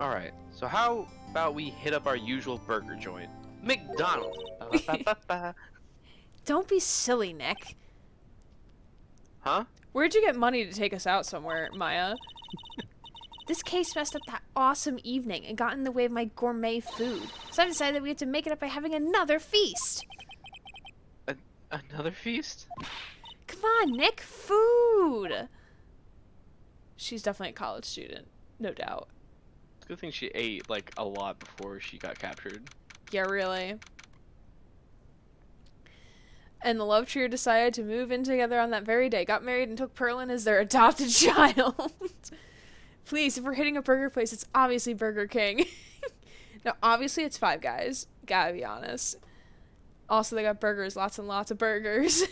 Alright, so how about we hit up our usual burger joint? McDonald's! Ba-ba-ba-ba-ba. Don't be silly, Nick. Huh? Where'd you get money to take us out somewhere, Maya? This case messed up that awesome evening and got in the way of my gourmet food. So I decided that we have to make it up by having another feast. Another feast? Come on, Nick, food! She's definitely a college student, no doubt. It's a good thing she ate, like, a lot before she got captured. Yeah, really. And the love trio decided to move in together on that very day, got married, and took Perlin as their adopted child. Please, if we're hitting a burger place, it's obviously Burger King. No, obviously it's Five Guys. Gotta be honest. Also, they got burgers, lots and lots of burgers.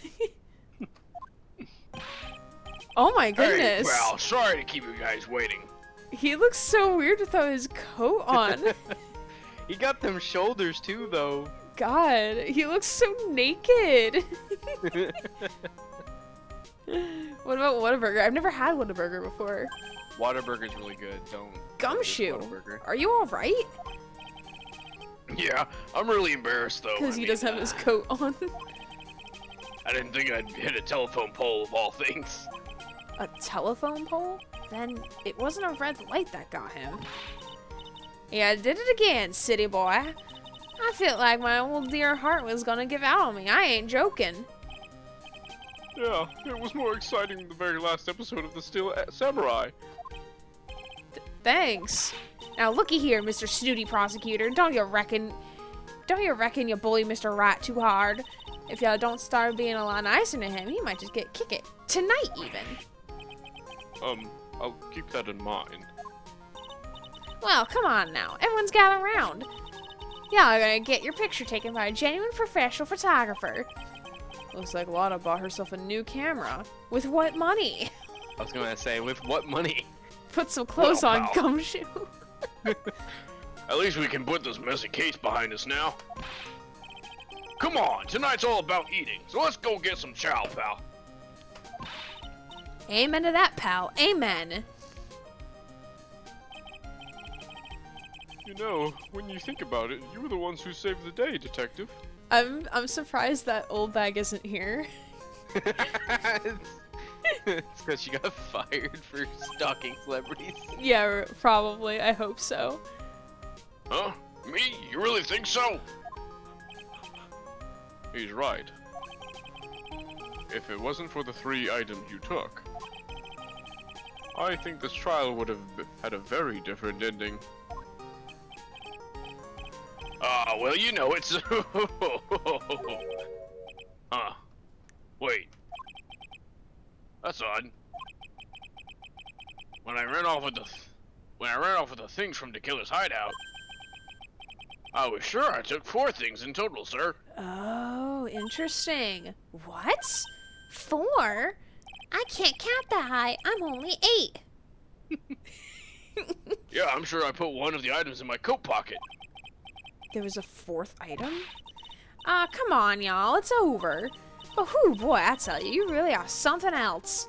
Oh my goodness. Hey, pal, sorry to keep you guys waiting. He looks so weird without his coat on. He got them shoulders too, though. God, he looks so naked. What about Whataburger? I've never had Whataburger before. Whataburger's really good. Don't. Gumshoe, Whataburger. are you alright? Yeah, I'm really embarrassed though. Because he doesn't have his coat on. I didn't think I'd hit a telephone pole of all things. A telephone pole? Then it wasn't a red light that got him. Yeah, I did it again, city boy. I felt like my old dear heart was gonna give out on me. I ain't joking. Yeah, it was more exciting than the very last episode of The Steel Samurai. Thanks. Now looky here, Mr. Snooty Prosecutor. Don't you reckon you bully Mr. Wright too hard? If y'all don't start being a lot nicer to him, he might just get kicked. Tonight, even. I'll keep that in mind. Well, come on now. Everyone's gathered around. Y'all are gonna get your picture taken by a genuine professional photographer. Looks like Lana bought herself a new camera. With what money? I was gonna say, with what money? Put some clothes Well, on, pal. Gumshoe. At least we can put this messy case behind us now. Come on, tonight's all about eating, so let's go get some chow, pal. Amen to that, pal. Amen. You know, when you think about it, you were the ones who saved the day, Detective. I'm surprised that old bag isn't here. It's because she got fired for stalking celebrities. Yeah, probably. I hope so. Huh? Me? You really think so? He's right. If it wasn't for the 3 items you took, I think this trial would have had a very different ending. Well, you know it's... Huh. Wait. That's odd. When I ran off with the things from the killer's hideout, I was sure I took 4 things in total, sir. Oh, interesting. What? 4? I can't count that high. I'm only 8. Yeah, I'm sure I put one of the items in my coat pocket. There was a 4th item? Come on, y'all. It's over. But whew, boy, I tell you, you really are something else.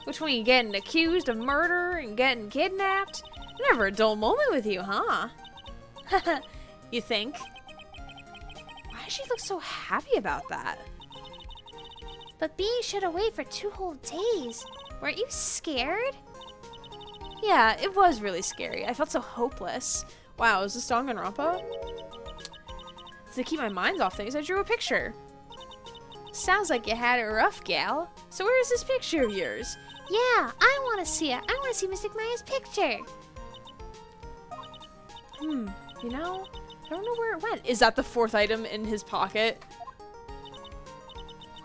Between getting accused of murder and getting kidnapped, Never a dull moment with you, huh? You think? Why does she look so happy about that? But being shut away for 2 whole days. Weren't you scared? Yeah, it was really scary. I felt so hopeless. Wow, is this Danganronpa? To keep my mind off things, I drew a picture. Sounds like you had it rough, gal. So where is this picture of yours? Yeah, I want to see it. I want to see Mystic Maya's picture. You know, I don't know where it went. Is that the 4th item in his pocket?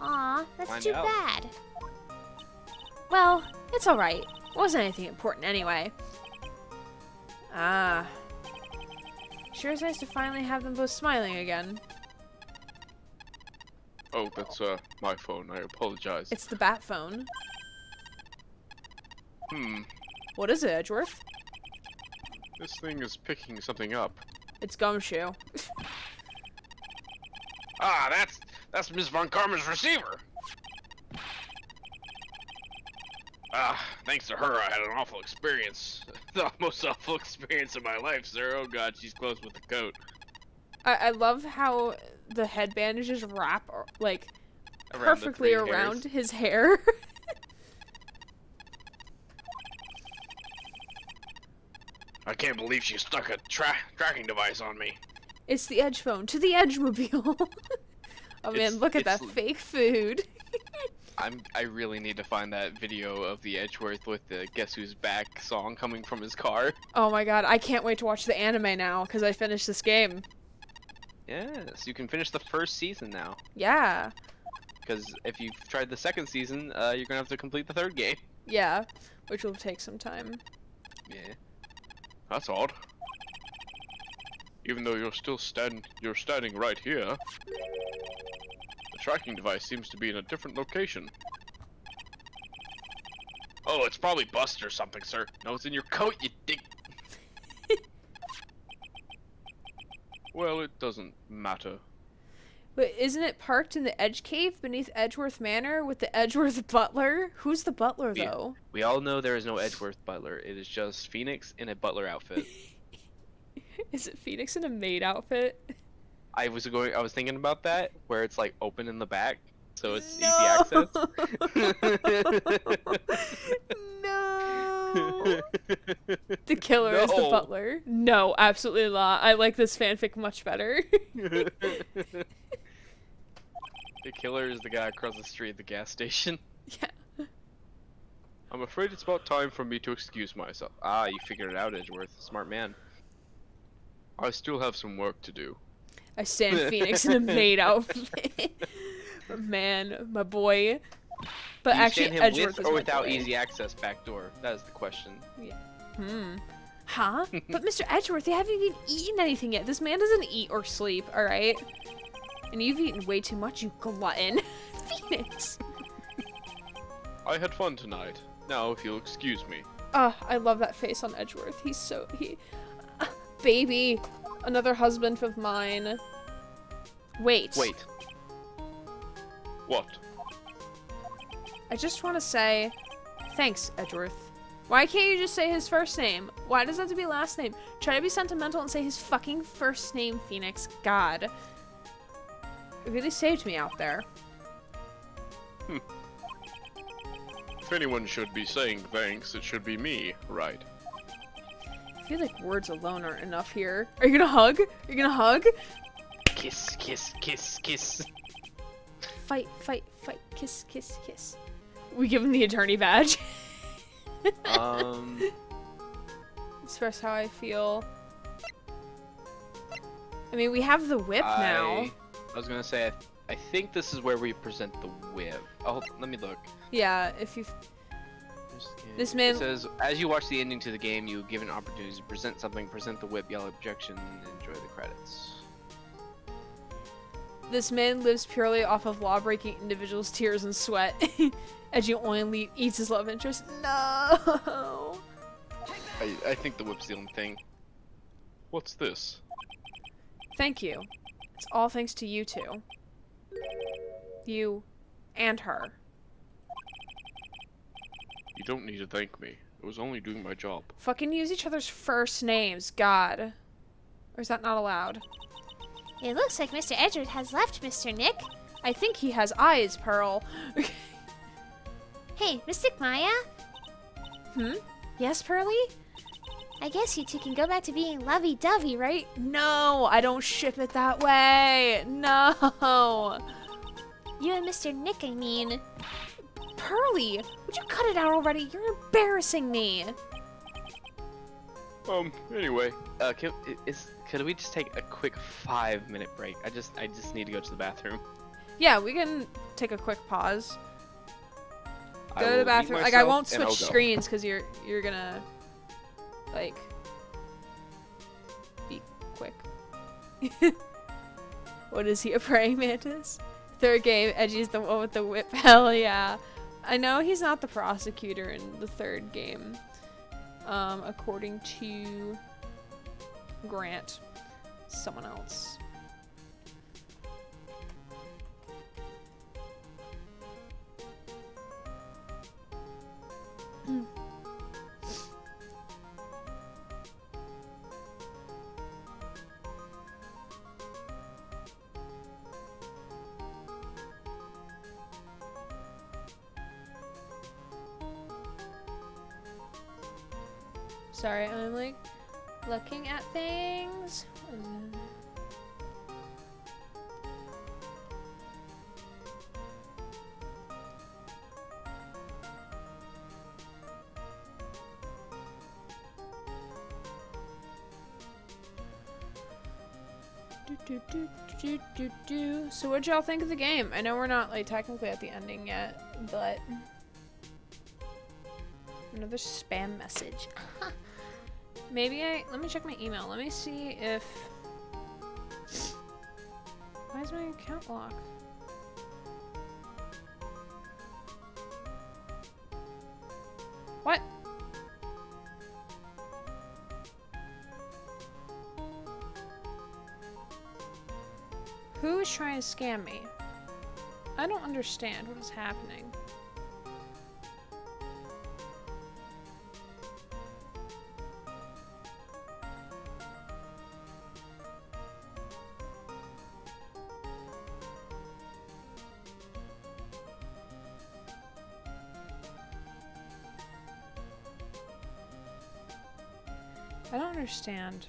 Aw, that's Find too out. bad. Well, it's alright. It wasn't anything important anyway. Ah. Sure is nice to finally have them both smiling again. Oh, that's my phone. I apologize. It's the bat phone. Hmm. What is it, Edgeworth? This thing is picking something up. It's Gumshoe. Ah, that's Miss Von Karma's receiver. Ah, thanks to her, I had an awful experience. The most awful experience of my life, sir. Oh god, she's close with the coat. I love how the head bandages wrap like Around the perfectly 3 around hairs. his hair. I can't believe she stuck a tracking device on me. It's the Edge phone to the Edgemobile. Oh man, look at that it's- fake food. I really need to find that video of the Edgeworth with the Guess Who's Back song coming from his car. Oh my god, I can't wait to watch the anime now because I finished this game. Yes, you can finish the 1st season now. Yeah. Because if you've tried the 2nd season, you're gonna have to complete the 3rd game. Yeah, which will take some time. Yeah. That's odd. Even though you're standing right here. The tracking device seems to be in a different location. Oh, it's probably bust or something, sir. No, it's in your coat, you dick. Well, it doesn't matter. But isn't it parked in the Edge Cave beneath Edgeworth Manor with the Edgeworth Butler? Who's the butler, Yeah. though? We all know there is no Edgeworth butler. It is just Phoenix in a butler outfit. Is it Phoenix in a maid outfit? I was thinking about that, where it's like open in the back, so it's easy No! access. No! The killer is the No. butler. No, absolutely not. I like this fanfic much better. The killer is the guy across the street at the gas station. Yeah. I'm afraid it's about time for me to excuse myself. Ah, you figured it out, Edgeworth. Smart man. I still have some work to do. I stand Phoenix in a maid outfit. Man, my boy. But Do you actually, stand him Edgeworth with is or my without boy. easy access back door? That is the question. Huh? But Mr. Edgeworth, you haven't even eaten anything yet. This man doesn't eat or sleep, alright? And you've eaten way too much, you glutton. Phoenix. I had fun tonight. Now, if you'll excuse me. I love that face on Edgeworth. Baby. Another husband of mine. Wait. What? I just want to say, thanks, Edgeworth. Why can't you just say his first name? Why does it have to be last name? Try to be sentimental and say his fucking first name, Phoenix. God. It really saved me out there. If anyone should be saying thanks, it should be me, right? I feel like words alone aren't enough here. Are you gonna hug? Are you gonna hug? Kiss, kiss, kiss, kiss. Fight, fight, fight. Kiss, kiss, kiss. We give him the attorney badge. Express how I feel. I mean, we have the whip now. I was gonna say, I think this is where we present the whip. Oh, let me look. Yeah, if you... This man- It says, as you watch the ending to the game, you give an opportunity to present something, present the whip, yell objection, and enjoy the credits. This man lives purely off of law-breaking individuals' tears and sweat. As you only eats his love interest. No. I think the whip's the only thing. What's this? Thank you. It's all thanks to you two. You and her. You don't need to thank me. I was only doing my job. Fucking use each other's first names, God. Or is that not allowed? It looks like Mr. Edward has left, Mr. Nick. I think he has eyes, Pearl. Hey, Mystic Maya? Yes, Pearly? I guess you two can go back to being lovey-dovey, right? No, I don't ship it that way. No. You and Mr. Nick, I mean. Pearly, would you cut it out already? You're embarrassing me. Anyway. Could we just take a quick 5-minute break? I just need to go to the bathroom. Yeah, we can take a quick pause. I Go to will the mute bathroom. Like, I myself won't and I'll switch go. screens because you're gonna like be quick. What is he, a praying mantis? Third game, Edgy's the one with the whip. Hell yeah. I know he's not the prosecutor in the third game. According to Grant, someone else. Sorry, I'm like looking at things. So what'd y'all think of the game? I know we're not like technically at the ending yet, but another spam message. Maybe let me check my email. Let me see if why is my account locked? What? Who is trying to scam me? I don't understand what is happening. I don't understand.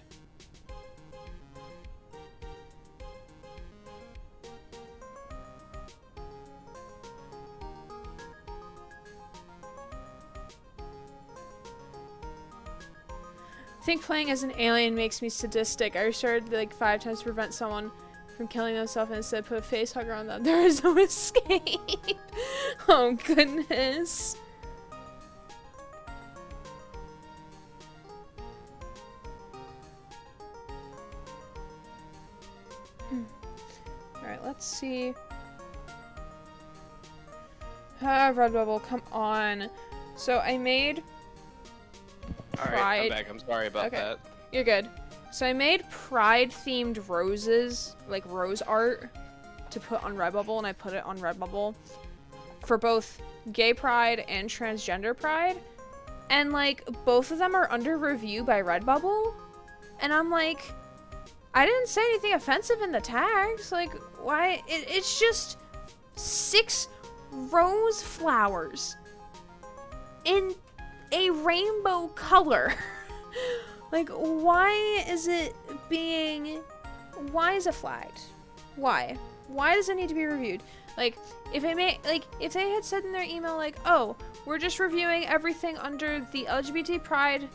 I think playing as an alien makes me sadistic. I restarted like 5 times to prevent someone from killing themselves and instead put a face hugger on them. There is no escape. Oh goodness. Alright, let's see. Redbubble, come on. So I made Alright, I'm back. I'm sorry about that. You're good. So I made pride-themed roses, like rose art, to put on Redbubble, and I put it on Redbubble for both gay pride and transgender pride. And, like, both of them are under review by Redbubble. And I'm like, I didn't say anything offensive in the tags. Like, why? It's just 6 rose flowers in a rainbow color. Like, why is it flagged? Why does it need to be reviewed? Like, if they had said in their email, like, oh, we're just reviewing everything under the LGBT pride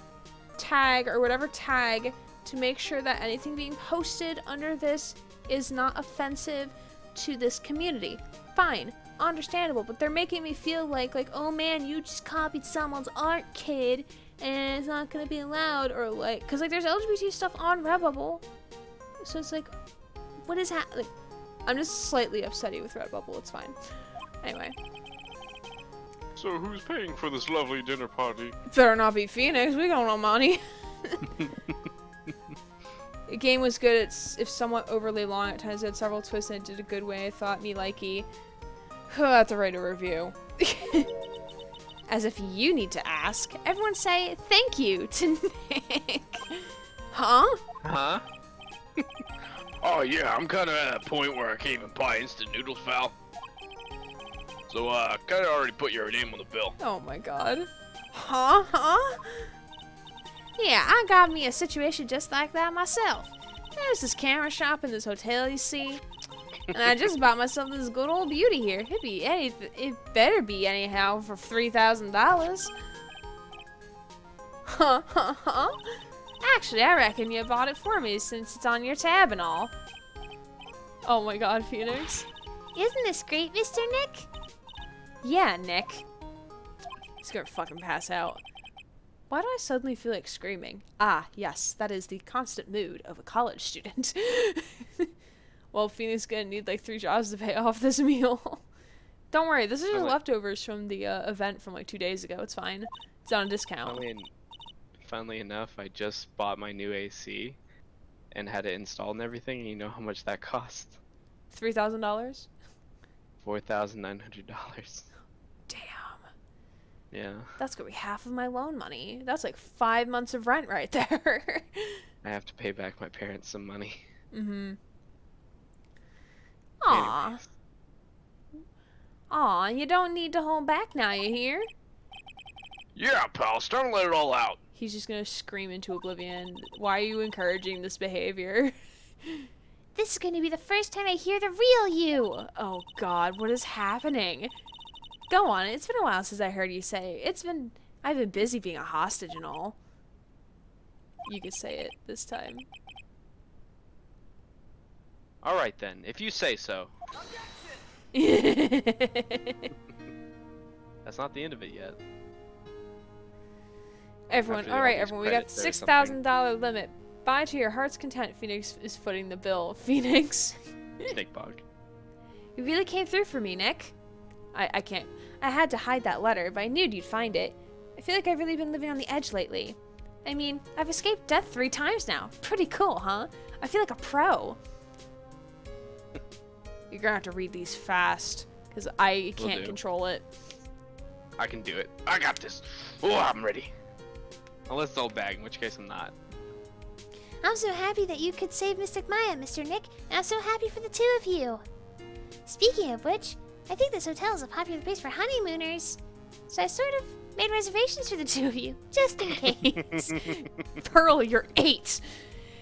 tag or whatever tag to make sure that anything being posted under this is not offensive to this community. Fine. Understandable, but they're making me feel like, oh man, you just copied someone's art, kid, and it's not gonna be allowed, or like, cause like there's LGBT stuff on Redbubble, so it's like, what is like, I'm just slightly upsetty with Redbubble. It's fine. Anyway. So who's paying for this lovely dinner party? Better not be Phoenix. We got no money. The game was good. It's if somewhat overly long at times. It had several twists and it did a good way. I thought me likey. I have to write a review. As if you need to ask. Everyone say thank you to Nick. Huh? Huh? Oh yeah, I'm kind of at a point where I can't even buy instant noodles, pal. So kind of already put your name on the bill. Oh my god. Huh? Yeah, I got me a situation just like that myself. There's this camera shop in this hotel, you see. And I just bought myself this good old beauty here. It better be anyhow for $3,000. Actually, I reckon you bought it for me since it's on your tab and all. Oh my god, Phoenix. Isn't this great, Mr. Nick? Yeah, Nick. He's gonna fucking pass out. Why do I suddenly feel like screaming? Ah, yes, that is the constant mood of a college student. Well, Phoenix is gonna need like 3 jobs to pay off this meal. Don't worry, this is just leftovers from the event from like 2 days ago. It's fine. It's on a discount. Funnily enough, I just bought my new AC and had it installed and everything, and you know how much that cost? $3,000? $4,900. Damn. Yeah. That's gonna be half of my loan money. That's like 5 months of rent right there. I have to pay back my parents some money. Mm-hmm. Aw. Anyways. Aw, you don't need to hold back now, you hear? Yeah, pal, start to let it all out. He's just gonna scream into oblivion. Why are you encouraging this behavior? This is going to be the first time I hear the real you. Oh god, what is happening? Go on, it's been a while since I heard you say. I've been busy being a hostage and all. You could say it this time. Alright then, if you say so. That's not the end of it yet. Everyone, After alright all these everyone, we got credits, there's $6,000 limit. Buy to your heart's content. Phoenix is footing the bill. Phoenix. Snake bug. You really came through for me, Nick. I can't. I had to hide that letter, but I knew you'd find it. I feel like I've really been living on the edge lately. I mean, I've escaped death 3 times now. Pretty cool, huh? I feel like a pro. You're gonna have to read these fast, because I can't control it. I can do it. I got this. Oh, I'm ready. Unless it's old bag, in which case I'm not. I'm so happy that you could save Mystic Maya, Mr. Nick, and I'm so happy for the 2 of you. Speaking of which, I think this hotel is a popular place for honeymooners, so I sort of made reservations for the 2 of you, just in case. Pearl, you're 8.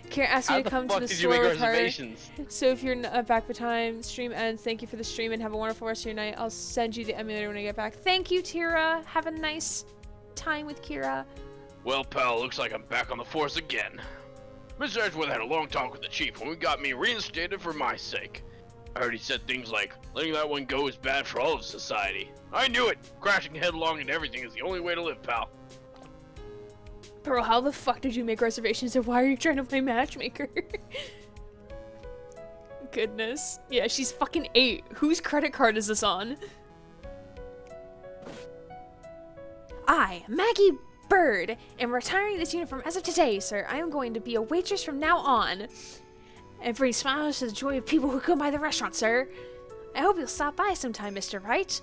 Kira asked me How to the come to fuck the did you store make with her. reservations? So if you're back by time stream ends, thank you for the stream and have a wonderful rest of your night. I'll send you the emulator when I get back. Thank you, Tira. Have a nice time with Kira. Well, pal, looks like I'm back on the force again. Mr. Edgeworth had a long talk with the chief when we got me reinstated for my sake. I heard he said things like, letting that one go is bad for all of society. I knew it! Crashing headlong into everything is the only way to live, pal. Pearl, how the fuck did you make reservations and why are you trying to play matchmaker? Goodness. Yeah, she's fucking 8. Whose credit card is this on? I, Maggie Bird, am retiring this uniform as of today, sir. I am going to be a waitress from now on. And bring smiles to the joy of people who come by the restaurant, sir. I hope you'll stop by sometime, Mr. Wright.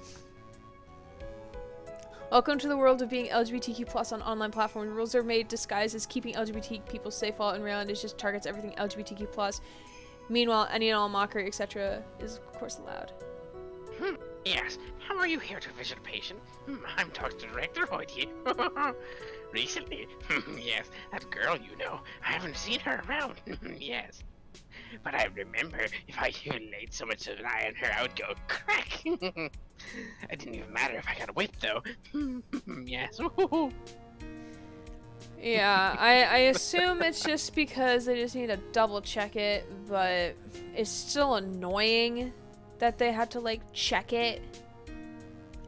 Welcome to the world of being LGBTQ+ on online platforms. Rules are made disguised as keeping LGBT people safe, while in reality it just targets everything LGBTQ+. Meanwhile, any and all mockery, etc. is of course allowed. Yes, how are you here to visit a patient? I'm Dr. Director Hoyt here. Recently, yes, that girl you know, I haven't seen her around, yes. But I remember if I humiliate so much of an eye on her, I would go crack. It didn't even matter if I got a whip though. Yes. Yeah, I assume it's just because they just need to double check it, but it's still annoying that they had to like check it.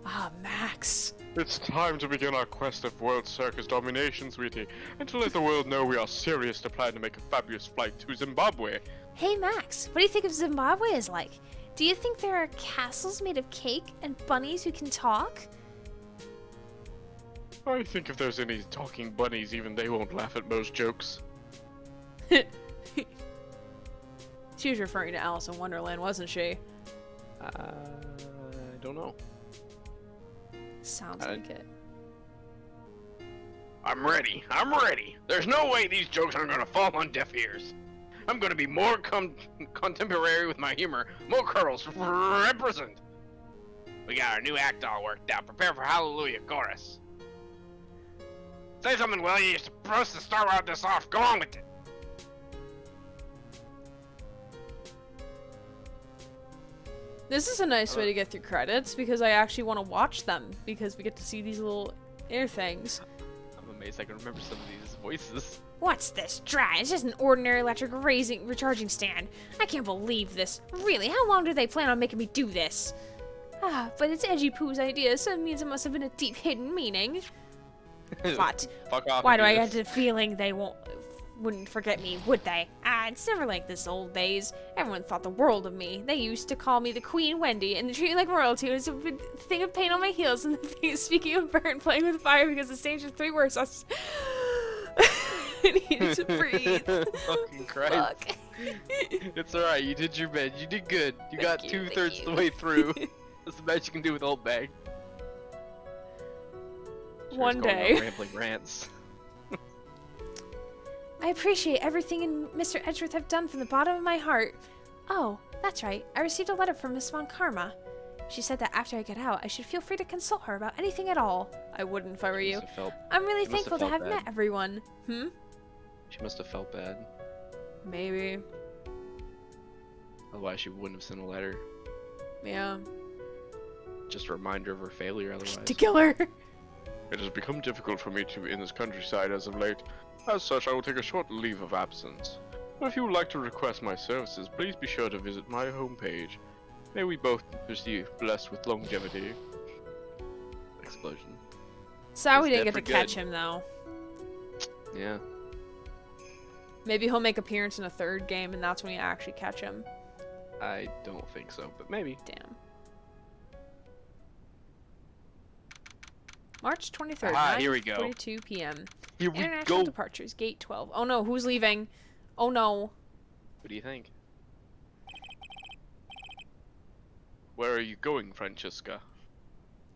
Ah, Max. It's time to begin our quest of World Circus domination, sweetie, and to let the world know we are serious to plan to make a fabulous flight to Zimbabwe. Hey Max, what do you think of Zimbabwe is like? Do you think there are castles made of cake and bunnies who can talk? I think if there's any talking bunnies, even they won't laugh at most jokes. She was referring to Alice in Wonderland, wasn't she? I don't know. Sounds like it. I'm ready. I'm ready. There's no way these jokes aren't gonna fall on deaf ears. I'm gonna be more contemporary with my humor. More curls. Represent. We got our new act all worked out. Prepare for Hallelujah chorus. Say something, Will. You're supposed to start out this off. Go on with it. This is a nice way to get through credits because I actually want to watch them because we get to see these little air things. I'm amazed I can remember some of these voices. What's this dry? It's just an ordinary electric recharging stand. I can't believe this. Really, how long do they plan on making me do this? Ah, but it's Edgy Poo's idea, so it means it must have been a deep hidden meaning. What? Fuck off. Why do I Edith. get the feeling they wouldn't forget me, would they? Ah, it's never like this old days. Everyone thought the world of me. They used to call me the Queen Wendy, and they treat me like royalty. It was a thing of pain on my heels, and the thing is, speaking of burn, playing with fire because the stage is 3 words. I needed to breathe. Fucking Christ. Fuck. It's alright, you did your bit. You did good. You got Thank you, 2/3 thank the you. way through. That's the best you can do with old bag. One Going on day. Rambling rants. I appreciate everything Mr. Edgeworth have done from the bottom of my heart. Oh, that's right. I received a letter from Miss Von Karma. She said that after I get out, I should feel free to consult her about anything at all. I wouldn't if I were you. Must have felt- I'm really She must have thankful to felt have bad. met everyone. She must have felt bad. Maybe. Otherwise, she wouldn't have sent a letter. Yeah. Just a reminder of her failure. Otherwise, To kill her. It has become difficult for me to be in this countryside as of late. As such, I will take a short leave of absence. But if you would like to request my services, please be sure to visit my homepage. May we both be blessed with longevity. explosion. Sad we He's didn't get dead to for catch good. him though. Yeah. Maybe he'll make appearance in a 3rd game and that's when you actually catch him. I don't think so, but maybe. Damn. March 23rd, Ah, here we go. 9:42 p.m. Here we International go. departures, gate 12. Oh no, who's leaving? Oh no. What do you think? Where are you going, Francesca?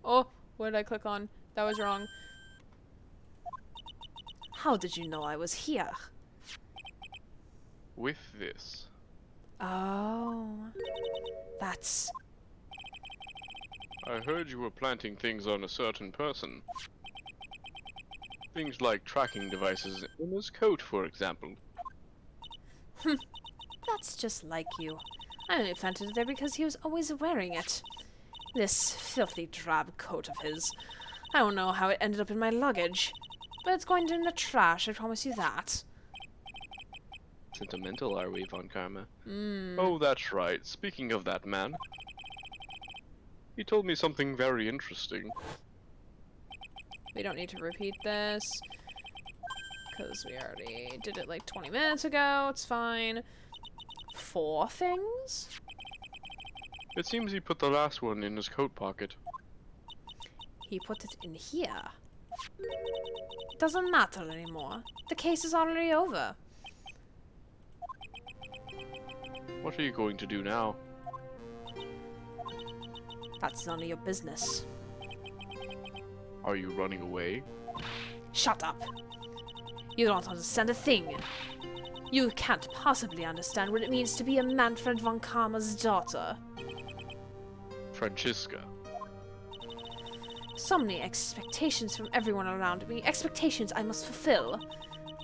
Oh, what did I click on? That was wrong. How did you know I was here? With this. Oh. That's... I heard you were planting things on a certain person. Things like tracking devices in his coat, for example. That's just like you. I only planted it there because he was always wearing it. This filthy drab coat of his. I don't know how it ended up in my luggage. But it's going in the trash, I promise you that. Sentimental, are we, Von Karma? Oh, that's right. Speaking of that man, he told me something very interesting. We don't need to repeat this. Because we already did it like 20 minutes ago. It's fine. 4 things? It seems he put the last one in his coat pocket. He put it in here. It doesn't matter anymore. The case is already over. What are you going to do now? That's none of your business. Are you running away? Shut up. You don't understand a thing. You can't possibly understand what it means to be a Manfred von Karma's daughter. Francesca. So many expectations from everyone around me. Expectations I must fulfill.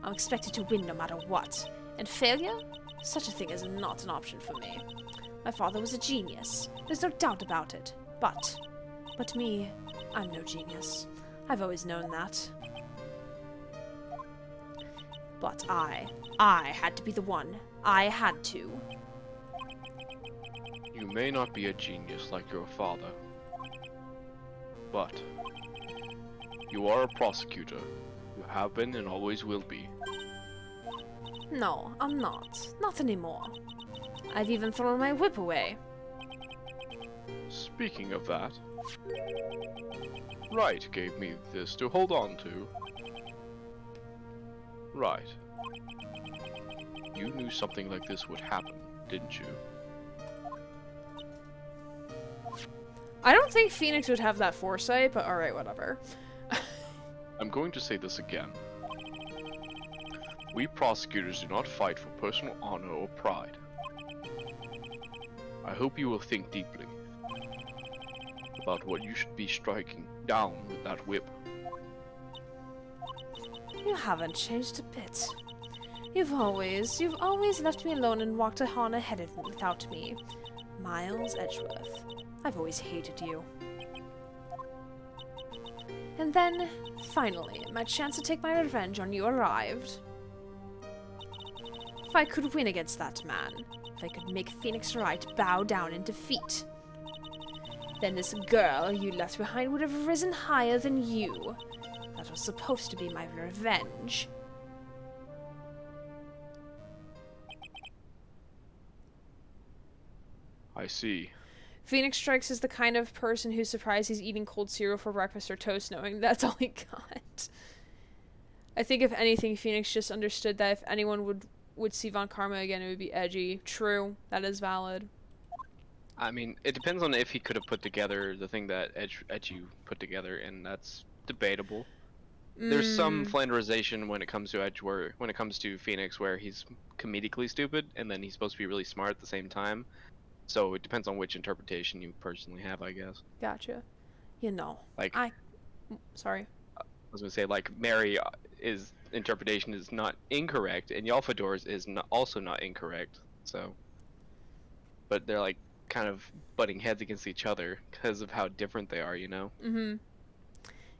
I'm expected to win no matter what. And failure? Such a thing is not an option for me. My father was a genius. There's no doubt about it. But me, I'm no genius. I've always known that. But I had to be the one. I had to. You may not be a genius like your father, but you are a prosecutor. You have been and always will be. No, I'm not. Not anymore. I've even thrown my whip away. Speaking of that, Wright gave me this to hold on to. Right. You knew something like this would happen, didn't you? I don't think Phoenix would have that foresight, but alright, whatever. I'm going to say this again. We prosecutors do not fight for personal honor or pride. I hope you will think deeply about what you should be striking down with that whip. You haven't changed a bit. You've always left me alone and walked on ahead of me without me. Miles Edgeworth. I've always hated you. And then, finally, my chance to take my revenge on you arrived. If I could win against that man, if I could make Phoenix Wright bow down in defeat, then this girl you left behind would have risen higher than you. That was supposed to be my revenge. I see. Phoenix Strikes is the kind of person who's surprised he's eating cold cereal for breakfast or toast knowing that's all he got. I think if anything, Phoenix just understood that if anyone would see Von Karma again, it would be Edgy. True, that is valid. I mean, it depends on if he could have put together the thing that Edgy put together, and that's debatable. There's some flanderization when it comes to Phoenix, where he's comedically stupid, and then he's supposed to be really smart at the same time. So it depends on which interpretation you personally have, I guess. Gotcha. You know, Like, sorry. I was gonna say, like, Mary interpretation is not incorrect, and Yalfador's is also not incorrect. So, but they're like kind of butting heads against each other because of how different they are, you know.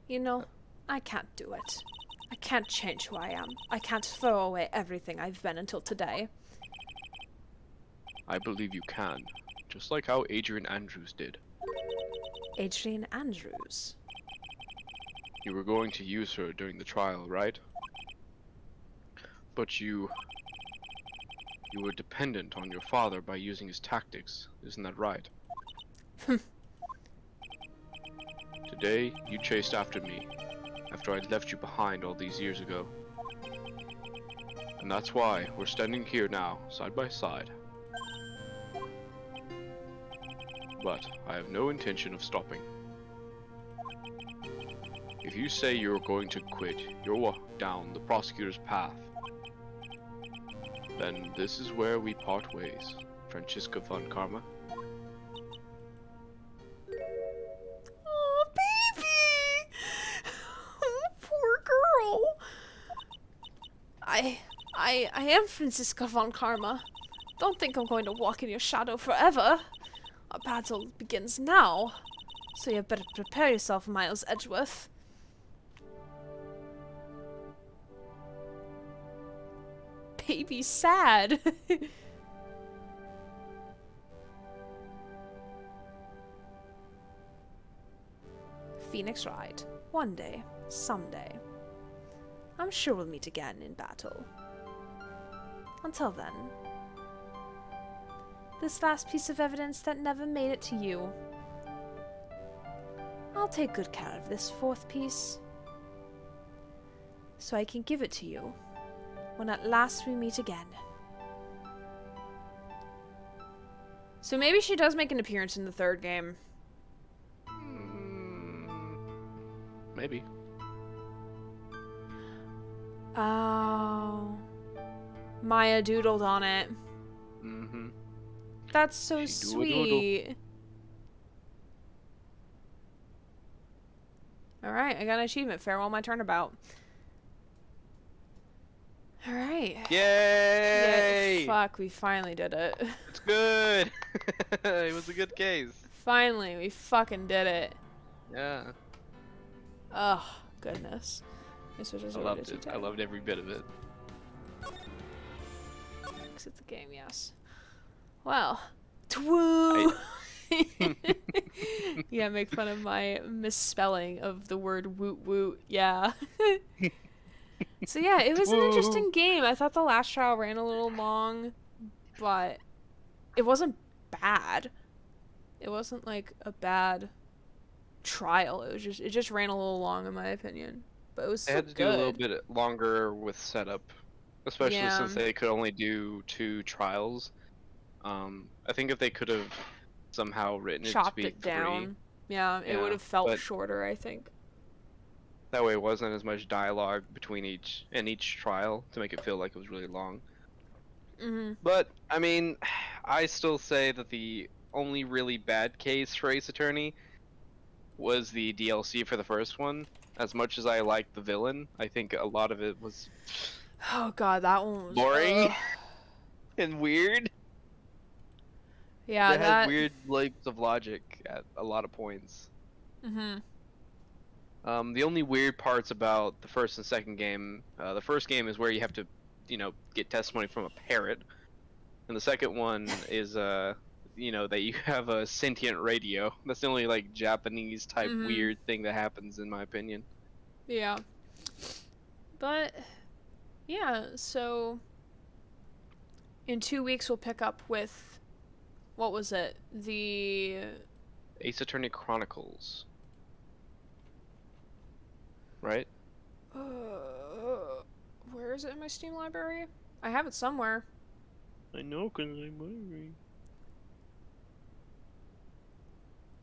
You know, I can't do it. I can't change who I am. I can't throw away everything I've been until today. I believe you can, just like how Adrian Andrews did. Adrian Andrews. You were going to use her during the trial, right? But you were dependent on your father by using his tactics, isn't that right? Today, you chased after me, after I'd left you behind all these years ago. And that's why we're standing here now, side by side. But I have no intention of stopping. If you say you're going to quit your walk down the prosecutor's path, then this is where we part ways, Francisca von Karma. Oh, baby! Oh, poor girl. I am Francisca von Karma. Don't think I'm going to walk in your shadow forever. Our battle begins now, so you better prepare yourself, Miles Edgeworth. Baby sad. Phoenix Wright. One day, someday. I'm sure we'll meet again in battle. Until then, this last piece of evidence that never made it to you. I'll take good care of this fourth piece, so I can give it to you when at last we meet again. So maybe she does make an appearance in the third game. Maybe. Oh. Maya doodled on it. Mm-hmm. That's so She sweet. Alright, I got an achievement. Farewell my turnabout. Alright. Yay! Yeah, fuck, we finally did it. It's good. It was a good case. Finally, we fucking did it. Yeah. Oh, goodness. This was just I loved it. I loved every bit of it. Exit the game, yes. Well, twoo! Yeah, make fun of my misspelling of the word woot woot. Yeah. So yeah, it was an interesting game. I thought the last trial ran a little long, but it wasn't bad. It wasn't like a bad trial. It just ran a little long in my opinion. But it was They still had to do a good. little bit longer with setup, especially since they could only do 2 trials. I think if they could have somehow written it to Chopped be it 3, down. Yeah, it Yeah, would have felt but- shorter, I think. That way, it wasn't as much dialogue between each trial to make it feel like it was really long. But I mean, I still say that the only really bad case for Ace Attorney was the DLC for the first one. As much as I liked the villain, I think a lot of it was Oh god, that one was boring and weird. Yeah, It had weird leaps of logic at a lot of points. The only weird parts about the first and second game, the first game is where you have to, get testimony from a parrot, and the second one is, that you have a sentient radio. That's the only like Japanese type weird thing that happens, in my opinion. Yeah. But yeah, so in 2 weeks we'll pick up with, what was it? The Ace Attorney Chronicles. Right? Where is it in my Steam library? I have it somewhere. I know, cause I'm wondering.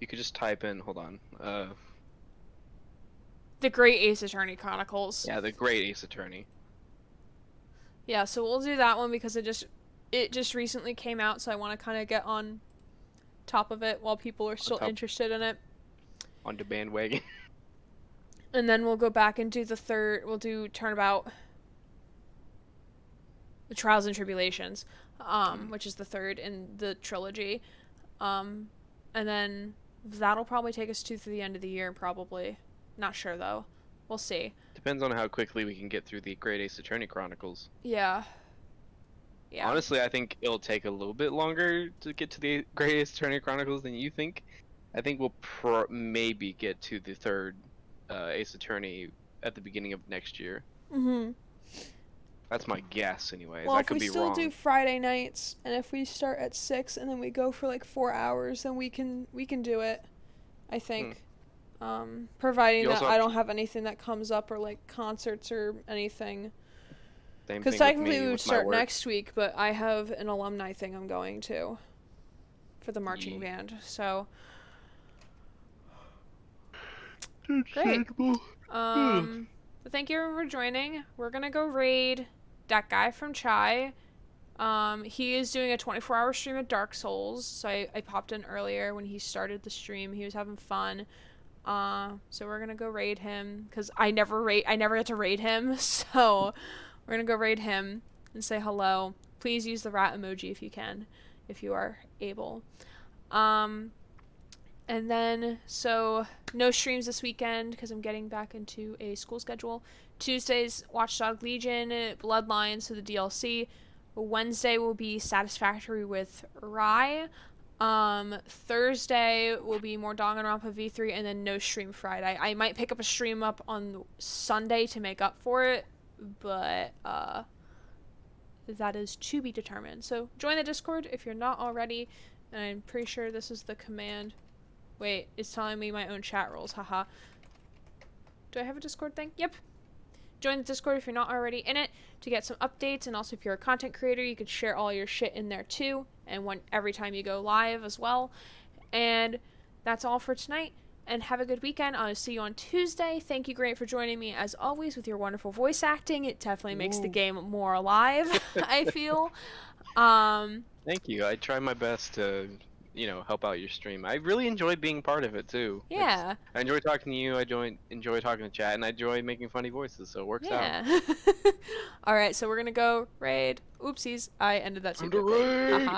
You could just type in, hold on, The Great Ace Attorney Chronicles. yeah, the Great Ace Attorney. Yeah, so we'll do that one because it just recently came out, so I want to kind of get on top of it while people are still interested in it. On the bandwagon. And then we'll go back and do we'll do Turnabout, the Trials and Tribulations, which is the third in the trilogy. And then that'll probably take us to the end of the year, probably. Not sure, though. We'll see. Depends on how quickly we can get through the Great Ace Attorney Chronicles. Yeah. Yeah. Honestly, I think it'll take a little bit longer to get to the Great Ace Attorney Chronicles than you think. I think we'll maybe get to the third Ace Attorney at the beginning of next year. That's my guess, anyways. Well, I if could we be still wrong. do Friday nights, and if we start at 6 and then we go for like 4 hours, then we can do it. I think, providing that I don't have anything that comes up or like concerts or anything. Because technically we would start next week, but I have an alumni thing I'm going to for the marching band. So great. But thank you everyone for joining. We're gonna go raid that guy from Chai. He is doing a 24-hour stream of Dark Souls, so I popped in earlier when he started the stream. He was having fun. So we're gonna go raid him because I never get to raid him. So we're gonna go raid him and say hello. Please use the rat emoji if you can, if you are able. And then, so, no streams this weekend because I'm getting back into a school schedule. Tuesdays, Watchdog Legion, Bloodlines, so the DLC. Wednesday will be Satisfactory with Rai. Thursday will be more Danganronpa V3, and then no stream Friday. I might pick up a stream up on Sunday to make up for it, but, that is to be determined. So, join the Discord if you're not already, and I'm pretty sure this is the command. Wait, it's telling me my own chat rules, haha. Do I have a Discord thing? Yep. Join the Discord if you're not already in it to get some updates, and also if you're a content creator, you could share all your shit in there too, and every time you go live as well. And that's all for tonight, and have a good weekend. I'll see you on Tuesday. Thank you, Grant, for joining me as always with your wonderful voice acting. It definitely makes the game more alive, I feel. Thank you. I try my best to help out your stream. I really enjoy being part of it too. Yeah. I enjoy talking to you. I enjoy talking to chat, and I enjoy making funny voices. So it works out. All right, so we're gonna go raid. Oopsies, I ended that too quickly.